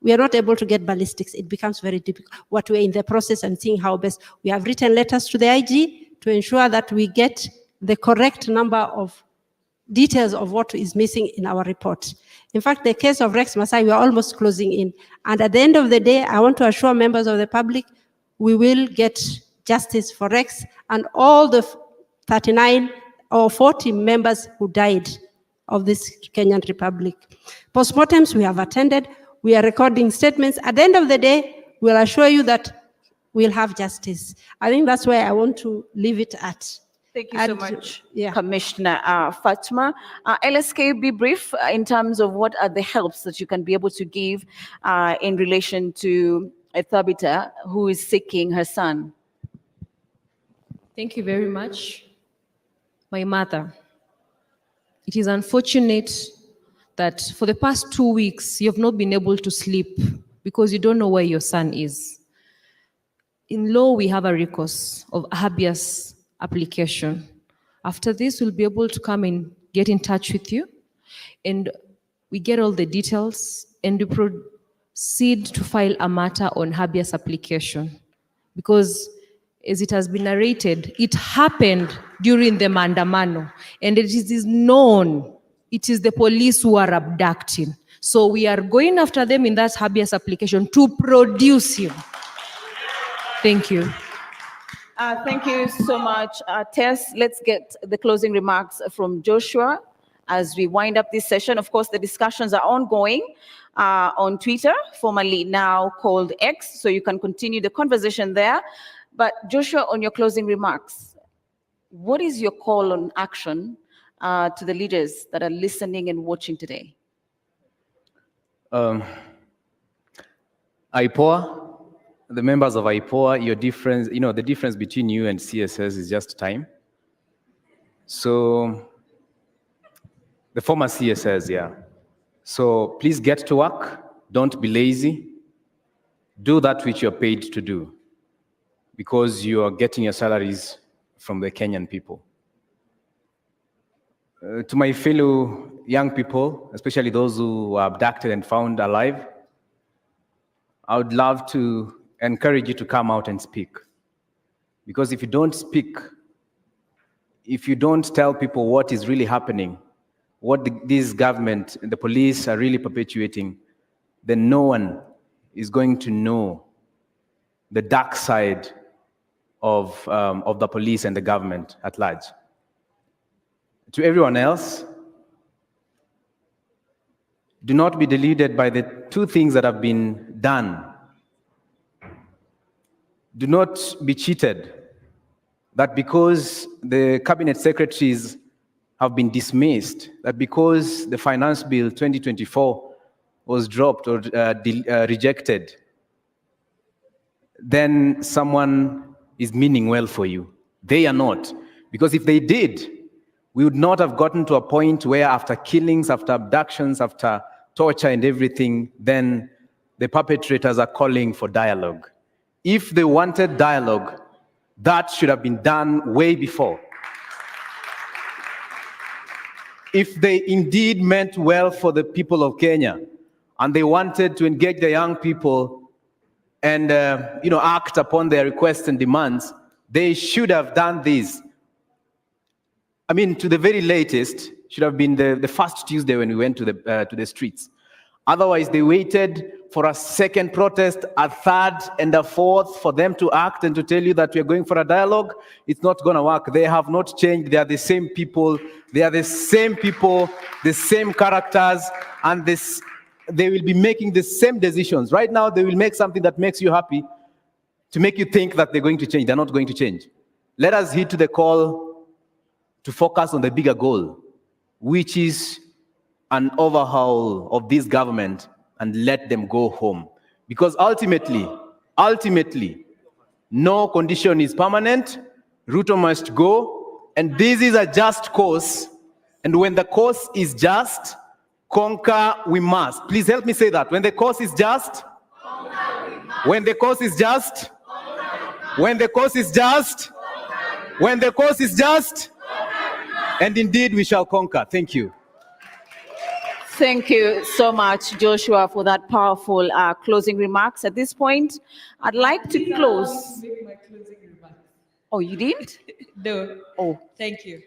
not able to get ballistics. It becomes very difficult. What we're in the process and seeing how best. We have written letters to the IG to ensure that we get the correct number of details of what is missing in our report. In fact, the case of Rex Masai, we are almost closing in. And at the end of the day, I want to assure members of the public, we will get justice for Rex and all the 39 or 40 members who died of this Kenyan Republic. Postmortems we have attended. We are recording statements. At the end of the day, we'll assure you that we'll have justice. I think that's where I want to leave it at. Thank you so much, Commissioner Fatma. LSK, be brief in terms of what are the helps that you can be able to give in relation to Thabita, who is seeking her son. Thank you very much. My mother, it is unfortunate that for the past 2 weeks, you have not been able to sleep because you don't know where your son is. In law, we have a recourse of habeas application. After this, we'll be able to come and get in touch with you, and we get all the details, and we proceed to file a matter on habeas application. Because as it has been narrated, it happened during the Mandamano, and it is known it is the police who are abducting. So we are going after them in that habeas application to produce him. Thank you. Thank you so much, Tess. Let's get the closing remarks from Joshua as we wind up this session. Of course, the discussions are ongoing on Twitter, formerly now called X, so you can continue the conversation there. But Joshua, on your closing remarks, what is your call on action to the leaders that are listening and watching today? IPOA, the members of IPOA, your difference, the difference between you and CSS is just time. So, the former CSS, yeah. So please get to work. Don't be lazy. Do that which you're paid to do, because you are getting your salaries from the Kenyan people. To my fellow young people, especially those who were abducted and found alive, I would love to encourage you to come out and speak. Because if you don't speak, if you don't tell people what is really happening, what this government and the police are really perpetuating, then no one is going to know the dark side of the police and the government at large. To everyone else, do not be deluded by the two things that have been done. Do not be cheated that because the cabinet secretaries have been dismissed, that because the finance bill 2024 was dropped or rejected, then someone is meaning well for you. They are not. Because if they did, we would not have gotten to a point where after killings, after abductions, after torture and everything, then the perpetrators are calling for dialogue. If they wanted dialogue, that should have been done way before. If they indeed meant well for the people of Kenya, and they wanted to engage the young people and act upon their requests and demands, they should have done this. I mean, to the very latest, should have been the first Tuesday when we went to the streets. Otherwise, they waited for a second protest, a third and a fourth, for them to act and to tell you that we are going for a dialogue, it's not going to work. They have not changed. They are the same people. They are the same people, the same characters, and they will be making the same decisions. Right now, they will make something that makes you happy to make you think that they're going to change. They're not going to change. Let us heed to the call to focus on the bigger goal, which is an overhaul of this government, and let them go home. Because ultimately, no condition is permanent. Ruto must go, and this is a just cause. And when the cause is just, conquer we must. Please help me say that. When the cause is just, when the cause is just, when the cause is just, when the cause is just, and indeed we shall conquer. Thank you. Thank you so much, Joshua, for that powerful closing remarks. At this point, I'd like to close. Oh, you did? No. Oh, thank you.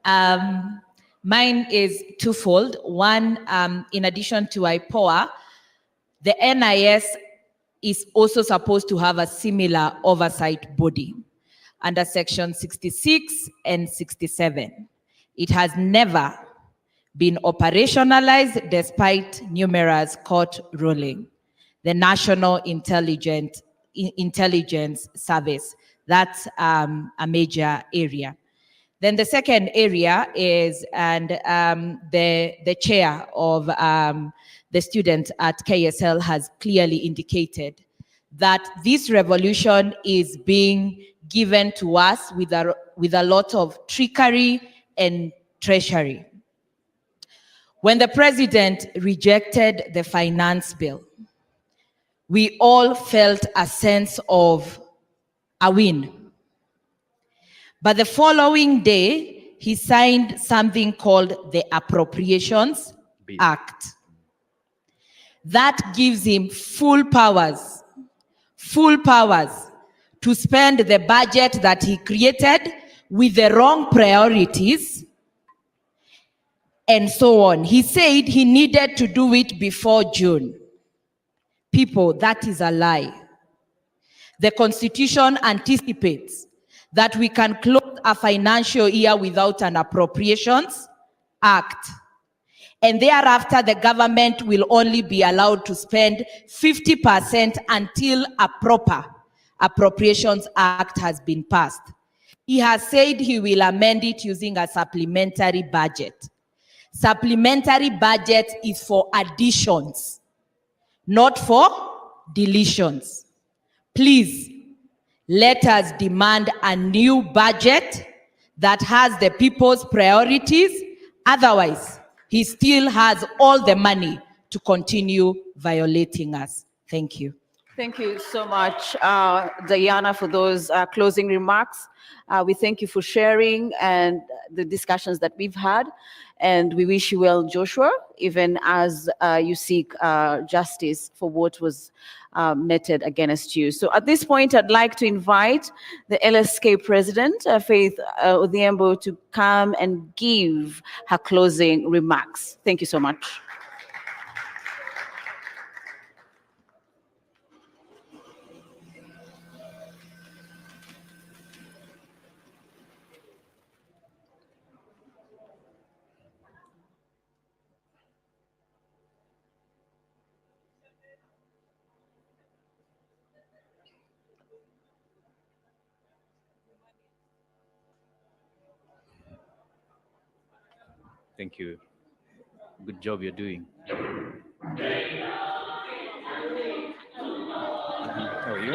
Mine is twofold. One, in addition to IPOA, the NIS is also supposed to have a similar oversight body under Section 66 and 67. It has never been operationalized despite numerous court ruling. The National Intelligence Service, that's a major area. Then the second area is, and the chair of the student at KSL has clearly indicated that this revolution is being given to us with a lot of trickery and treachery. When the president rejected the finance bill, we all felt a sense of a win. But the following day, he signed something called the Appropriations Act. That gives him full powers to spend the budget that he created with the wrong priorities and so on. He said he needed to do it before June. People, that is a lie. The Constitution anticipates that we can close a financial year without an Appropriations Act. And thereafter, the government will only be allowed to spend 50% until a proper Appropriations Act has been passed. He has said he will amend it using a supplementary budget. Supplementary budget is for additions, not for deletions. Please, let us demand a new budget that has the people's priorities. Otherwise, he still has all the money to continue violating us. Thank you. thank you so much, Diana, for those closing remarks. We thank you for sharing and the discussions that we've had. And we wish you well, Joshua, even as you seek justice for what was meted against you. So at this point, I'd like to invite the LSK president, Faith Odhiambo, to come and give her closing remarks. Thank you so much. Thank you. Good job you're doing. How are you?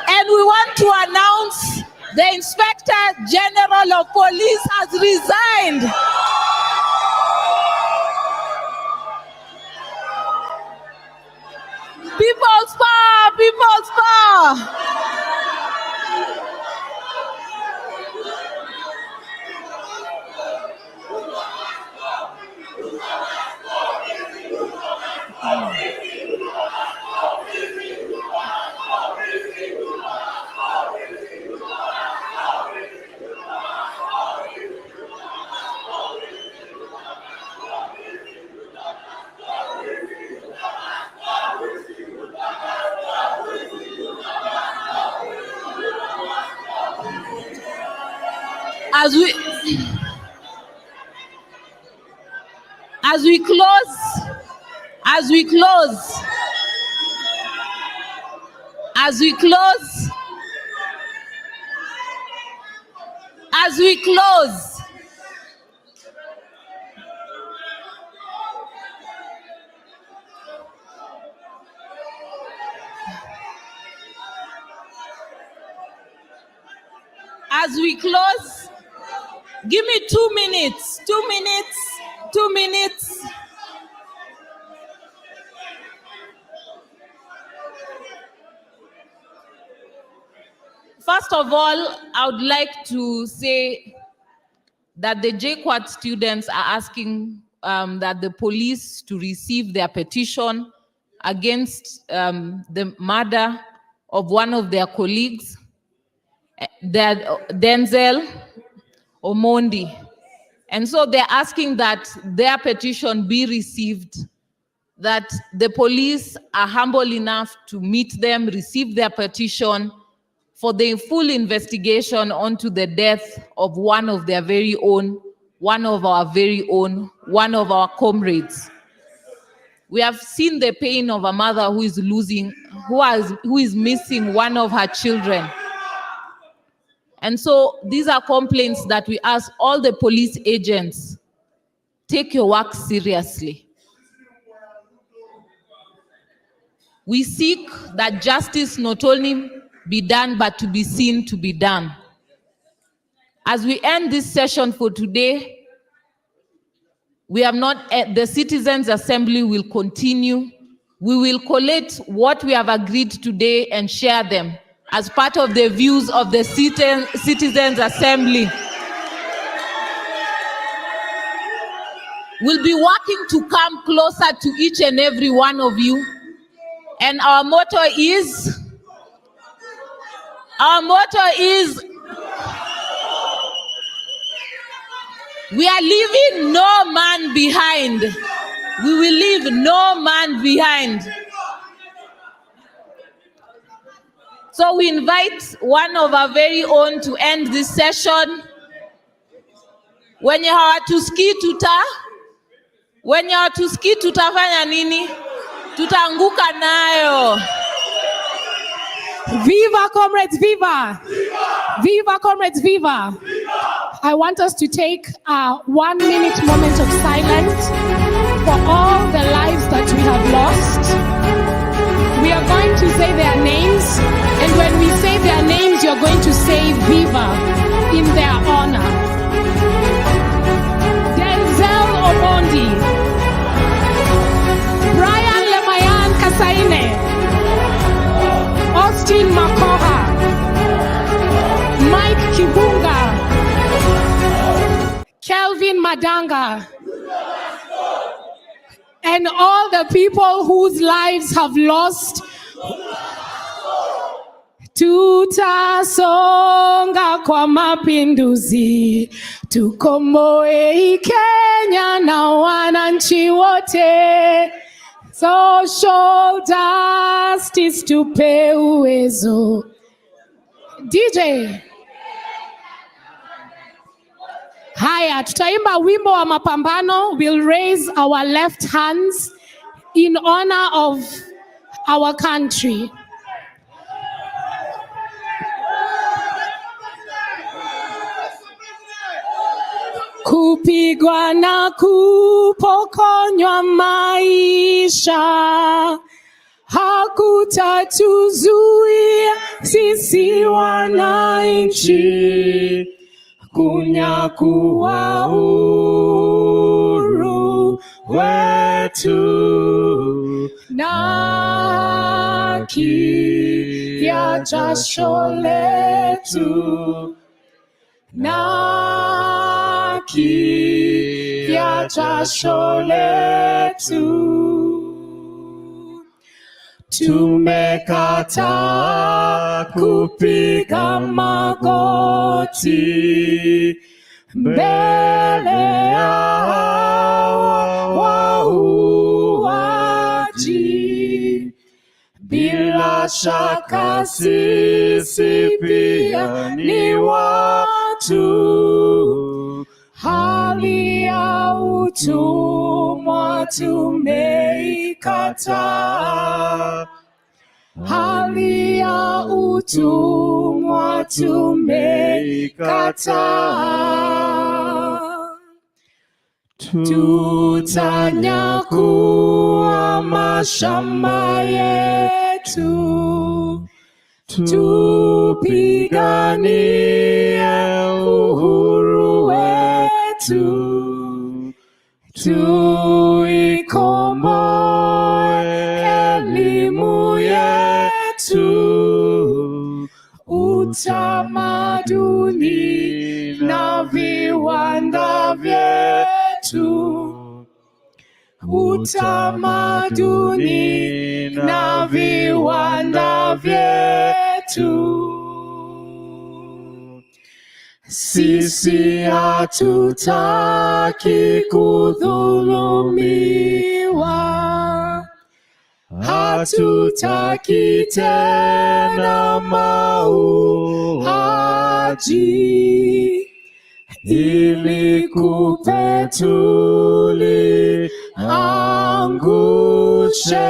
And we want to announce the Inspector General of Police has resigned. People's power, people's power. As we close, as we close, as we close, as we close, as we close, give me 2 minutes, 2 minutes, 2 minutes. First of all, I would like to say that the JKUAT students are asking that the police to receive their petition against the murder of one of their colleagues, Denzel Omondi. And so they're asking that their petition be received, that the police are humble enough to meet them, receive their petition for the full investigation onto the death of one of their very own, one of our very own, one of our comrades. We have seen the pain of a mother who is losing, who is missing one of her children. And so these are complaints that we ask all the police agents, take your work seriously. We seek that justice not only be done, but to be seen to be done. As we end this session for today, we have not, the Citizens Assembly will continue. We will collate what we have agreed today and share them as part of the views of the Citizens Assembly. We'll be working to come closer to each and every one of you. And our motto is, we are leaving no man behind. We will leave no man behind. So we invite one of our very own to end this session. Wenye hawatusikii tutafanya nini? Tutaanguka nayo. Viva, comrades, viva! Viva, comrades, viva! I want us to take a 1 minute moment of silence for all the lives that we have lost. We are going to say their names, and when we say their names, you're going to say viva in their honor. Denzel Omondi, Brian Lemayan Kasaine, Austin Makoha, Mike Kibunga, Kelvin Madanga, and all the people whose lives have lost. Tutasonga kwa mapinduzi, tukomboe hii Kenya na wananchi wote. Social justice tupe uwezo. DJ. Haya, tutaimba wimbo wa mapambano. We'll raise our left hands in honor of our country. Kupigwa na kupokonywa maisha hakutatuzuia sisi wananchi kunyakua uhuru wetu na kia jasho letu na kia jasho letu. Tumekataa kupiga magoti mbele ya wauaji. Bila shaka sisi pia ni watu utumwa tumeikataa, hali ya utumwa tumeikataa. Tutanyakua mashamba yetu, tupiganie uhuru wetu, tuikomboe elimu yetu, utamaduni na viwanda vyetu, utamaduni na viwanda vyetu. Sisi hatutaki kudhulumiwa, hatutaki tena mauaji, ili kupe tuliangushe,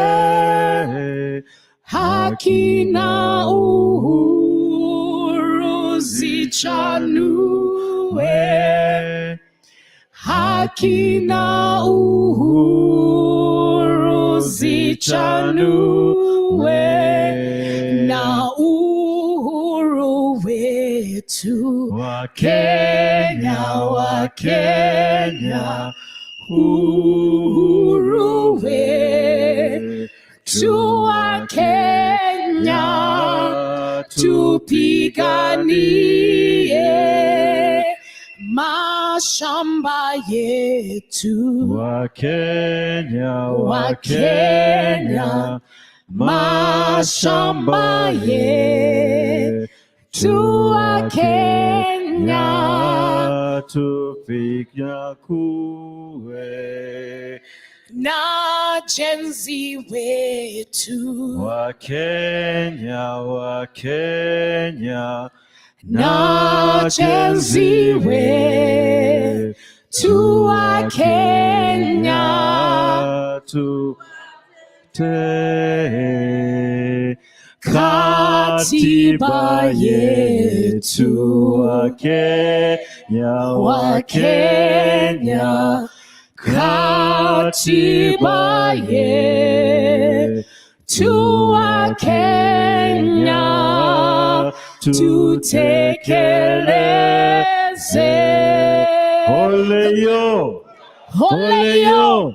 haki na uhuru zichanue, haki na uhuru zichanue, na uhuru wetu wa Kenya, wa Kenya, uhuru wetu wa Kenya, tupiganie mashamba yetu wa Kenya, wa Kenya, mashamba yetu wa Kenya, tupinyakue na jenzi wetu wa Kenya, wa Kenya, na jenzi wetu wa Kenya, katiba yetu wa Kenya, wa Kenya, katiba yetu wa Kenya, tutekeleze. Oleyo, Oleyo,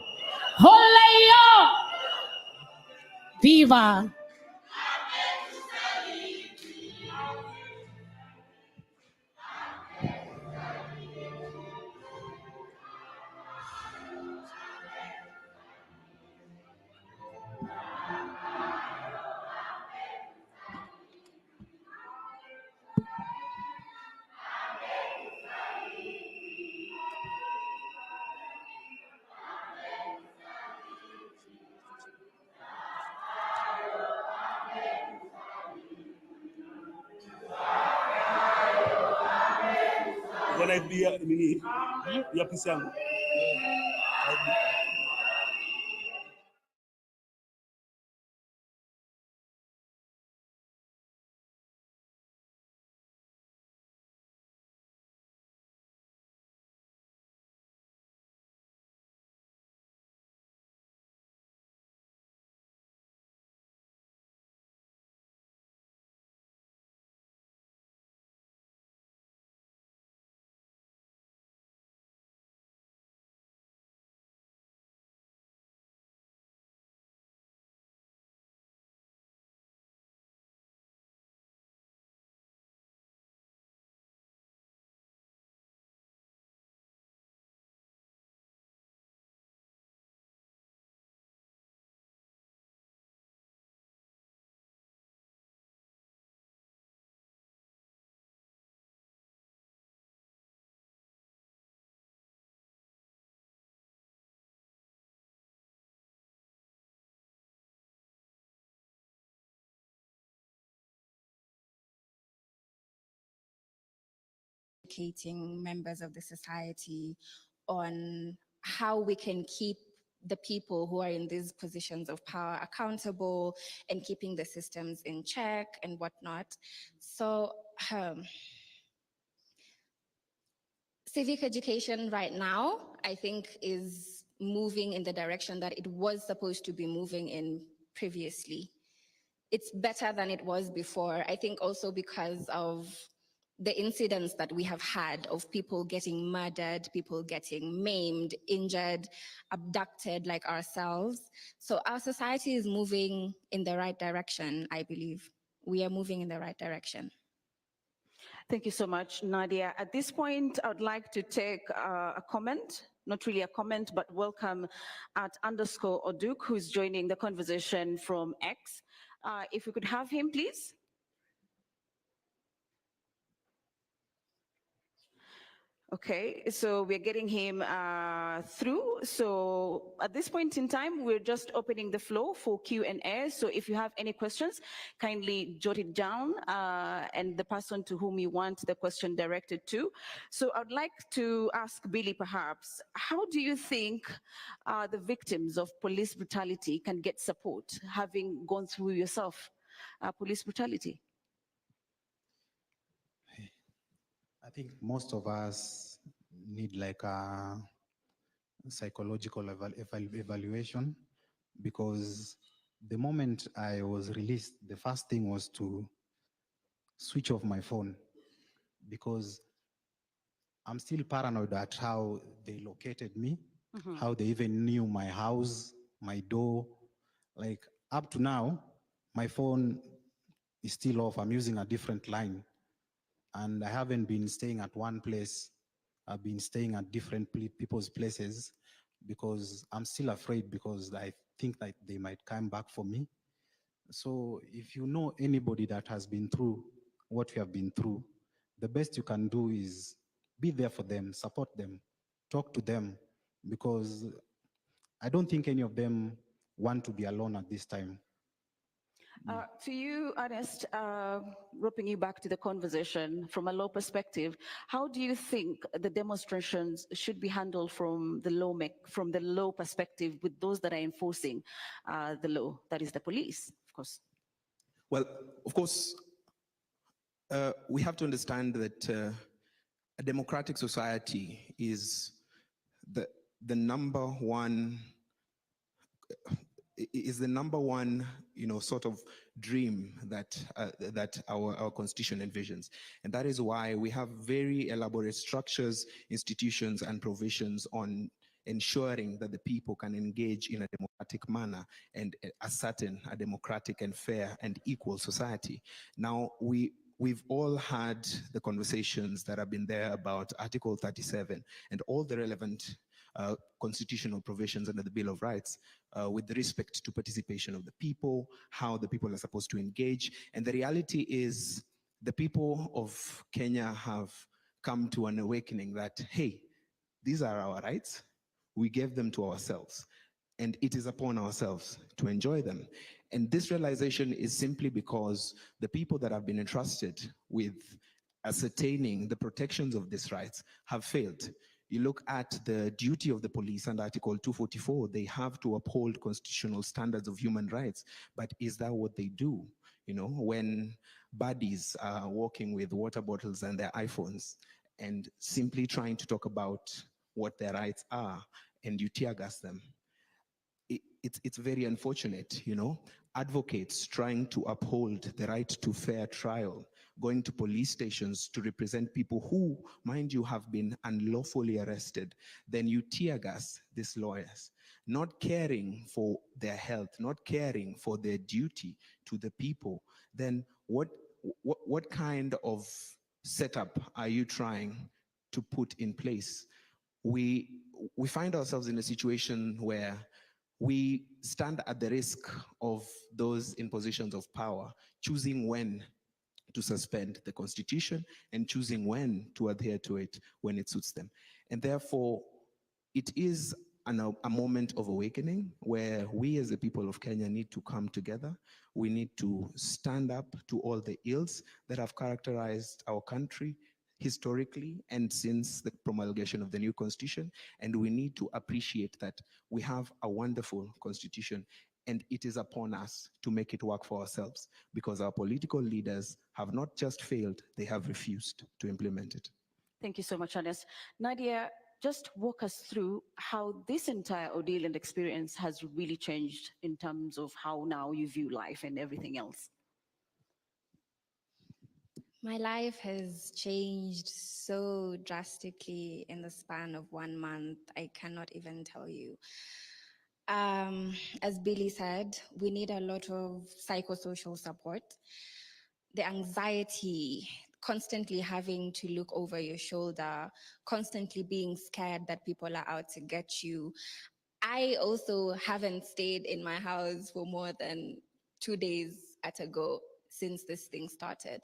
oleyo, viva. Wanaibia nini ya pisi yangu. Educating members of the society on how we can keep the people who are in these positions of power accountable and keeping the systems in check and whatnot. So civic education right now, I think, is moving in the direction that it was supposed to be moving in previously. It's better than it was before. I think also because of the incidents that we have had of people getting murdered, people getting maimed, injured, abducted like ourselves. So our society is moving in the right direction, I believe. We are moving in the right direction. Thank you so much, Nadia. At this point, I would like to take a comment, not really a comment, but welcome at _Oduk, who's joining the conversation from X. If we could have him, please. Okay, so we're getting him through. So at this point in time, we're just opening the floor for Q&A. So if you have any questions, kindly jot it down and the person to whom you want the question directed to. So I'd like to ask Billy, perhaps, how do you think the victims of police brutality can get support, having gone through yourself police brutality? I think most of us need like a psychological evaluation, because the moment I was released, the first thing was to switch off my phone, because I'm still paranoid at how they located me, how they even knew my house, my door. Like up to now, my phone is still off. I'm using a different line. And I haven't been staying at one place. I've been staying at different people's places, because I'm still afraid, because I think that they might come back for me. So if you know anybody that has been through what we have been through, the best you can do is be there for them, support them, talk to them, because I don't think any of them want to be alone at this time. To you, Ernest, roping you back to the conversation from a law perspective, how do you think the demonstrations should be handled from the law perspective with those that are enforcing the law, that is the police, of course? Well, of course, we have to understand that a democratic society is the number one sort of dream that our constitution envisions. And that is why we have very elaborate structures, institutions, and provisions on ensuring that the people can engage in a democratic manner and ascertain a democratic and fair and equal society. Now, we've all had the conversations that have been there about Article 37 and all the relevant constitutional provisions under the Bill of Rights with respect to participation of the people, how the people are supposed to engage. And the reality is the people of Kenya have come to an awakening that, hey, these are our rights. We gave them to ourselves, and it is upon ourselves to enjoy them. And this realization is simply because the people that have been entrusted with ascertaining the protections of these rights have failed. You look at the duty of the police under Article 244, they have to uphold constitutional standards of human rights. But is that what they do? You know, when baddies are walking with water bottles and their iPhones and simply trying to talk about what their rights are, and you tear gas them, it's very unfortunate, you know. Advocates trying to uphold the right to fair trial, going to police stations to represent people who, mind you, have been unlawfully arrested. Then you tear gas these lawyers, not caring for their health, not caring for their duty to the people. Then what kind of setup are you trying to put in place? We find ourselves in a situation where we stand at the risk of those in positions of power choosing when to suspend the Constitution and choosing when to adhere to it when it suits them. And therefore, it is a moment of awakening where we as the people of Kenya need to come together. We need to stand up to all the ills that have characterized our country historically and since the promulgation of the new constitution. And we need to appreciate that we have a wonderful constitution, and it is upon us to make it work for ourselves, because our political leaders have not just failed, they have refused to implement it. Thank you so much, Ernest. Nadia, just walk us through how this entire ordeal and experience has really changed in terms of how now you view life and everything else. My life has changed so drastically in the span of 1 month. I cannot even tell you. As Billy said, we need a lot of psychosocial support. The anxiety, constantly having to look over your shoulder, constantly being scared that people are out to get you. I also haven't stayed in my house for more than 2 days at a go since this thing started.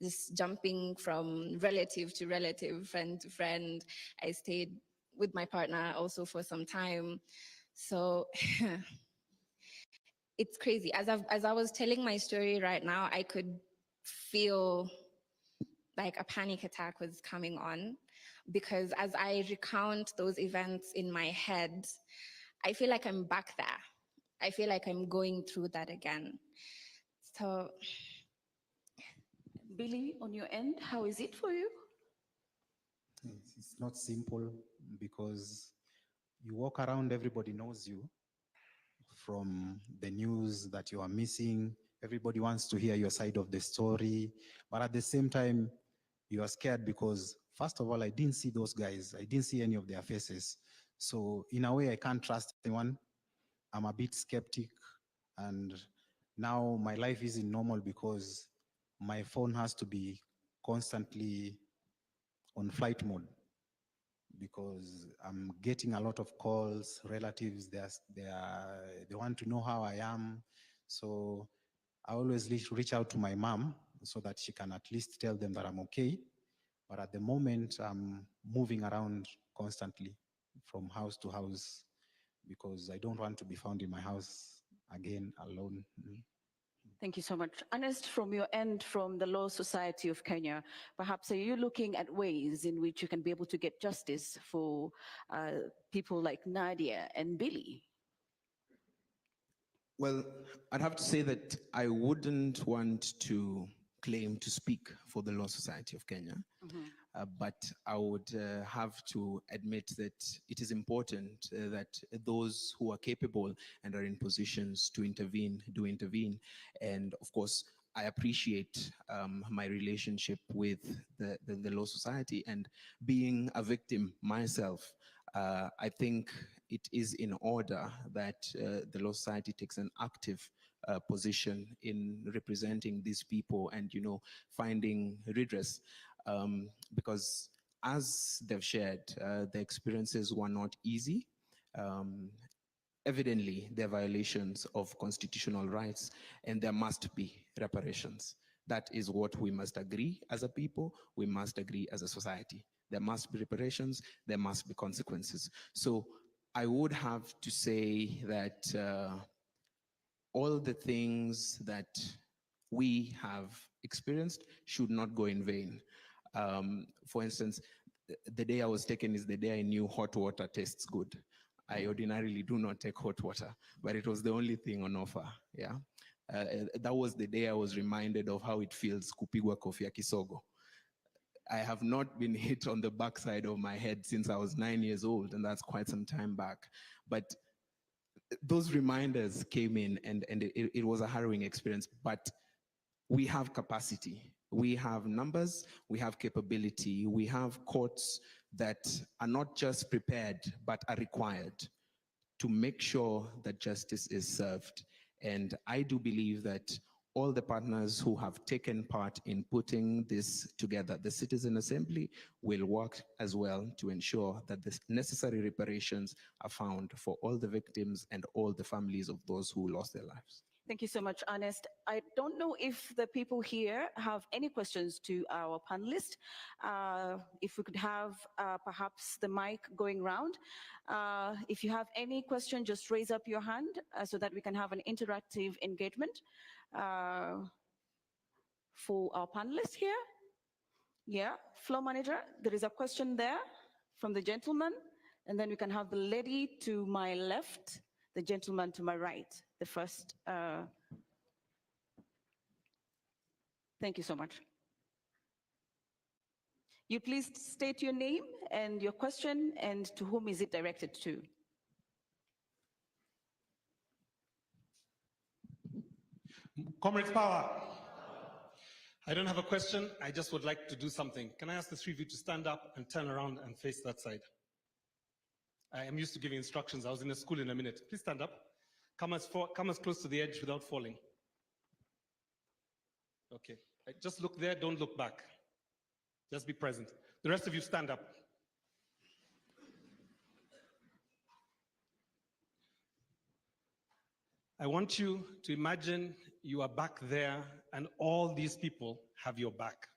Just jumping from relative to relative, friend to friend. I stayed with my partner also for some time. So it's crazy. As I was telling my story right now, I could feel like a panic attack was coming on, because as I recount those events in my head, I feel like I'm back there. I feel like I'm going through that again. So, Billy, on your end, how is it for you? It's not simple because you walk around, everybody knows you. From the news that you are missing, everybody wants to hear your side of the story. But at the same time, you are scared because, first of all, I didn't see those guys. I didn't see any of their faces. So in a way, I can't trust anyone. I'm a bit skeptic. And now my life isn't normal because my phone has to be constantly on flight mode, because I'm getting a lot of calls, relatives, they want to know how I am. So I always reach out to my mom so that she can at least tell them that I'm okay. But at the moment, I'm moving around constantly from house to house because I don't want to be found in my house again alone. Thank you so much. Ernest, from your end, from the Law Society of Kenya, perhaps are you looking at ways in which you can be able to get justice for people like Nadia and Billy? Well, I'd have to say that I wouldn't want to claim to speak for the Law Society of Kenya. But I would have to admit that it is important that those who are capable and are in positions to intervene, do intervene. And of course, I appreciate my relationship with the Law Society, and being a victim myself, I think it is in order that the Law Society takes an active position in representing these people and, finding redress. Because as they've shared, the experiences were not easy. Evidently, there are violations of constitutional rights, and there must be reparations. That is what we must agree as a people, we must agree as a society. There must be reparations, there must be consequences. So I would have to say that all the things that we have experienced should not go in vain. For instance, the day I was taken is the day I knew hot water tastes good. I ordinarily do not take hot water, but it was the only thing on offer, yeah? That was the day I was reminded of how it feels kupigwa kofi ya kisogo. I have not been hit on the backside of my head since I was 9 years old, and that's quite some time back. But those reminders came in, and it was a harrowing experience, but we have capacity. We have numbers, we have capability, we have courts that are not just prepared, but are required to make sure that justice is served. And I do believe that all the partners who have taken part in putting this together, the Citizen Assembly, will work as well to ensure that the necessary reparations are found for all the victims and all the families of those who lost their lives. Thank you so much, Ernest. I don't know if the people here have any questions to our panelists. If we could have perhaps the mic going round. If you have any question, just raise up your hand so that we can have an interactive engagement for our panelists here. Yeah, floor manager, there is a question there from the gentleman, and then we can have the lady to my left, the gentleman to my right. The first. Thank you so much. You please state your name and your question and to whom is it directed to? Comrades Power. I don't have a question. I just would like to do something. Can I ask the three of you to stand up and turn around and face that side? I am used to giving instructions. I was in a school in a minute. Please stand up. Come as close to the edge without falling. Okay. Just look there. Don't look back. Just be present. The rest of you stand up. I want you to imagine you are back there and all these people have your back.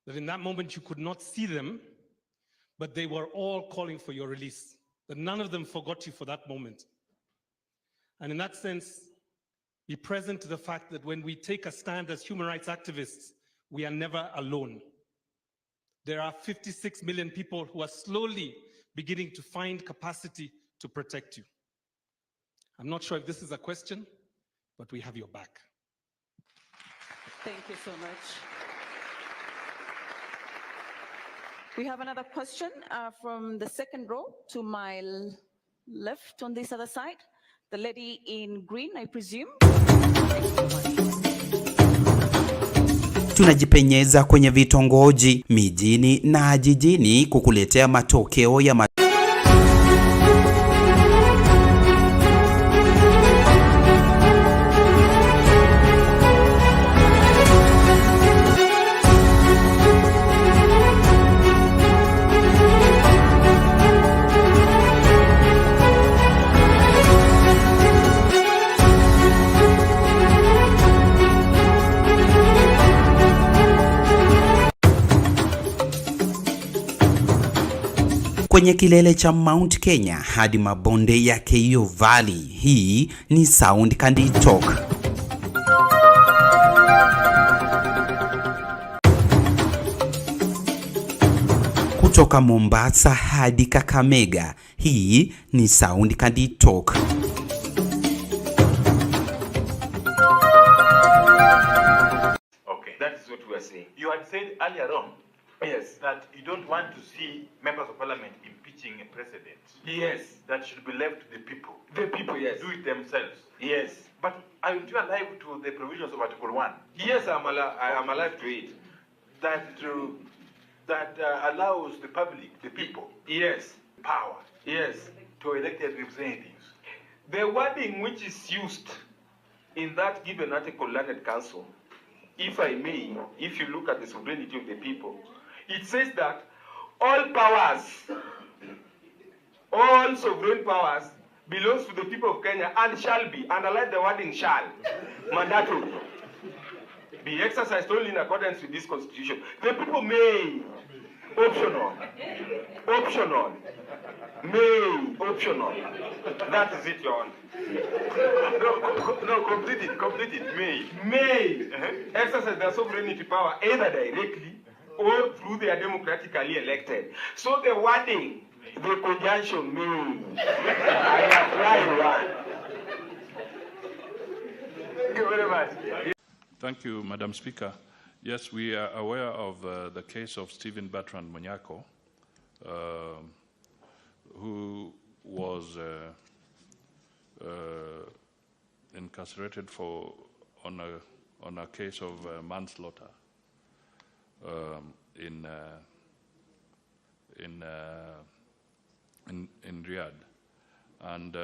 That in that moment you could not see them, but they were all calling for your release. That none of them forgot you for that moment. And in that sense, be present to the fact that when we take a stand as human rights activists, we are never alone. There are 56 million people who are slowly beginning to find capacity to protect you. I'm not sure if this is a question, but we have your back. Thank you so much. We have another question from the second row to my left on this other side. The lady in green, I presume. Tunajipenyeza kwenye vitongoji, mijini na jijini kukuletea matokeo ya kwenye kilele cha Mount Kenya hadi mabonde ya Keio Valley. Hii ni Sound Kandi Talk. Kutoka Mombasa hadi Kakamega, hii ni Sound Kandi Talk. Okay, that is what we are saying. You had said earlier on, yes, that you don't want to see members of parliament impeaching a president. Yes. That should be left to the people. The people, yes. Do it themselves. Yes. But aren't you alive to the provisions of Article 1? Yes, I am alive to it. That allows the public, the people, yes, power, yes, to elected representatives. The wording which is used in that given article, Learned Council, if I may, if you look at the sovereignty of the people, it says that all powers, all sovereign powers belongs to the people of Kenya and shall be, underline the wording shall, mandatory, be exercised only in accordance with this constitution. The people may, optional, may, optional. That is it, Your Honor. No, complete it, may exercise their sovereignty power either directly or through their democratically elected. So the wording, the conjunction may, I apply one. Thank you very much. Thank you, Madam Speaker. Yes, we are aware of the case of Stephen Bertrand Monyako, who was incarcerated on a case of manslaughter in Riyadh, and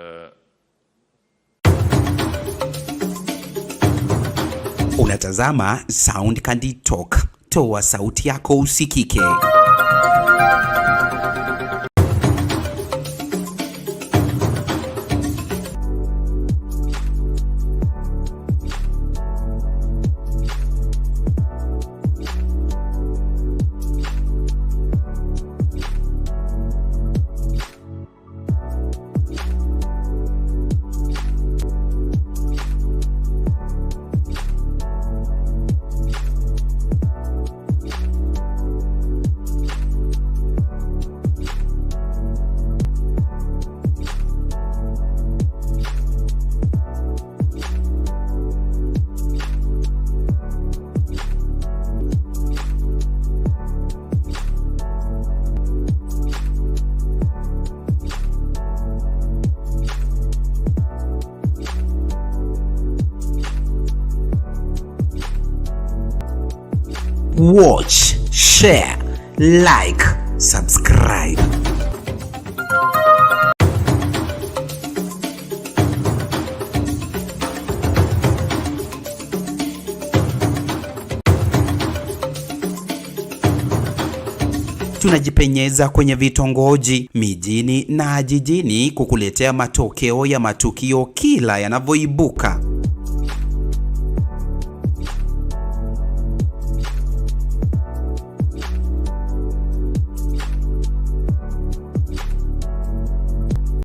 unatazama Sound Kandi Talk. Toa sauti yako usikike. Watch, share, like, subscribe. Tunajipenyeza kwenye vitongoji, mijini na jijini kukuletea matokeo ya matukio kila yanavyoibuka.